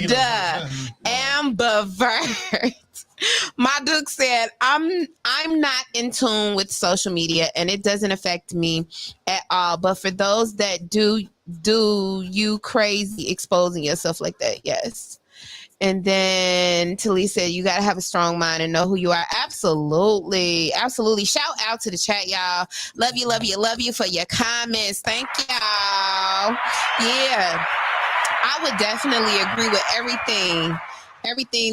ambivert. My dude said, I'm not in tune with social media and it doesn't affect me at all. But for those that do you crazy exposing yourself like that? Yes. And then Talise said, you got to have a strong mind and know who you are. Absolutely. Absolutely. Shout out to the chat, y'all. Love you, love you, love you for your comments. Thank y'all. Yeah. I would definitely agree with everything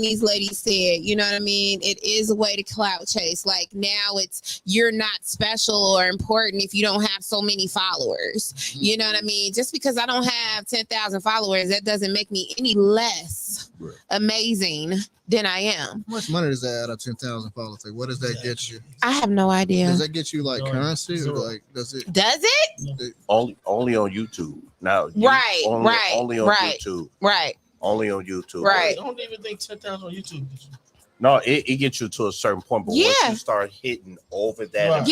these ladies said. You know what I mean? It is a way to clout chase. Like now it's you're not special or important if you don't have so many followers. You know what I mean? Just because I don't have 10,000 followers, that doesn't make me any less amazing than I am. How much money does that add up? 10,000 followers? Like, what does that get you? I have no idea. Does that get you like currency or like does it? Only on YouTube now? Only on YouTube. Right. Only on YouTube. Right. I don't even think 10,000 on YouTube. No, it gets you to a certain point, but once you start hitting over that,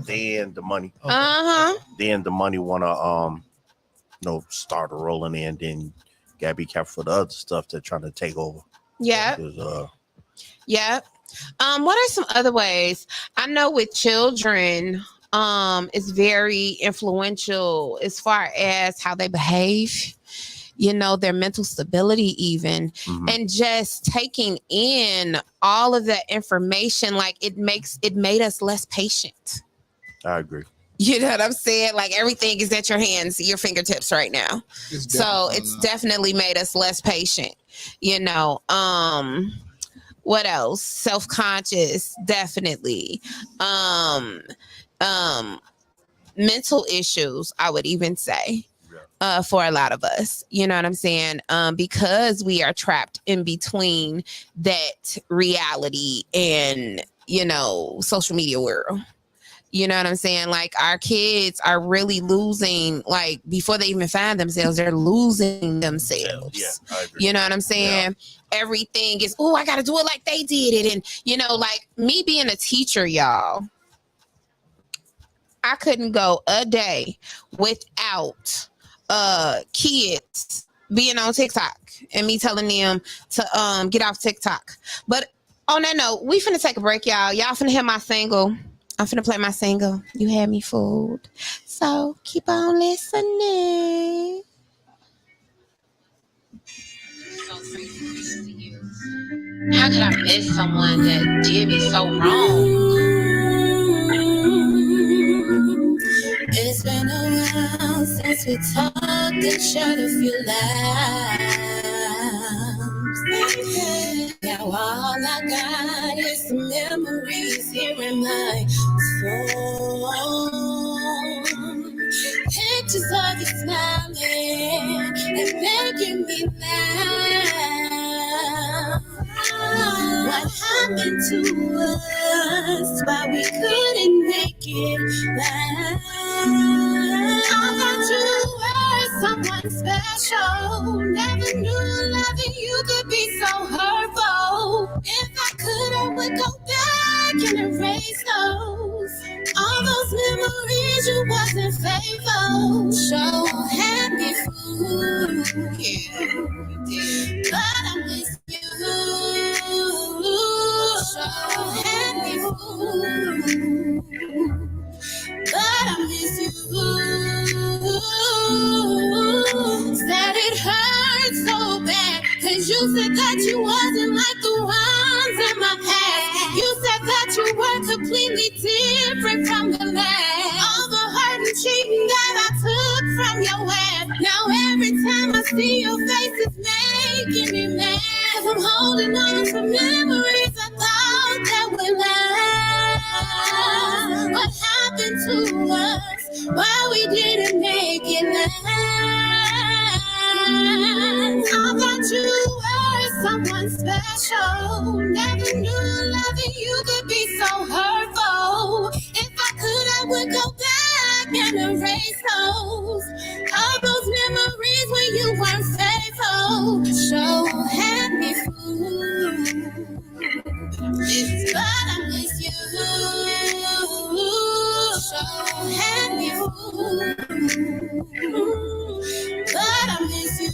then the money. Then the money wanna start rolling in. Then gotta be careful for the other stuff they're trying to take over. Yeah. Yeah. What are some other ways? I know with children, it's very influential as far as how they behave. Their mental stability even, and just taking in all of that information, like it made us less patient. I agree. You know what I'm saying? Like everything is at your hands, your fingertips right now. It's definitely made us less patient. What else? Self-conscious, definitely. Mental issues, I would even say. For a lot of us, you know what I'm saying? Because we are trapped in between that reality and, social media world. You know what I'm saying? Like our kids are really losing, like before they even find themselves, they're losing themselves. Yeah, I agree. You know what I'm saying? Yeah. Everything is, I got to do it like they did it. And, like me being a teacher, y'all, I couldn't go a day without kids being on TikTok and me telling them to get off TikTok. But on that note, we finna take a break, y'all. Y'all finna hear my single. I'm finna play my single. You had me fooled. So keep on listening. How could I miss someone that did me so wrong? It's been a while since we talked and shared a few laughs. Now all I got is the memories here in my phone. Pictures of you smiling and making me laugh. What happened to us? Why we couldn't make it last? I thought you were someone special. Never knew loving you could be so hurtful. If I could, I would go back and erase those. All those memories, you wasn't faithful. So happy fool. Yeah, but I miss you. So happy fool. But I miss you. Said it hurt so bad, 'cause you said that you wasn't like the ones in my past. You said that you were completely different from the last. All the hurt and cheating that I took from your ass. Now every time I see your face, it's making me mad. 'Cause I'm holding on to memories I thought that would last. What happened to us? Why we didn't make it last? I thought you were someone special. Never knew loving you could be so hurtful. If I could, I would go back and erase those. All those memories when you weren't faithful. So happy fool. But I miss you. So happy fool. But I miss you.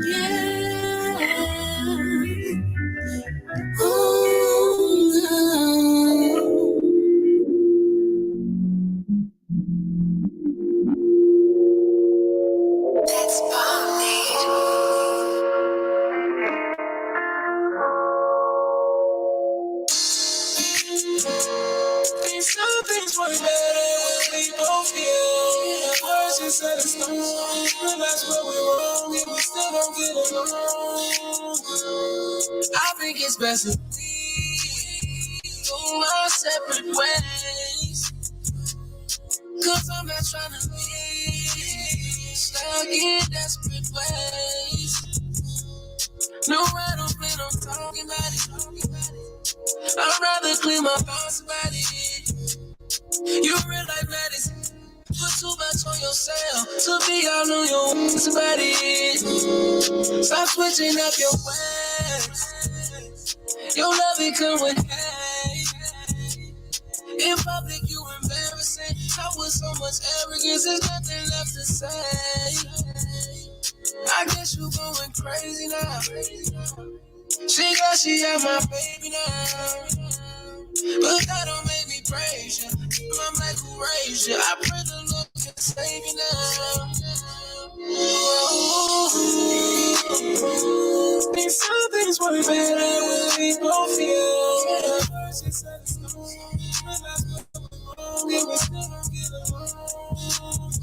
Yeah. Ooh, no. That's Bonnie. Some things work better when we both feel. Words is set in stone. Realize where we're wrong and we still don't get along. I think it's best if we go our separate ways. 'Cause I'm not trying to be stuck in desperate ways. No, I don't plan on talking about it. I'd rather clear my thoughts about it. You real life matters. Put too much on yourself to be all on your ones about it. Stop switching up your ways. Your love it come with hate. In public you embarrassing. How with so much arrogance, there's nothing left to say. I guess you going crazy now. She had my baby now. But that don't make me praise you. I'm like, who raised you? I pray the Lord can save you now. And some things work better when we both feel. She said it's no wrong, and we still don't get along.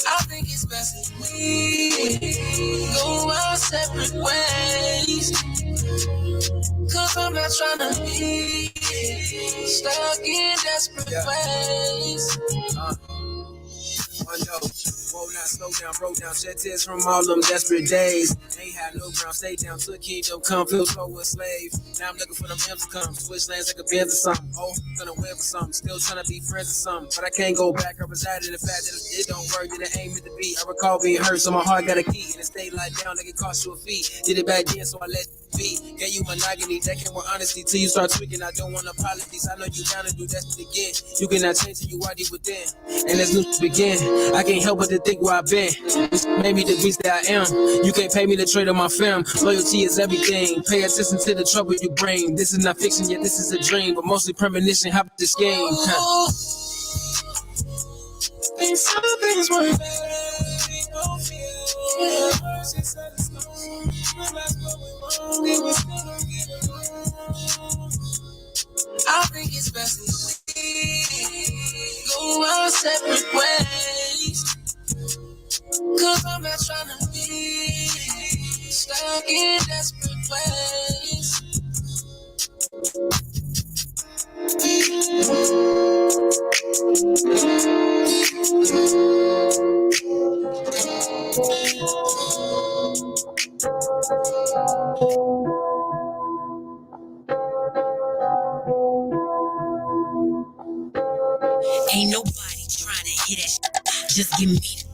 I think it's best if we go our separate ways. 'Cause I'm not trying to be stuck in desperate ways. Oh no, whoa now, slow down, broke down, shed tears from all them desperate days. Ain't had no ground, stay down, took kingdom come, feel so a slave. Now I'm looking for them M's to come, switch lanes like a Benz or something. Oh, gonna win for something, still trying to be friends or something. But I can't go back, I reside in the fact that it don't work, that it ain't meant to be. I recall being hurt, so my heart got a key, and it stayed like down like it cost you a fee. Did it back then, so I let beat. Gave you monogamy, that came with honesty. Till you start tweaking, I don't want apologies. I know you down to do that again. You cannot change till you are deep within. And let's new begin. I can't help but to think where I've been. Made me the beast that I am. You can't pay me to trade on my film. Loyalty is everything. Pay attention to the trouble you bring. This is not fiction, yet this is a dream. But mostly premonition, how about this game? And some things were better, no fear. I think it's best if we go our separate ways. Cause I'm not trying to be stuck in desperate ways. Ain't nobody trying to hit it. Just give me the.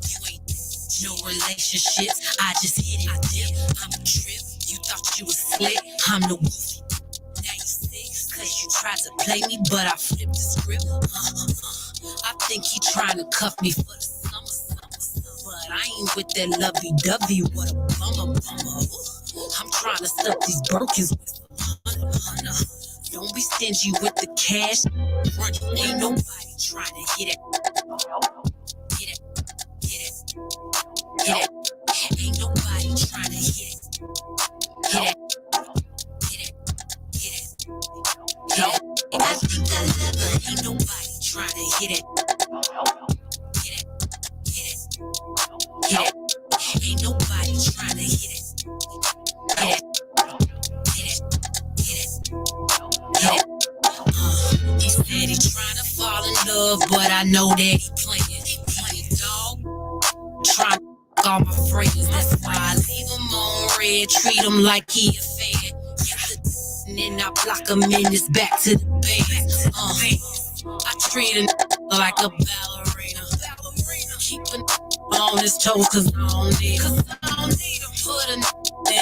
You ain't no relationships. I just hit it. I dip. I'm a trip. You thought you was slick. I'm the wolf. Now you sick. Cause you tried to play me, but I flipped the script. I think he trying to cuff me for the summer. But I ain't with that lovey-dovey. What a bummer. I'm trying to stuff these Birkins with $100. Don't be stingy with the cash. Ain't nobody trying to hit it. Hit it. Hit it. Hit it. Ain't nobody trying to hit it. Hit it. Hit it. Hit it. Hit it. I think I love her. Ain't nobody trying to hit it. Hit it. Hit it. Hit it. Ain't nobody trying to hit it. Hit it. Hit it. Hit it. Hit it. He said he trying to fall in love, but I know that he playing dog. Trying to all my friends, that's why I leave him on red, treat him like he a fan. And then I block him in his back to the bed. I treat him like a ballerina. Keep him on his toes, cause I don't need him. Put him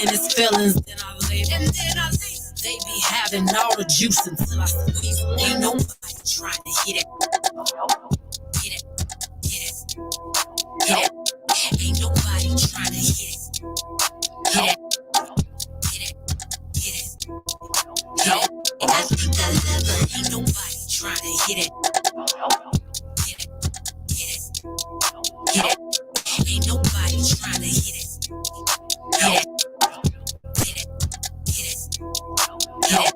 in his feelings, then I leave him. They be having all the juice until I squeeze. Ain't nobody trying to hit it. Hit it. Hit it. Hit it. Ain't nobody trying to hit it. Hit it. Hit it. Hit it. Hit it. I think I love her. Ain't nobody trying to hit it. Hit it. Hit it. Hit it. Ain't nobody trying to hit it. Hit it. Hit it. Hit it. Hit it.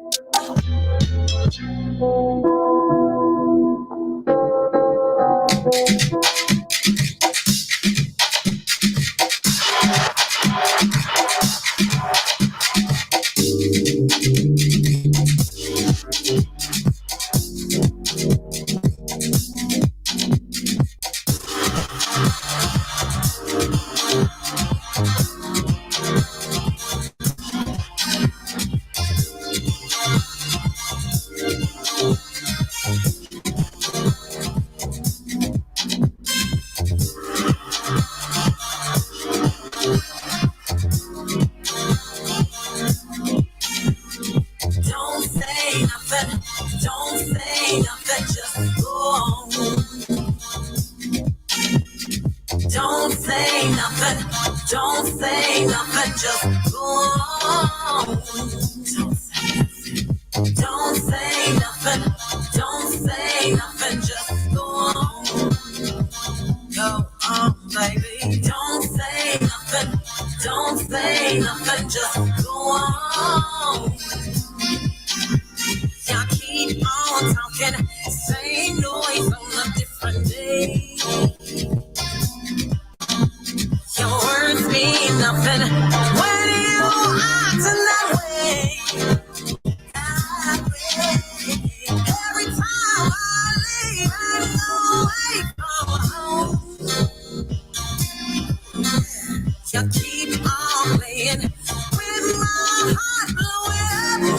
You keep on playing with my heart blowing up.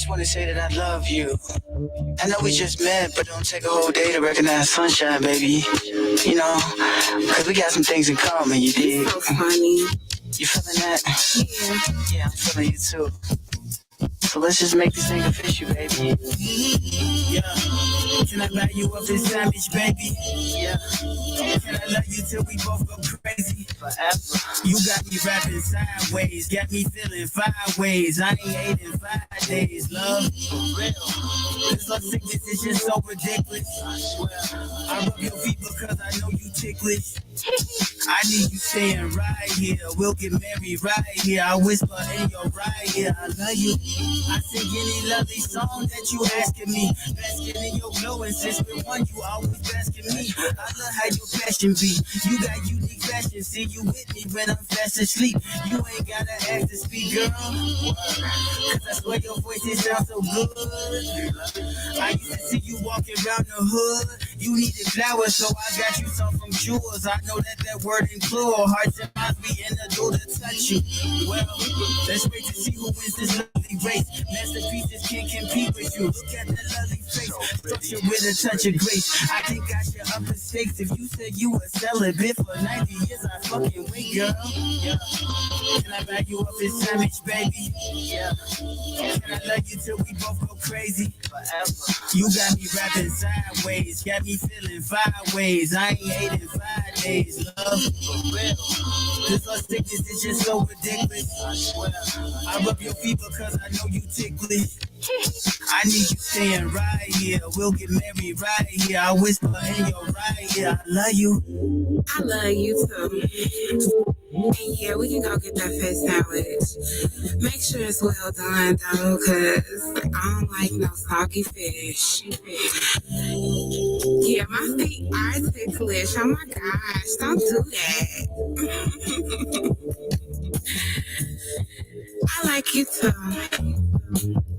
just wanna say that I love you. I know we just met, but don't take a whole day to recognize sunshine, baby. You know, cause we got some things in common, you dig? So funny. You feeling that? Yeah. Yeah, I'm feeling you too. So let's just make this thing official, baby. Yeah. Can I buy you up this savage, baby? Yeah. Can I love you till we both go crazy? Forever. You got me rapping sideways, got me feeling 5 ways. I ain't ate in 5 days, love. For real. This love sickness is just so ridiculous. I swear. I rub your feet because I know you ticklish. I need you staying right here. We'll get married right here. I whisper in your right ear, I love you. I sing any lovely song that you asking me. Basking in your glow, and since we're one, you always basking me. I love how your passion be. You got unique fashion. See you with me when I'm fast asleep. You ain't gotta ask to speak, girl. Cause I swear your voice it sounds so good. I used to see you walking around the hood. You needed flowers, so I got you some from Jewels. I know that word include hearts and minds be in the door to touch you. Well, let's wait to see who wins this lovely race. Masterpieces can't compete with you. Look at that lovely face, structured with a touch of grace. I think I should up the stakes. If you said you were celibate for 90 years, I fucking wait, girl. Yeah. Can I back you up this savage, baby? Yeah. Can I love you till we both go crazy? Forever. You got me rapping sideways, got me feeling 5 ways. I ain't ate in 5 days, love. For real. This love sickness is just so ridiculous. I swear. I rub your feet because I know you ticklish. I need you staying right here. We'll get married right here. I whisper in your right ear, I love you. I love you too. And yeah, we can go get that fish sandwich. Make sure it's well done though, cause I don't like no soggy fish. Yeah, my feet are ticklish. Oh my gosh, don't do that. I like you too.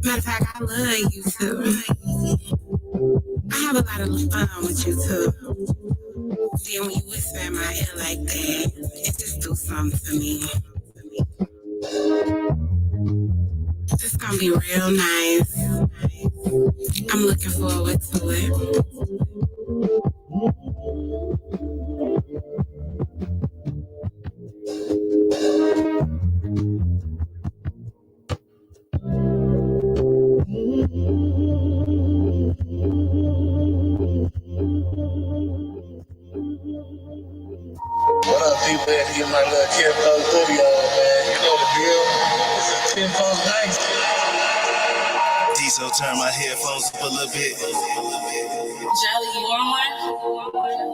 Matter of fact, I love you too. I have a lot of fun with you too. Then when you whisper in my ear like that, it just do something to me. It's gonna be real nice. I'm looking forward to it. What up, people? Get my little 10 post hoodie on, man. You know the deal. This is 10 post night. Diesel turn my headphones up a little bit. Jelly, you want one?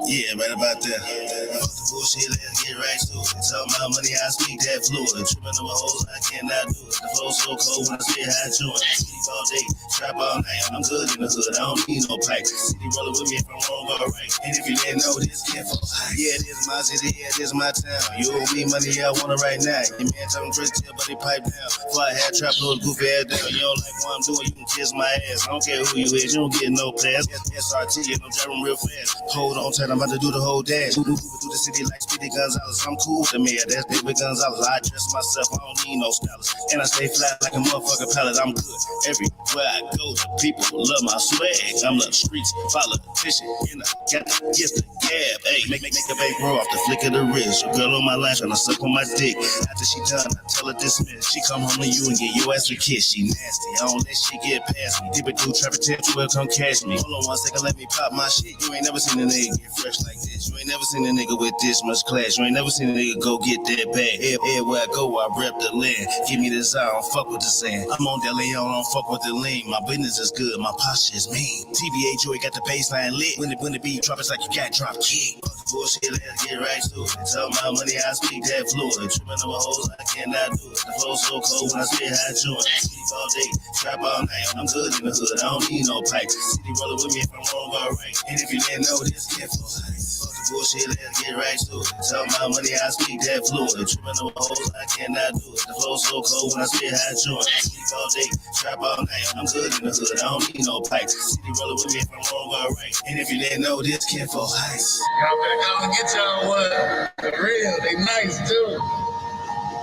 Yeah, right about that. Fuck the bullshit, let's get right to it. Talking about money, I speak that fluid. Tripping on my hoes, I cannot do it. The flow so cold when I say hi to it. Sleep all day, trap all night. I'm good in the hood, I don't need no pipe. City rolling with me if I'm wrong or right. And if you didn't know this, careful. Yeah, this is my city, yeah, this is my town. You owe me money, I want it right now. Your man talking crazy, tell buddy pipe down. Before I had trap those goofy ass down. You don't like what I'm doing, you can kiss my ass. I don't care who you is, you don't get no pass. SRT, and I'm driving real fast. Hold on tight, I'm about to do the whole dash. Through the city like Speedy Gonzalez. I'm cool with the mayor, that's David Gonzalez. I dress myself, I don't need no stylist. And I stay flat like a motherfucking pallet. I'm good everywhere I go. The people love my swag. I'm the streets, politician, and I got the gift of gab. Hey, make a baby grow off the flick of the wrist. Your girl on my line trying to suck on my dick. After she done, I tell her dismiss. She come home to you and get your ass a kiss. She nasty, I don't let shit get past me. Dip it through traffic, tell you will come catch me. Hold on 1 second, let me pop my shit. You ain't never seen a nigga get fresh like this. You ain't never seen a nigga with this much class. You ain't never seen a nigga go get that bag. Everywhere I go, I rep the land. Give me this, I don't fuck with the sand. I'm on that Leon, I don't fuck with the lean. My business is good, my posture is mean. TBA Joy got the baseline lit. When the beat drop, it's like you got drop kick. Bullshit, let's get right to it. Tell my money, I speak that fluid. Tripping over hoes, I cannot do it. The flow so cold when I say hi to it. Sleep all day, trap all night. I'm good in the hood, I don't need no pipe. City rolling with me if I'm wrong or right. And if you didn't know this, careful. Fuck the bullshit, let's get right to it. Tell my money, I speak that fluid. Tripping over hoes, I cannot do it. The flow so cold when I say hi to it. Sleep all day, trap all night. I'm good in the hood, I don't need no pipe. City rolling with me if I'm wrong or right. And if you didn't know this, careful. Y'all better go and get y'all one. The real, they nice too.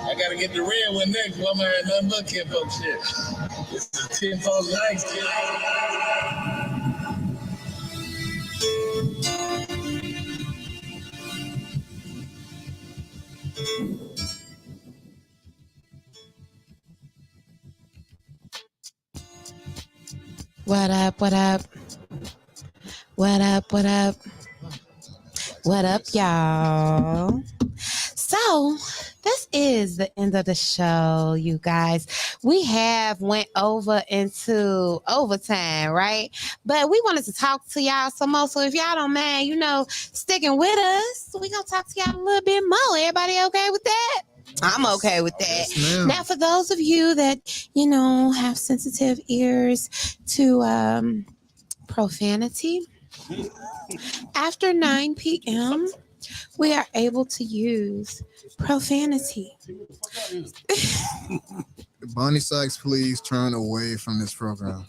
I gotta get the real one next. Well, I'm gonna have nothing but kid folk shit. This 10 past 9. What up? What up? What up? What up? What up, y'all? So this is the end of the show, you guys. We have went over into overtime, right? But we wanted to talk to y'all some more. So if y'all don't mind, sticking with us, we gonna talk to y'all a little bit more. Everybody okay with that? I'm okay with that. Yes, Now, for those of you that, have sensitive ears to profanity, after 9 p.m., we are able to use profanity. Bonnie Sykes, please turn away from this program.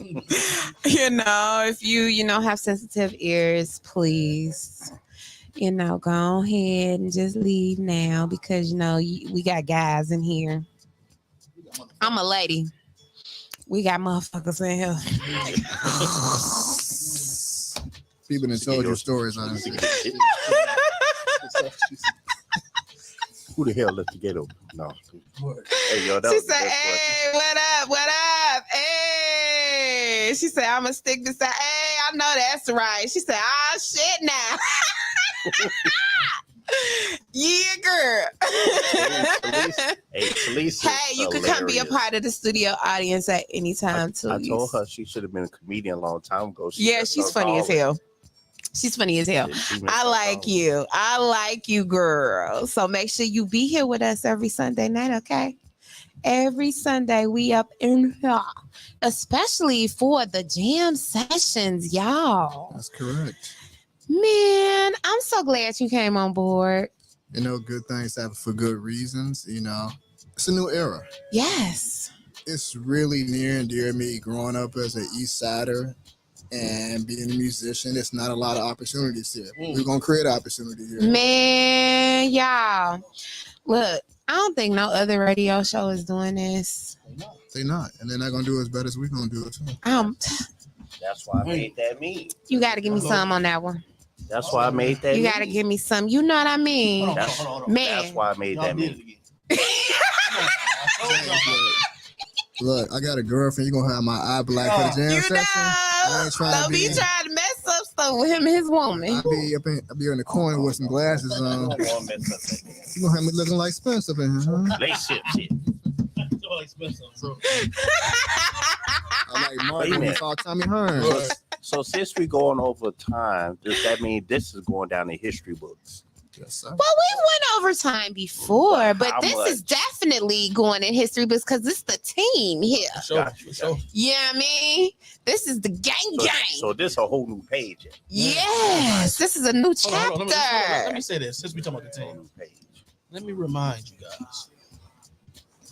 If you, have sensitive ears, please, go ahead and just leave now because, we got guys in here. I'm a lady. We got motherfuckers in here. People done told you stories, honestly. Who the hell let the gate open? No. Hey, yo, she said, hey, what up? What up? Hey. She said, I'm going to stick this out. Hey, I know that's right. She said, oh, shit now. Yeah, girl. Hey, you could come be a part of the studio audience at any time, too. I told her she should have been a comedian a long time ago. She's funny as hell. She's funny as hell. I like you. I like you, girl. So make sure you be here with us every Sunday night, okay? Every Sunday we up in here, especially for the jam sessions, y'all. That's correct. Man, I'm so glad you came on board. Good things happen for good reasons. It's a new era. Yes. It's really near and dear to me growing up as an East Sider. And being a musician, it's not a lot of opportunities here. We're going to create opportunity here. Man, y'all. Look, I don't think no other radio show is doing this. They're not. And they're not going to do it as bad as we're going to do it, too. That's why I made that meme. You got to give me some on that one. That's why I made that You got to give me some. You know what I mean? Hold on. Man. That's why I made that meme. Look, I got a girlfriend. You're going to have my eye black for the jam session. Don't be trying to mess up stuff with him and his woman. I'll be in the corner with some glasses on. You're going to have me looking like Spencer up in here, huh? Relationship shit. I'm like Martin when you saw Tommy Hearns. So since we're going over time, does that mean this is going down in history books? Yes, sir. Well, we went over time before, but this is definitely going in history because it's the team here. Sure. You know what I mean? This is the gang. So this is a whole new page. Yes, this is a new chapter. Let me say this, since we talking about the team. Let me remind you guys,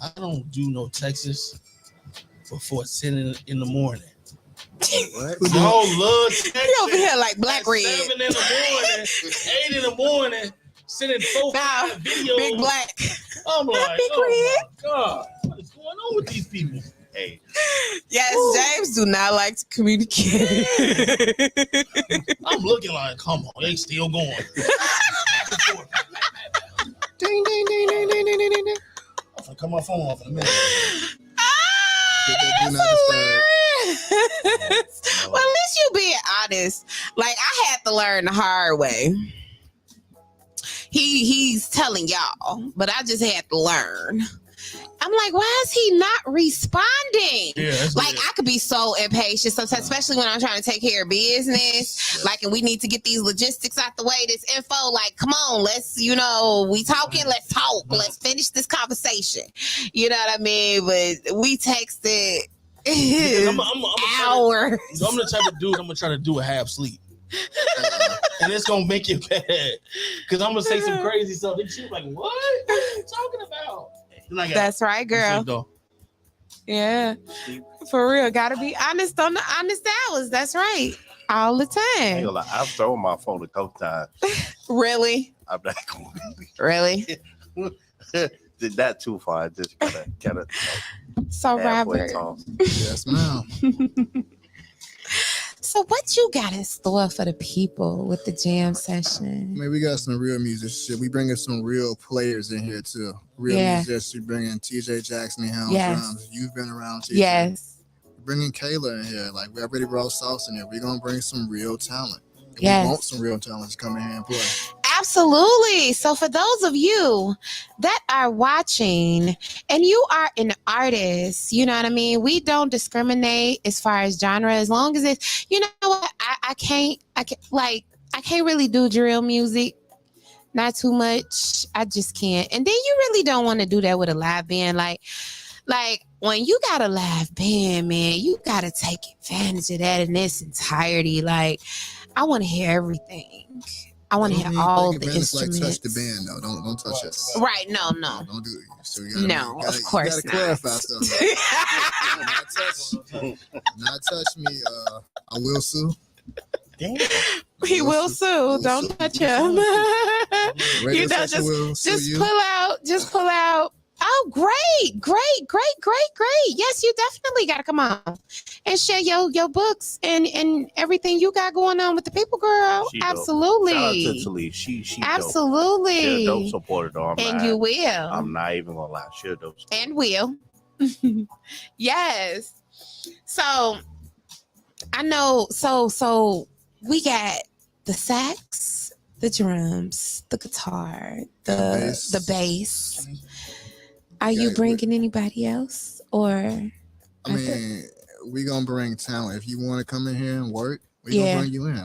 I don't do no Texas before 10 in the morning. What? Y'all love Texas. He over here like Black Red. 7 in the morning, 8 in the morning, sending 4 videos. Big Black. I'm like, Big oh Red. my God, what is going on with these people? Hey. Yes, Ooh. James do not like to communicate. I'm looking like, come on, they still going. Ding, ding, ding, ding, ding, ding, ding, ding. I'm gonna cut my phone off in a minute. Well, at least you being honest. Like, I had to learn the hard way. He's telling y'all, but I just had to learn. I'm like, why is he not responding? Like, I could be so impatient sometimes, especially when I'm trying to take care of business. Like, and we need to get these logistics out the way, this info. Like, come on, let's, we talking, let's talk. Let's finish this conversation. You know what I mean? But we texted hours. So I'm gonna try to do a half sleep. And it's gonna make it bad. Because I'm gonna say some crazy stuff. And she's like, what are you talking about? That's right, girl. Yeah, for real. Gotta be honest on the honest hours. That's right. All the time. I've thrown my phone a couple times. Really? I'm not going to Really? not too far. Just gotta So halfway Robert, toss. Yes, ma'am. so what you got in store for the people with the jam session? Man, we got some real musicians. We bringing some real players in here too. Real musicians. We bringing TJ Jackson and Helm drums. You've been around TJ. Yes. We're bringing Kayla in here. Like, we already brought Sauce in here. We're gonna bring some real talent. And we want some real talent to come in here and play. Absolutely. So for those of you that are watching and you are an artist, you know what I mean? We don't discriminate as far as genre, as long as it's, you know what? I can't really do drill music. Not too much. I just can't. And then you really don't want to do that with a live band. Like when you got a live band, man, you got to take advantage of that in its entirety. Like, I want to hear everything. I want to hear all the instruments. Like, touch the band, though. Don't touch us. Right? No. Don't do it. So Of course you gotta clarify something. not touch me. I will sue. Damn. He will sue. Don't touch him. You know, just pull out. Oh, great. Yes, you definitely got to come on and share your books and everything you got going on with the people, girl. Absolutely. Shout out to Talise. She absolutely. She's a dope supporter, though. You will. I'm not even gonna lie. She's a dope supporter. And will. Yes. So I know. So we got the sax, the drums, the guitar, the bass. Are you bringing anybody else, or? I mean, we gonna bring talent. If you want to come in here and work, we gonna bring you in.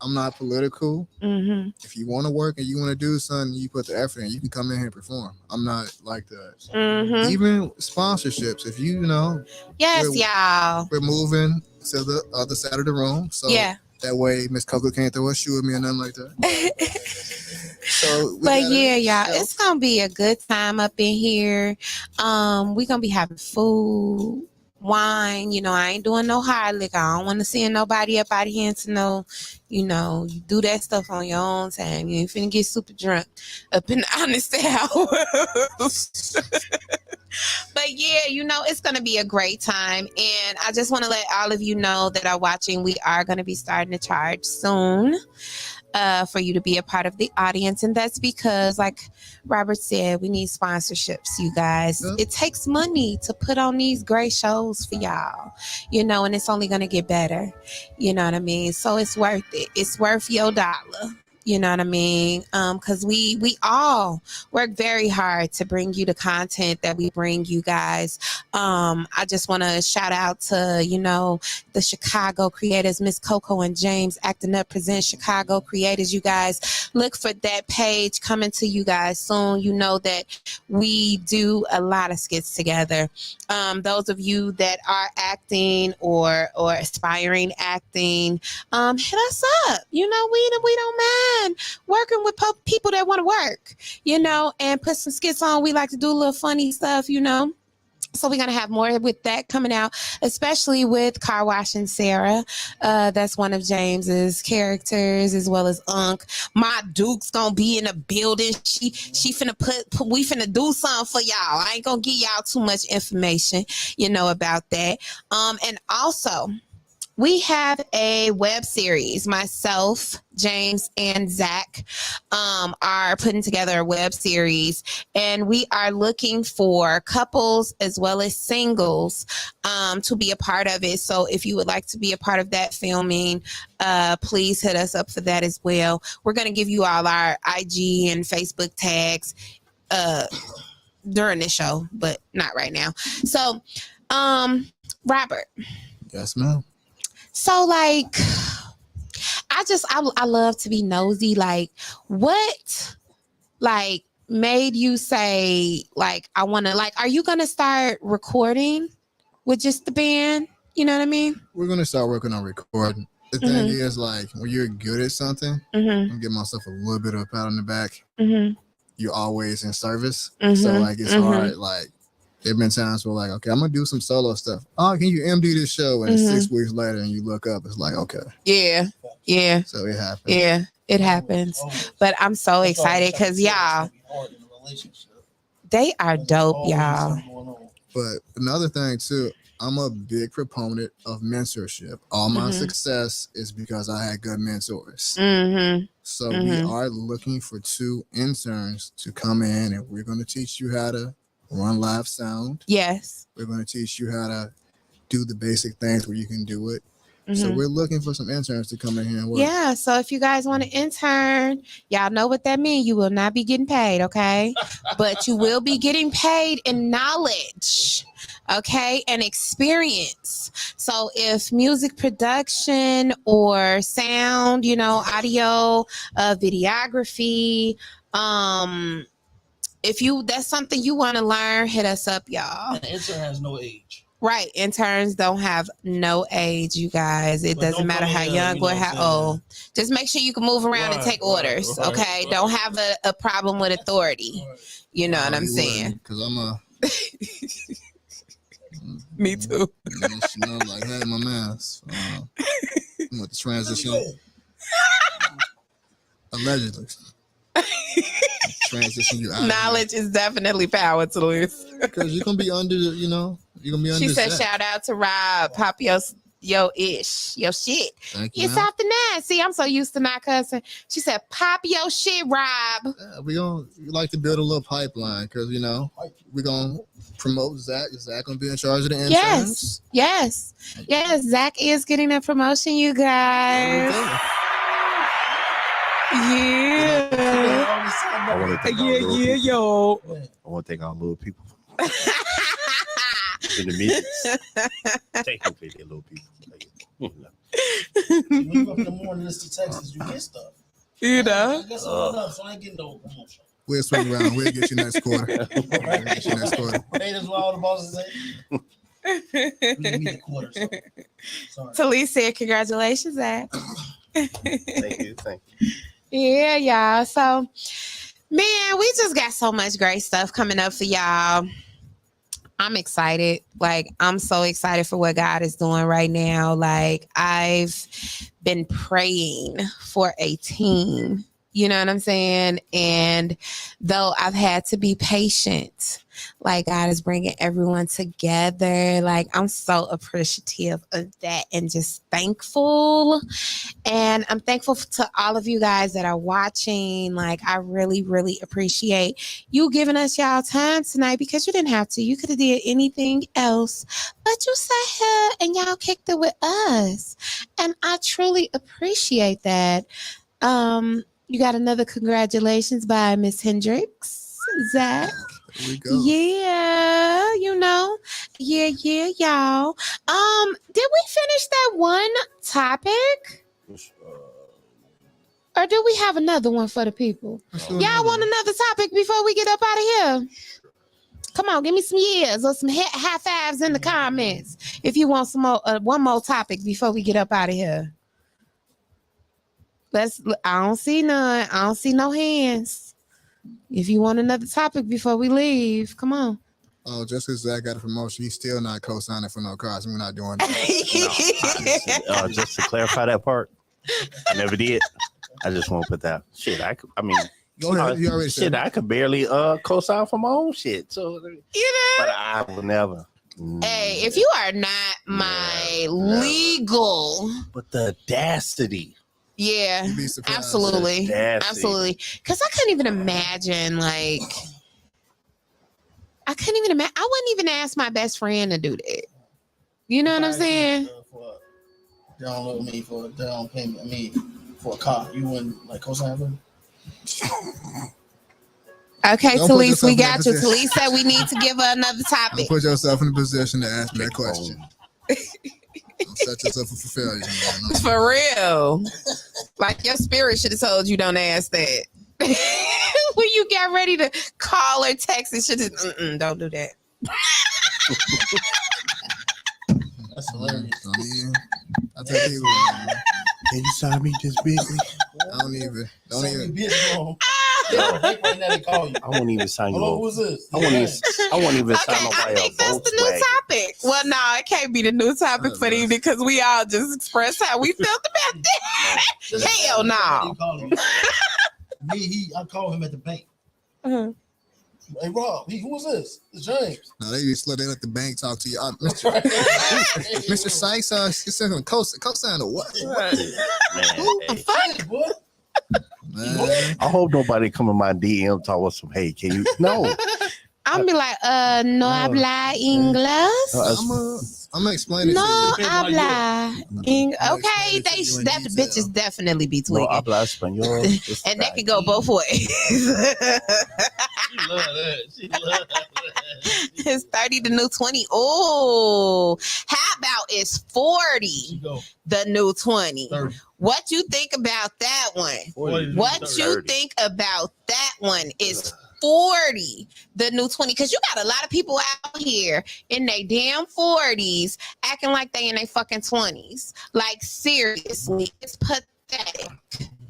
I'm not political. Mm-hmm. If you want to work and you want to do something, you put the effort in. You can come in here and perform. I'm not like that. Mm-hmm. Even sponsorships. If you know, y'all, we're moving to the other side of the room. So that way, MzKokoa can't throw a shoe at me or nothing like that. Y'all, it's gonna be a good time up in here. We're gonna be having food, wine. You know, I ain't doing no hard liquor. I don't want to see nobody up out here to know. You know, you do that stuff on your own time. You ain't finna get super drunk up in the honest hours. But yeah, you know, it's going to be a great time. And I just want to let all of you know that are watching, we are going to be starting to charge soon for you to be a part of the audience. And that's because, like Robert said, we need sponsorships, you guys. It takes money to put on these great shows for y'all, you know, and it's only going to get better. You know what I mean? So it's worth it. It's worth your dollar. You know what I mean? Because we all work very hard to bring you the content that we bring you guys. I just want to shout out to, you know, the Chicago creators, MzKokoa and James Acting Up present Chicago creators. You guys look for that page coming to you guys soon. You know that we do a lot of skits together. Those of you that are acting or aspiring acting, hit us up. You know, we don't mind working with people that want to work, you know, and put some skits on. We like to do a little funny stuff, you know. So we're going to have more with that coming out, especially with Car Wash and Sarah. That's one of James's characters, as well as Unc. My Duke's going to be in the building. She finna we finna do something for y'all. I ain't going to give y'all too much information, you know, about that. And also, we have a web series. Myself, James, and Zach are putting together a web series, and we are looking for couples as well as singles to be a part of it. So if you would like to be a part of that filming, please hit us up for that as well. We're going to give you all our IG and Facebook tags during the show, but not right now. So, Robert. Yes, ma'am. So, like, I love to be nosy. Like, what, like, made you say, like, I want to, like, are you going to start recording with just the band? You know what I mean? We're going to start working on recording. The thing is, like, when you're good at something, I'm give myself a little bit of a pat on the back. You're always in service. So, like, it's hard, like, there have been times where, like, okay, I'm going to do some solo stuff. Oh, can you MD this show? And 6 weeks later, and you look up, it's like, okay. Yeah. So it happens. Yeah, it happens. But I'm so excited because, y'all, They are dope, Always y'all. something going on. But another thing too, I'm a big proponent of mentorship. All my success is because I had good mentors. So we are looking for 2 interns to come in, and we're going to teach you how to run live sound. Yes. We're going to teach you how to do the basic things where you can do it. So we're looking for some interns to come in here and work. Yeah, so if you guys want to intern, y'all know what that means. You will not be getting paid, okay? But you will be getting paid in knowledge, okay, and experience. So if music production or sound, audio, videography, if that's something you want to learn, hit us up, y'all. An intern has no age. Right. Interns don't have no age, you guys. It doesn't matter how young or how old. Just make sure you can move around and take orders, okay? Don't have a problem with authority. You know what I'm saying? Because I'm a... Me too. Like, hey, my man. I'm with the transition. Allegedly. Transition you out. Knowledge is definitely power to this. Because you're going to be under, you're going to be under. She said, shout out to Rob. Pop your shit. Thank you. It's off the 9. See, I'm so used to not cussing. She said, pop your shit, Rob. We like to build a little pipeline because, we're going to promote Zach. Is Zach going to be in charge of the interns? Yes. Zach is getting a promotion, you guys. Yeah. I want to thank all little people. In the meetings. Technically, they're little people. When you go up in the morning, listen to Texas, you get stuff. I guess I'm enough, so I ain't getting no promotion. We'll swing around. We'll get you next quarter. Hey, that's what all the bosses say. We need the quarter. Sorry. Talise said, congratulations, Zach. Thank you. Yeah, y'all. So, man, we just got so much great stuff coming up for y'all. I'm excited. I'm so excited for what God is doing right now. I've been praying for a team. You know what I'm saying? And though I've had to be patient, God is bringing everyone together. I'm so appreciative of that and just thankful. And I'm thankful to all of you guys that are watching. I really, really appreciate you giving us y'all time tonight because you didn't have to. You could have did anything else, but you sat here and y'all kicked it with us. And I truly appreciate that. You got another congratulations by Miss Hendricks, Zach. There we go. Yeah, Yeah, y'all. Did we finish that one topic? Or do we have another one for the people? Y'all want another topic before we get up out of here? Come on, give me some years or some high fives in the comments if you want some more, one more topic before we get up out of here. I don't see none. I don't see no hands. If you want another topic before we leave, come on. Oh, just because Zach got a promotion, he's still not co-signing for no cars. We're not doing that. Just to clarify that part, I never did. I just want to put that shit. Go ahead. You already said I could barely co-sign for my own shit. So, but I will never. Hey, if you are not my legal, but the audacity. Yeah, absolutely. Because I couldn't even imagine, I wouldn't even ask my best friend to do that. You know what I'm saying? Download me for down payment. For a car, you wouldn't co-sign for me? Okay, Talise, we got you. Talise said we need to give her another topic. Don't put yourself in a position to ask me that question. Don't set yourself up for failure. For real. Your spirit should have told you don't ask that. When you get ready to call or text, it should have, don't do that. That's hilarious. I tell people, can you sign me just bigly? Don't even. I won't even sign you. Hello, who's this? I won't even sign nobody I think that's the new topic. Well, no, it can't be the new topic for the evening because we all just expressed how we felt about that. Hell no. I called him at the bank. Hey Rob, who was this? It's James. No, they used to let the bank talk to you. Mr. Sykes, you sent him co-sign or what? Man, Hey, boy. Man. I hope nobody come in my DM talk about some. Hey, can you? No. I'm be like, no habla inglés. I'm gonna explain it No to you. habla. Okay, explain it to you in that detail. bitches definitely be No tweaking. habla español. And that can go both ways. She love that. It's 30 the new 20. Oh, how about it's 40 She go the new 20? 30. What you think about that one? 40. What you think about that one is 40 the new 20? Because you got a lot of people out here in their damn 40s acting like they in their fucking 20s. Like, seriously, it's pathetic.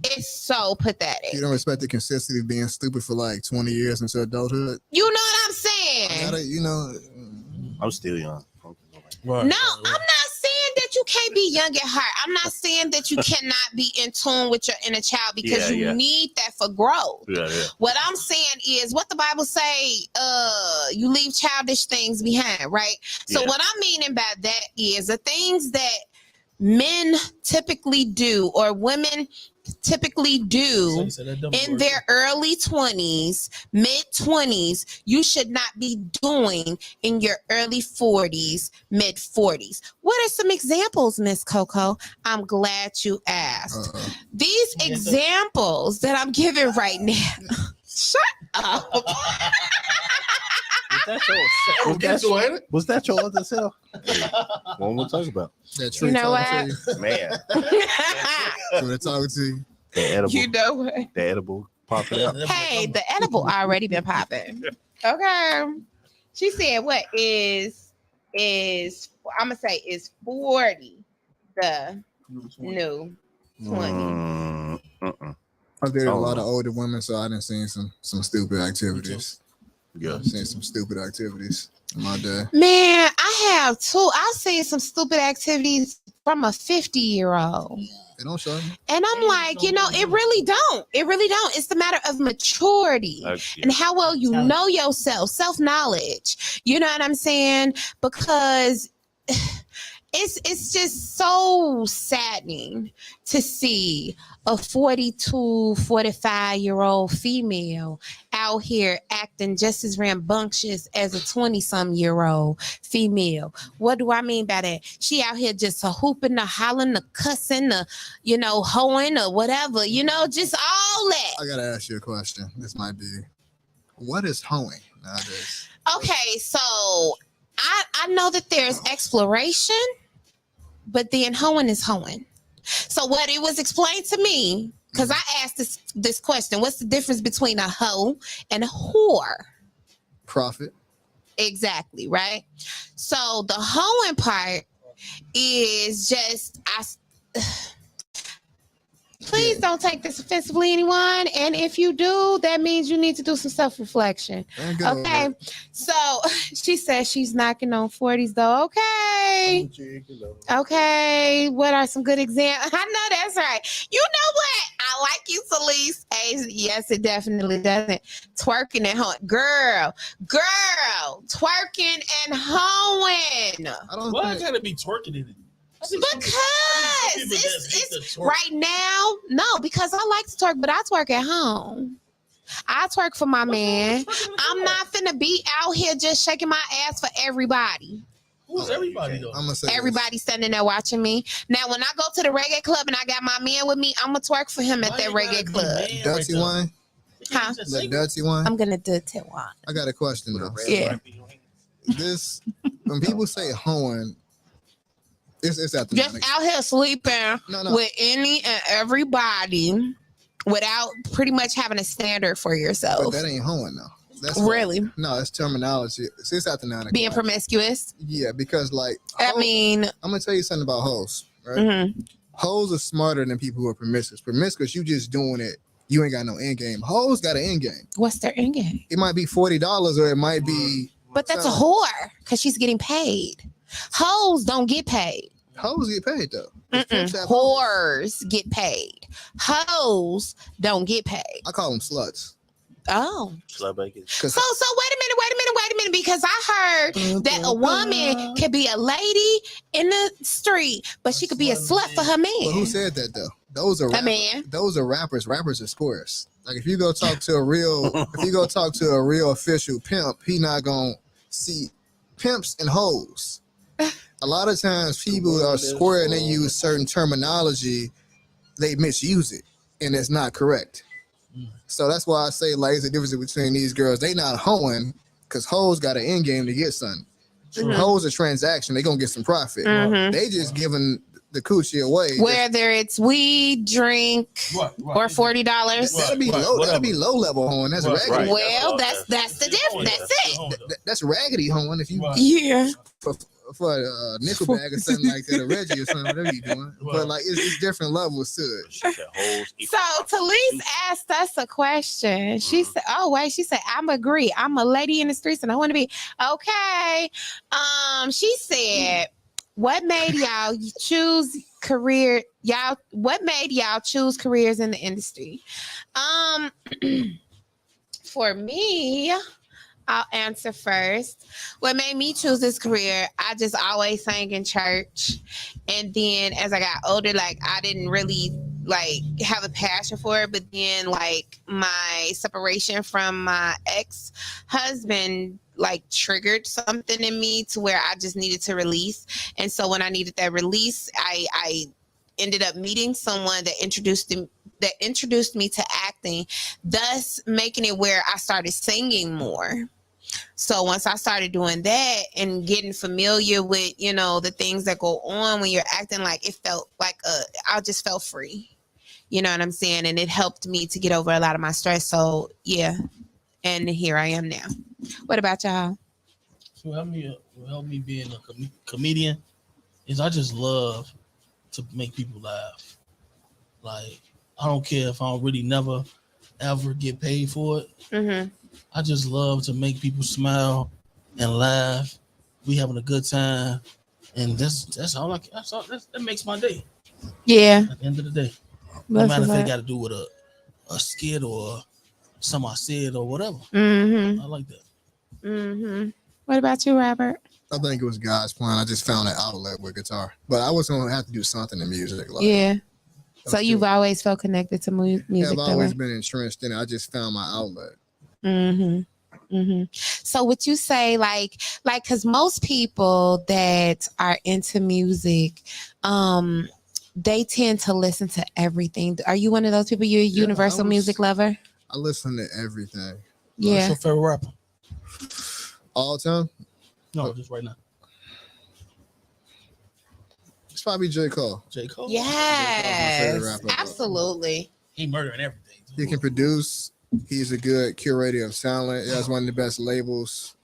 It's so pathetic. You don't respect the consistency of being stupid for like 20 years into adulthood. You know what I'm saying? I'm still young. Right. No, I'm not saying that you can't be young at heart. I'm not saying that you cannot be in tune with your inner child because you need that for growth. Yeah. What I'm saying is what the Bible say, you leave childish things behind, right? So what I'm meaning by that is the things that men typically do or women typically do in their early 20s, mid 20s, you should not be doing in your early 40s, mid 40s. What are some examples, MzKokoa? I'm glad you asked. These examples that I'm giving right now. Shut up. Was that your other self? What we'll talk about? That tree You know talking what? to you. Man, When it talking to you. the edible. You know what? The edible popping up. Hey, the edible already been popping. Okay. She said what is I'm gonna say is 40 the new 20. I've dated a lot of older women, so I done seen some stupid activities. Yeah. I've seen some stupid activities in my day. Man, I have too. I've seen some stupid activities from a 50-year-old. They don't show me. And I'm like, it really don't. It really don't. It's the matter of maturity and how well you know yourself, self-knowledge. You know what I'm saying? Because it's just so saddening to see a 42, 45-year-old female out here acting just as rambunctious as a 20-some-year-old female. What do I mean by that? She out here just hooping, hollering, cussing, hoeing or whatever, just all that. I gotta ask you a question. This might be, what is hoeing nowadays? Okay, so I know that there's exploration, but then hoeing is hoeing. So what it was explained to me, because I asked this question, what's the difference between a hoe and a whore? Profit. Exactly, right? So the hoeing part is just, please don't take this offensively, anyone. And if you do, that means you need to do some self-reflection. Okay. So she says she's knocking on 40s though. Okay. Okay. What are some good examples? I know that's right. You know what? I like you, Celeste. Hey, yes, it definitely doesn't. Twerking and hoeing. Girl, twerking and hoeing. Why I gotta be twerking in it? Because it's right now, no, because I like to twerk, but I twerk at home. I twerk for my man. I'm not finna be out here just shaking my ass for everybody. Who's everybody though? I'm gonna say everybody standing there watching me. Now, when I go to the reggae club and I got my man with me, I'm gonna twerk for him at that reggae club. Dirty wine? Huh? The dirty wine? I'm gonna do it one. I got a question though. Yeah. This, when people say hoeing, it's at the just out here sleeping with any and everybody without pretty much having a standard for yourself. But that ain't hoeing though. That's really no, it's terminology. It's at the 9 o'clock. Being promiscuous. Yeah, because like I mean, I'm gonna tell you something about hoes, right? Mm-hmm. Hoes are smarter than people who are promiscuous. Promiscuous, you just doing it. You ain't got no end game. Hoes got an end game. What's their end game? It might be $40 or it might be. But that's a whore because she's getting paid. Hoes don't get paid. Hoes get paid though. Whores get paid. Hoes don't get paid. I call them sluts. Oh. Club Vegas. So wait a minute, because I heard that a woman could be a lady in the street, but she could be a slut for her man. Well, who said that though? Those are man. Those are rappers. Rappers are squares. Like if you go talk to a real official pimp, he not gonna see pimps and hoes. A lot of times people are square and they use certain terminology, they misuse it, and it's not correct. So that's why I say like there's a difference between these girls. They not hoeing because hoes got an end game to get something. Hoes a transaction, they gonna get some profit. They just giving the coochie away. Whether it's weed, drink, or $40. That'll be low. That'll be low level hoeing. That's raggedy. Well, that's the difference. That's it. That's raggedy hoeing. If you for a nickel bag or something like that, or Reggie or something, whatever you doing. But like it's different levels to it. So Talise asked us a question. She said, she said, I'm agree. I'm a lady in the streets and I want to be okay. She said, what made y'all choose career? What made y'all choose careers in the industry? For me, I'll answer first. What made me choose this career, I just always sang in church. And then as I got older, like I didn't really like have a passion for it. But then like my separation from my ex-husband like triggered something in me to where I just needed to release. And so when I needed that release, I ended up meeting someone that introduced me to acting, thus making it where I started singing more. So once I started doing that and getting familiar with, the things that go on when you're acting, like it felt like I just felt free. You know what I'm saying? And it helped me to get over a lot of my stress. So yeah. And here I am now. What about y'all? So help me being a comedian is I just love to make people laugh. Like I don't care if I don't really never ever get paid for it. I just love to make people smile and laugh. We having a good time, and that's all. That makes my day. Yeah. At the end of the day, no matter if they got to do with a skit or something I said or whatever. I like that. What about you, Robert? I think it was God's plan. I just found an outlet with guitar, but I was gonna have to do something in music. So you've always felt connected to music. I've always been entrenched in it. I just found my outlet. So would you say like because most people that are into music, they tend to listen to everything. Are you one of those people? You're a universal music lover? I listen to everything. Yeah. What's your favorite rapper? All time? No, just right now. It's probably J. Cole. J. Cole? Yes, absolutely. He murdering everything. He can produce. He's a good curator of talent. He has one of the best labels.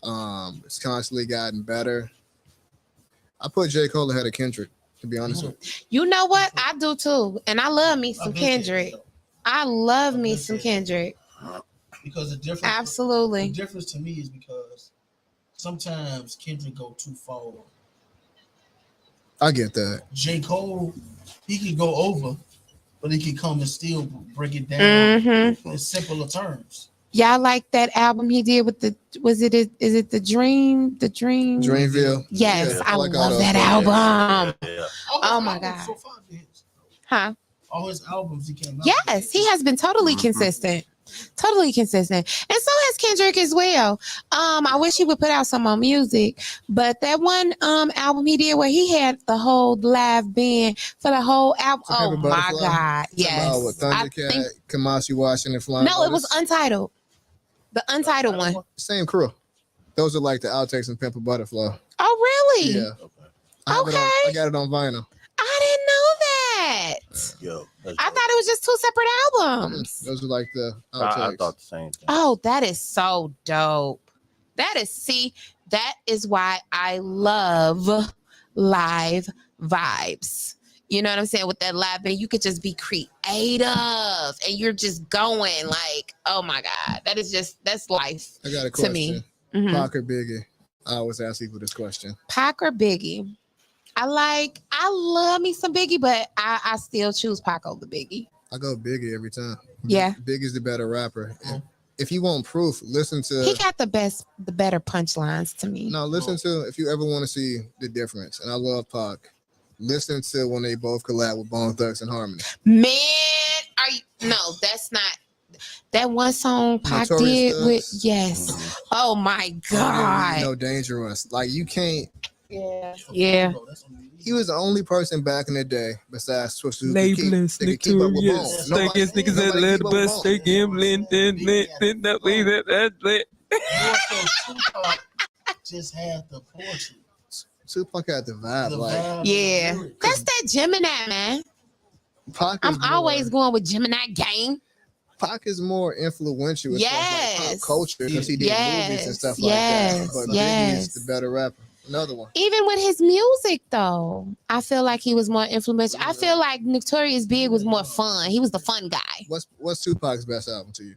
It's constantly gotten better. I put J. Cole ahead of Kendrick, to be honest with you. You know what? I do too. And I love me some Kendrick. I love me some Kendrick. Because the difference, absolutely. The difference to me is because sometimes Kendrick go too far. I get that. J. Cole, he can go over, but he can come and still break it down in simpler terms. Y'all like that album he did with is it the Dreamville? Yes, yeah, I love that album. Yeah. Oh my God. So far, huh? All his albums he came out. Yes, he has been totally consistent. Totally consistent. And so has Kendrick as well. I wish he would put out some more music, but that one album he did where he had the whole live band for the whole album. Oh my God. Yes. With Thundercat, Kamasi Washington, Flying. No, it was Untitled. The Untitled one. Same crew. Those are like the outtakes and Pimp a Butterfly. Oh really? Yeah. Okay. I got it on vinyl. I didn't know that. I thought it was just two separate albums. Those are like the outtakes. I thought the same thing. Oh, that is so dope. That is why I love live vibes. You know what I'm saying? With that live band, you could just be creative and you're just going like, oh my God, that's life. I got a question. To me. Pac or Biggie? I always ask people this question. Pac or Biggie? I love me some Biggie, but I still choose Pac over Biggie. I go Biggie every time. Yeah. Biggie's the better rapper. if you want proof, listen to. He got the better punchlines to me. No, listen to if you ever want to see the difference. And I love Pac. Listen to when they both collab with Bone Thugs and Harmony. Man, are you? No, that's not. That one song Pac did with yes. Oh my God. No, Dangerous. Like you can't. Yeah. He was the only person back in the day besides Swiss who Labeless, could keep up with Bone. Niggas that led the bus, they gambling, then that way that. Tupac just had the poetry. Tupac had the vibe, yeah. That's that Gemini, man. I'm always going with Gemini gang. Pac is more influential as far as like pop culture because he did movies and stuff like that. But Biggie is the better rapper. Another one. Even with his music, though, I feel like he was more influential. I feel like Notorious Big was more fun. He was the fun guy. What's Tupac's best album to you?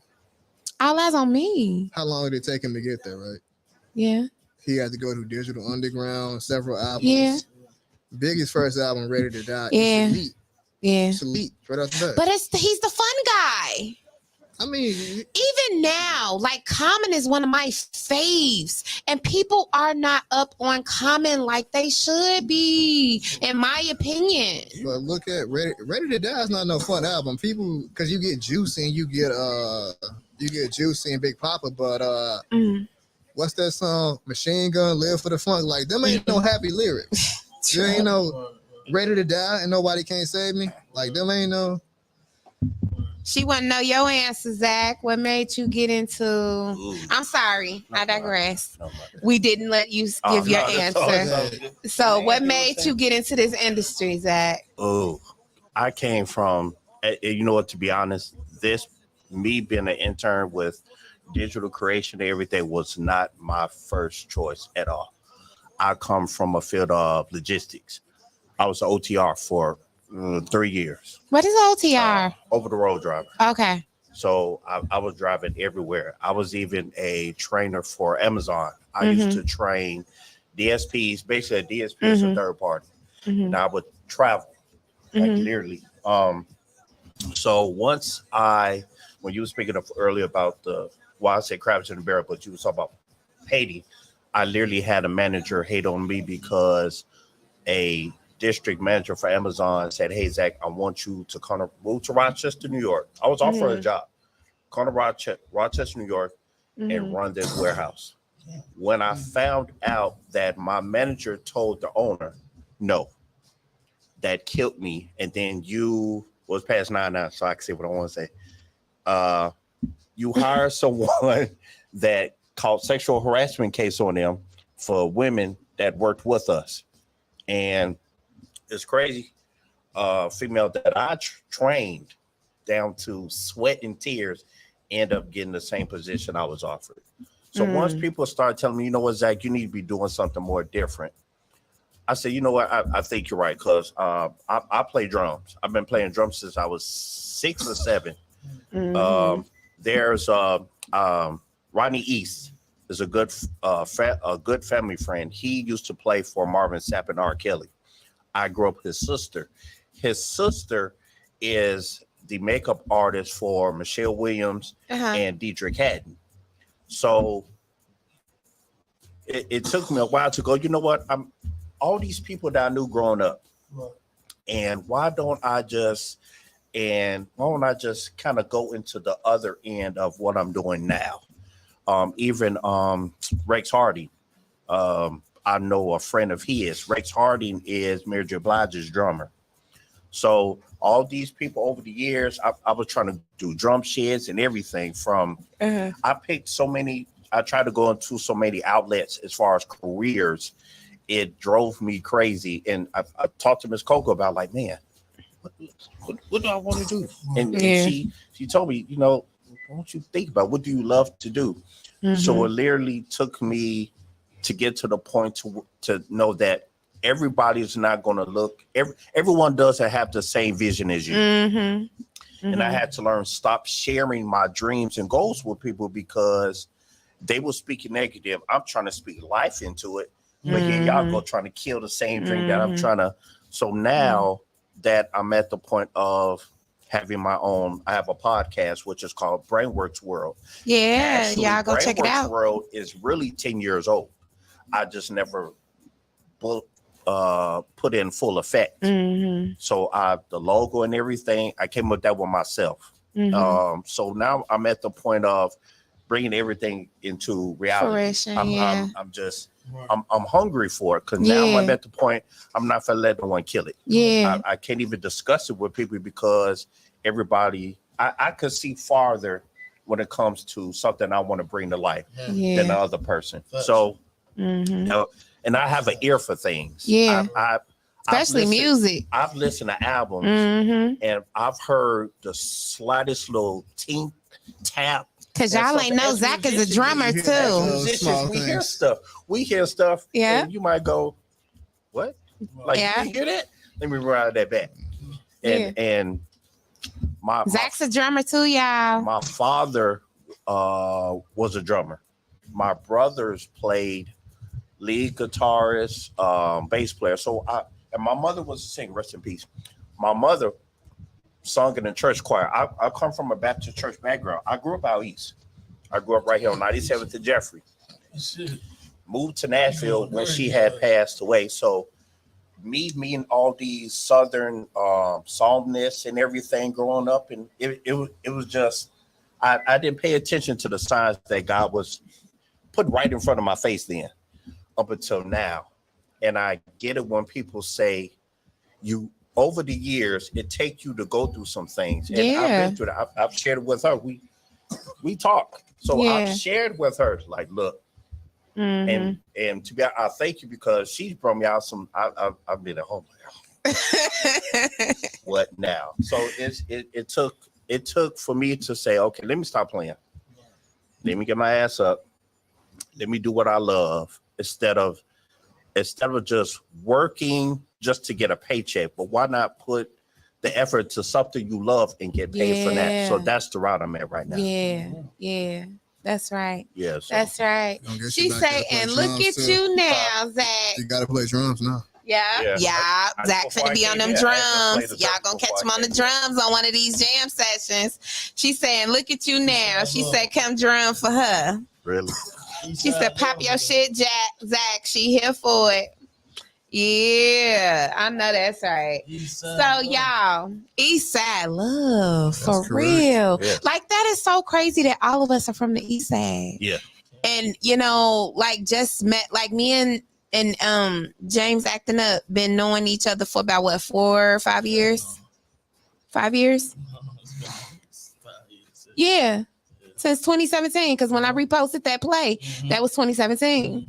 All Eyes on Me. How long did it take him to get there, right? Yeah. He had to go to Digital Underground, several albums. Yeah. Biggie's first album, Ready to Die, yeah. is elite. Yeah. It's elite, right off the bat. But he's the fun guy. I mean, even now, like Common is one of my faves, and people are not up on Common like they should be, in my opinion. But look at Ready to Die is not no fun album. People, because you get Juicy and you get Juicy and Big Papa, but what's that song? Machine Gun, Live for the Funk. Like them ain't no happy lyrics. There ain't no Ready to Die and Nobody Can't Save Me. Like them ain't no. She want to know your answer, Zach. What made you get into? I'm sorry, I digress. We didn't let you give your answer. So, what made you get into this industry, Zach? Oh, I came from. You know what? To be honest, me being an intern with digital creation and everything was not my first choice at all. I come from a field of logistics. I was an OTR for 3 years. What is OTR? Over the road driver. Okay. So I was driving everywhere. I was even a trainer for Amazon. I used to train DSPs. Basically, a DSP is a third party. And I would travel, like literally. So once when you were speaking of earlier about I said crabs in the barrel, but you were talking about Haiti. I literally had a manager hate on me because a district manager for Amazon said, "Hey, Zach, I want you to move to Rochester, New York." I was offered a job. Come to Rochester, New York, and run this warehouse. When I found out that my manager told the owner, no, that killed me. And then you was past 9 now, so I can say what I want to say. You hire someone that called sexual harassment case on them for women that worked with us. And it's crazy. Female that I trained down to sweat and tears end up getting the same position I was offered. So once people start telling me, you know what, Zach, you need to be doing something more different. I said, you know what, I think you're right, because I play drums. I've been playing drums since I was 6 or 7. There's Rodney East is a good family friend. He used to play for Marvin Sapp and R. Kelly. I grew up with his sister. His sister is the makeup artist for Michelle Williams and Dietrich Haddon. So it took me a while to go, you know what? All these people that I knew growing up. And why don't I just kind of go into the other end of what I'm doing now? Even Rex Harding. I know a friend of his. Rex Harding is Mary J. Blige's drummer. So all these people over the years, I was trying to do drum sheds and everything from, I picked so many, I tried to go into so many outlets as far as careers. It drove me crazy. And I talked to MzKokoa about like, man, what do I want to do? And she told me, you know, why don't you think about what do you love to do? So it literally took me to get to the point to know that everybody's not going to look, everyone doesn't have the same vision as you. And I had to learn, stop sharing my dreams and goals with people because they were speaking negative. I'm trying to speak life into it. But here y'all go trying to kill the same dream that I'm trying to. So now that I'm at the point of having my own. I have a podcast which is called Brainworks World. Yeah, Actually, y'all go check it Brainworks out. World is really 10 years old. I just never put in full effect. Mm-hmm. So the logo and everything, I came up with that one myself. Mm-hmm. So now I'm at the point of bringing everything into reality. Fruition, I'm hungry for it because now I'm at the point I'm not gonna let no one kill it. Yeah. I can't even discuss it with people because everybody I could see farther when it comes to something I want to bring to life than the other person. So you know, and I have an ear for things. Yeah. Especially music. I've listened to albums and I've heard the slightest little tink tap. Cause y'all ain't know Zach is a drummer too. We hear stuff. Yeah. And you might go, what? Like you hear that? Let me run that back. And Zach's a drummer too, y'all. My father was a drummer. My brothers played lead guitarist, bass player. So and my mother was a singer, rest in peace. My mother sung in the church choir. I come from a Baptist church background. I grew up out east. I grew up right here on 97th and Jeffrey. Moved to Nashville when she had passed away. So me meeting all these Southern psalmists and everything growing up, and it was just, I didn't pay attention to the signs that God was put right in front of my face then up until now. And I get it when people say you, over the years, it takes you to go through some things. And I've been through that. I've shared it with her. We talk. So I've shared with her, like, look, and to be honest, I thank you because she brought me out some. I've been at home. What now? So it took for me to say, okay, let me stop playing. Let me get my ass up. Let me do what I love instead of just working just to get a paycheck. But why not put the effort to something you love and get paid for that? So that's the route I'm at right now. Yeah. That's right. Yes. That's right. She say, and look at you now, Zach. You gotta play drums now. Yeah. Zach finna be on them drums. Y'all gonna catch him on the drums on one of these jam sessions. She saying, look at you now. She said, come drum for her. Really? She said, pop your shit, Zach. She here for it. Yeah, I know that's right. So y'all, East Side love for real. Yes. Like that is so crazy that all of us are from the East Side. Yeah. And like just met, like me and James acting up, been knowing each other for about what, 4 or 5 years? 5 years? Yeah. Since 2017, because when I reposted that play, that was 2017.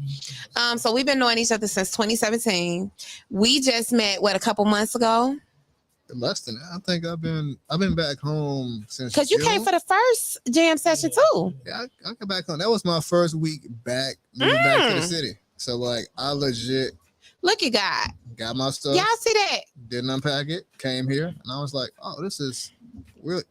So we've been knowing each other since 2017. We just met a couple months ago. Less than that. I think I've been back home since. Because you came for the first jam session too. Yeah, I got back home. That was my first week back, moving back to the city. So like, I legit look at God. Got my stuff. Y'all see that? Didn't unpack it. Came here, and I was like, oh, this is really.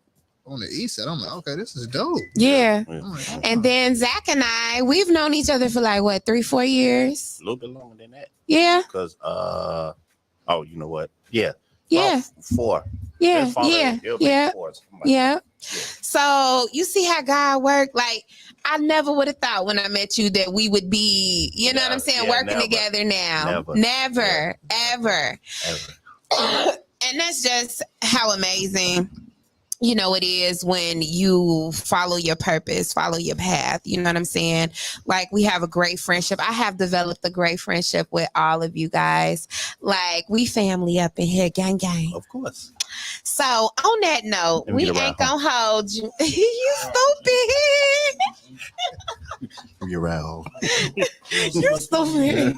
On the east side, I'm like, okay, this is dope. Yeah. Like, oh, and then Zach and we've known each other for like what, 3-4 years? A little bit longer than that. Yeah. Because you know what? Yeah. Yeah. 4. Yeah. Yeah. 4, yeah. So you see how God worked? Like, I never would have thought when I met you that we would be, you know what I'm saying, working together now. Never. Ever. And that's just how amazing, you know, it is when you follow your purpose, follow your path. You know what I'm saying? Like, we have a great friendship. I have developed a great friendship with all of you guys. Like, we family up in here, gang, gang. Of course. So on that note, we ain't gonna hold you. You stupid. You're around. You stupid.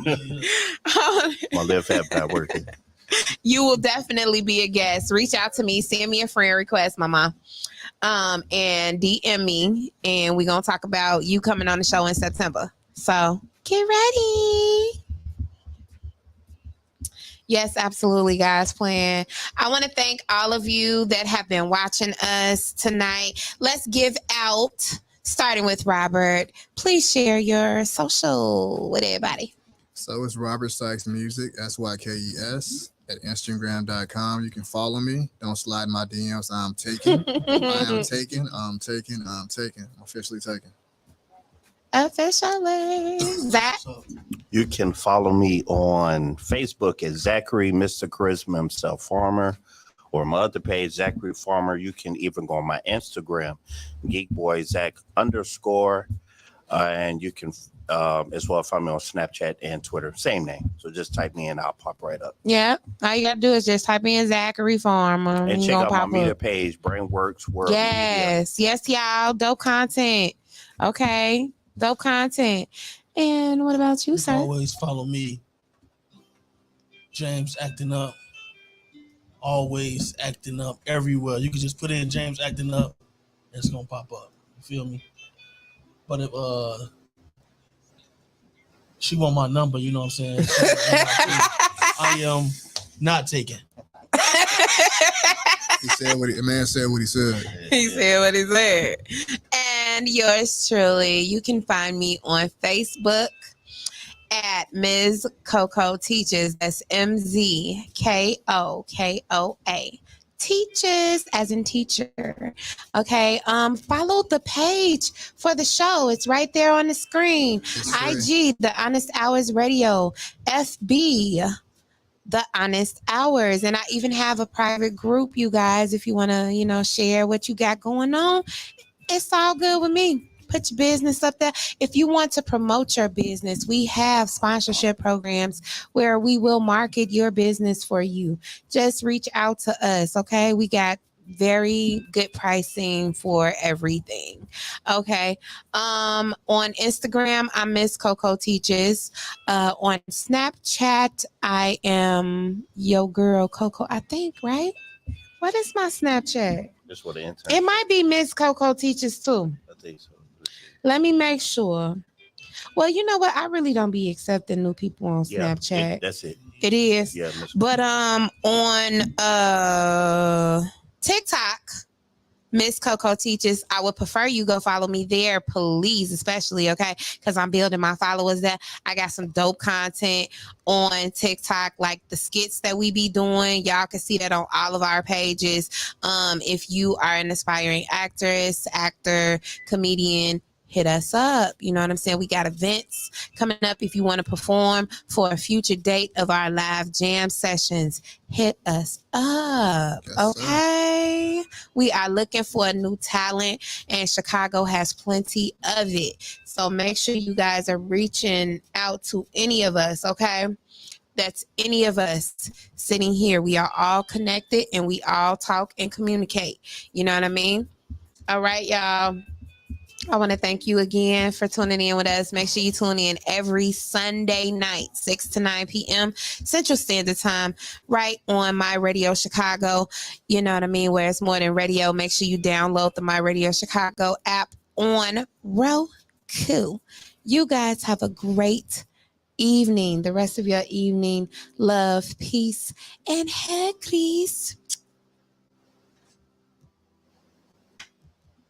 My left hand not working. You will definitely be a guest. Reach out to me. Send me a friend request, mama. And DM me. And we're going to talk about you coming on the show in September. So get ready. Yes, absolutely, guys. Plan. I want to thank all of you that have been watching us tonight. Let's give out, starting with Robert. Please share your social with everybody. So it's Robert Sykes Music, SYKES. at Instagram.com. You can follow me. Don't slide in my DMs. I'm taken. I am taken. I'm taken. I'm taken. I'm officially taken. Officially. Zach. You can follow me on Facebook at Zachary Mr. Charisma himself Farmer, or my other page, Zachary Farmer. You can even go on my Instagram, GeekBoyZach_, and you can as well find me on Snapchat and Twitter. Same name. So just type me in, I'll pop right up. Yeah. All you got to do is just type in Zachary Farmer. And check out my media page, Brainworks World Media. Yes, y'all. Dope content. Okay. Dope content. And what about you, sir? Always follow me. James Acting Up. Always acting up everywhere. You can just put in James Acting Up, and it's gonna pop up. You feel me? But if she want my number, you know what I'm saying? I am not taken. The man said what he said. He said what he said. And yours truly, you can find me on Facebook at MzKokoa Teaches. That's MzKokoa. Teaches as in teacher. Okay. Follow the page for the show. It's right there on the screen. IG, The Honest Hours Radio. FB, The Honest Hours. And I even have a private group, you guys, if you want to, share what you got going on. It's all good with me. Put your business up there. If you want to promote your business, we have sponsorship programs where we will market your business for you. Just reach out to us, okay? We got very good pricing for everything. Okay. On Instagram, I'm MzKokoa Teaches. On Snapchat, I am Yo Girl Coco, I think, right? What is my Snapchat? Just what the intern. It might be MzKokoa Teaches too. I think so. Let me make sure. Well, you know what? I really don't be accepting new people on Snapchat. That's it. It is. Yeah, but on TikTok, MzKokoa Teaches, I would prefer you go follow me there, please, especially, okay? Because I'm building my followers there. I got some dope content on TikTok, like the skits that we be doing. Y'all can see that on all of our pages. If you are an aspiring actress, actor, comedian, hit us up. You know what I'm saying? We got events coming up. If you want to perform for a future date of our live jam sessions, hit us up. Yes, okay. Sir. We are looking for a new talent, and Chicago has plenty of it. So make sure you guys are reaching out to any of us. Okay. That's any of us sitting here. We are all connected and we all talk and communicate. You know what I mean? All right, y'all. I want to thank you again for tuning in with us. Make sure you tune in every Sunday night, 6 to 9 p.m. Central Standard Time, right on My Radio Chicago. You know what I mean? Where it's more than radio. Make sure you download the My Radio Chicago app on Roku. You guys have a great evening. The rest of your evening. Love, peace, and hair grease.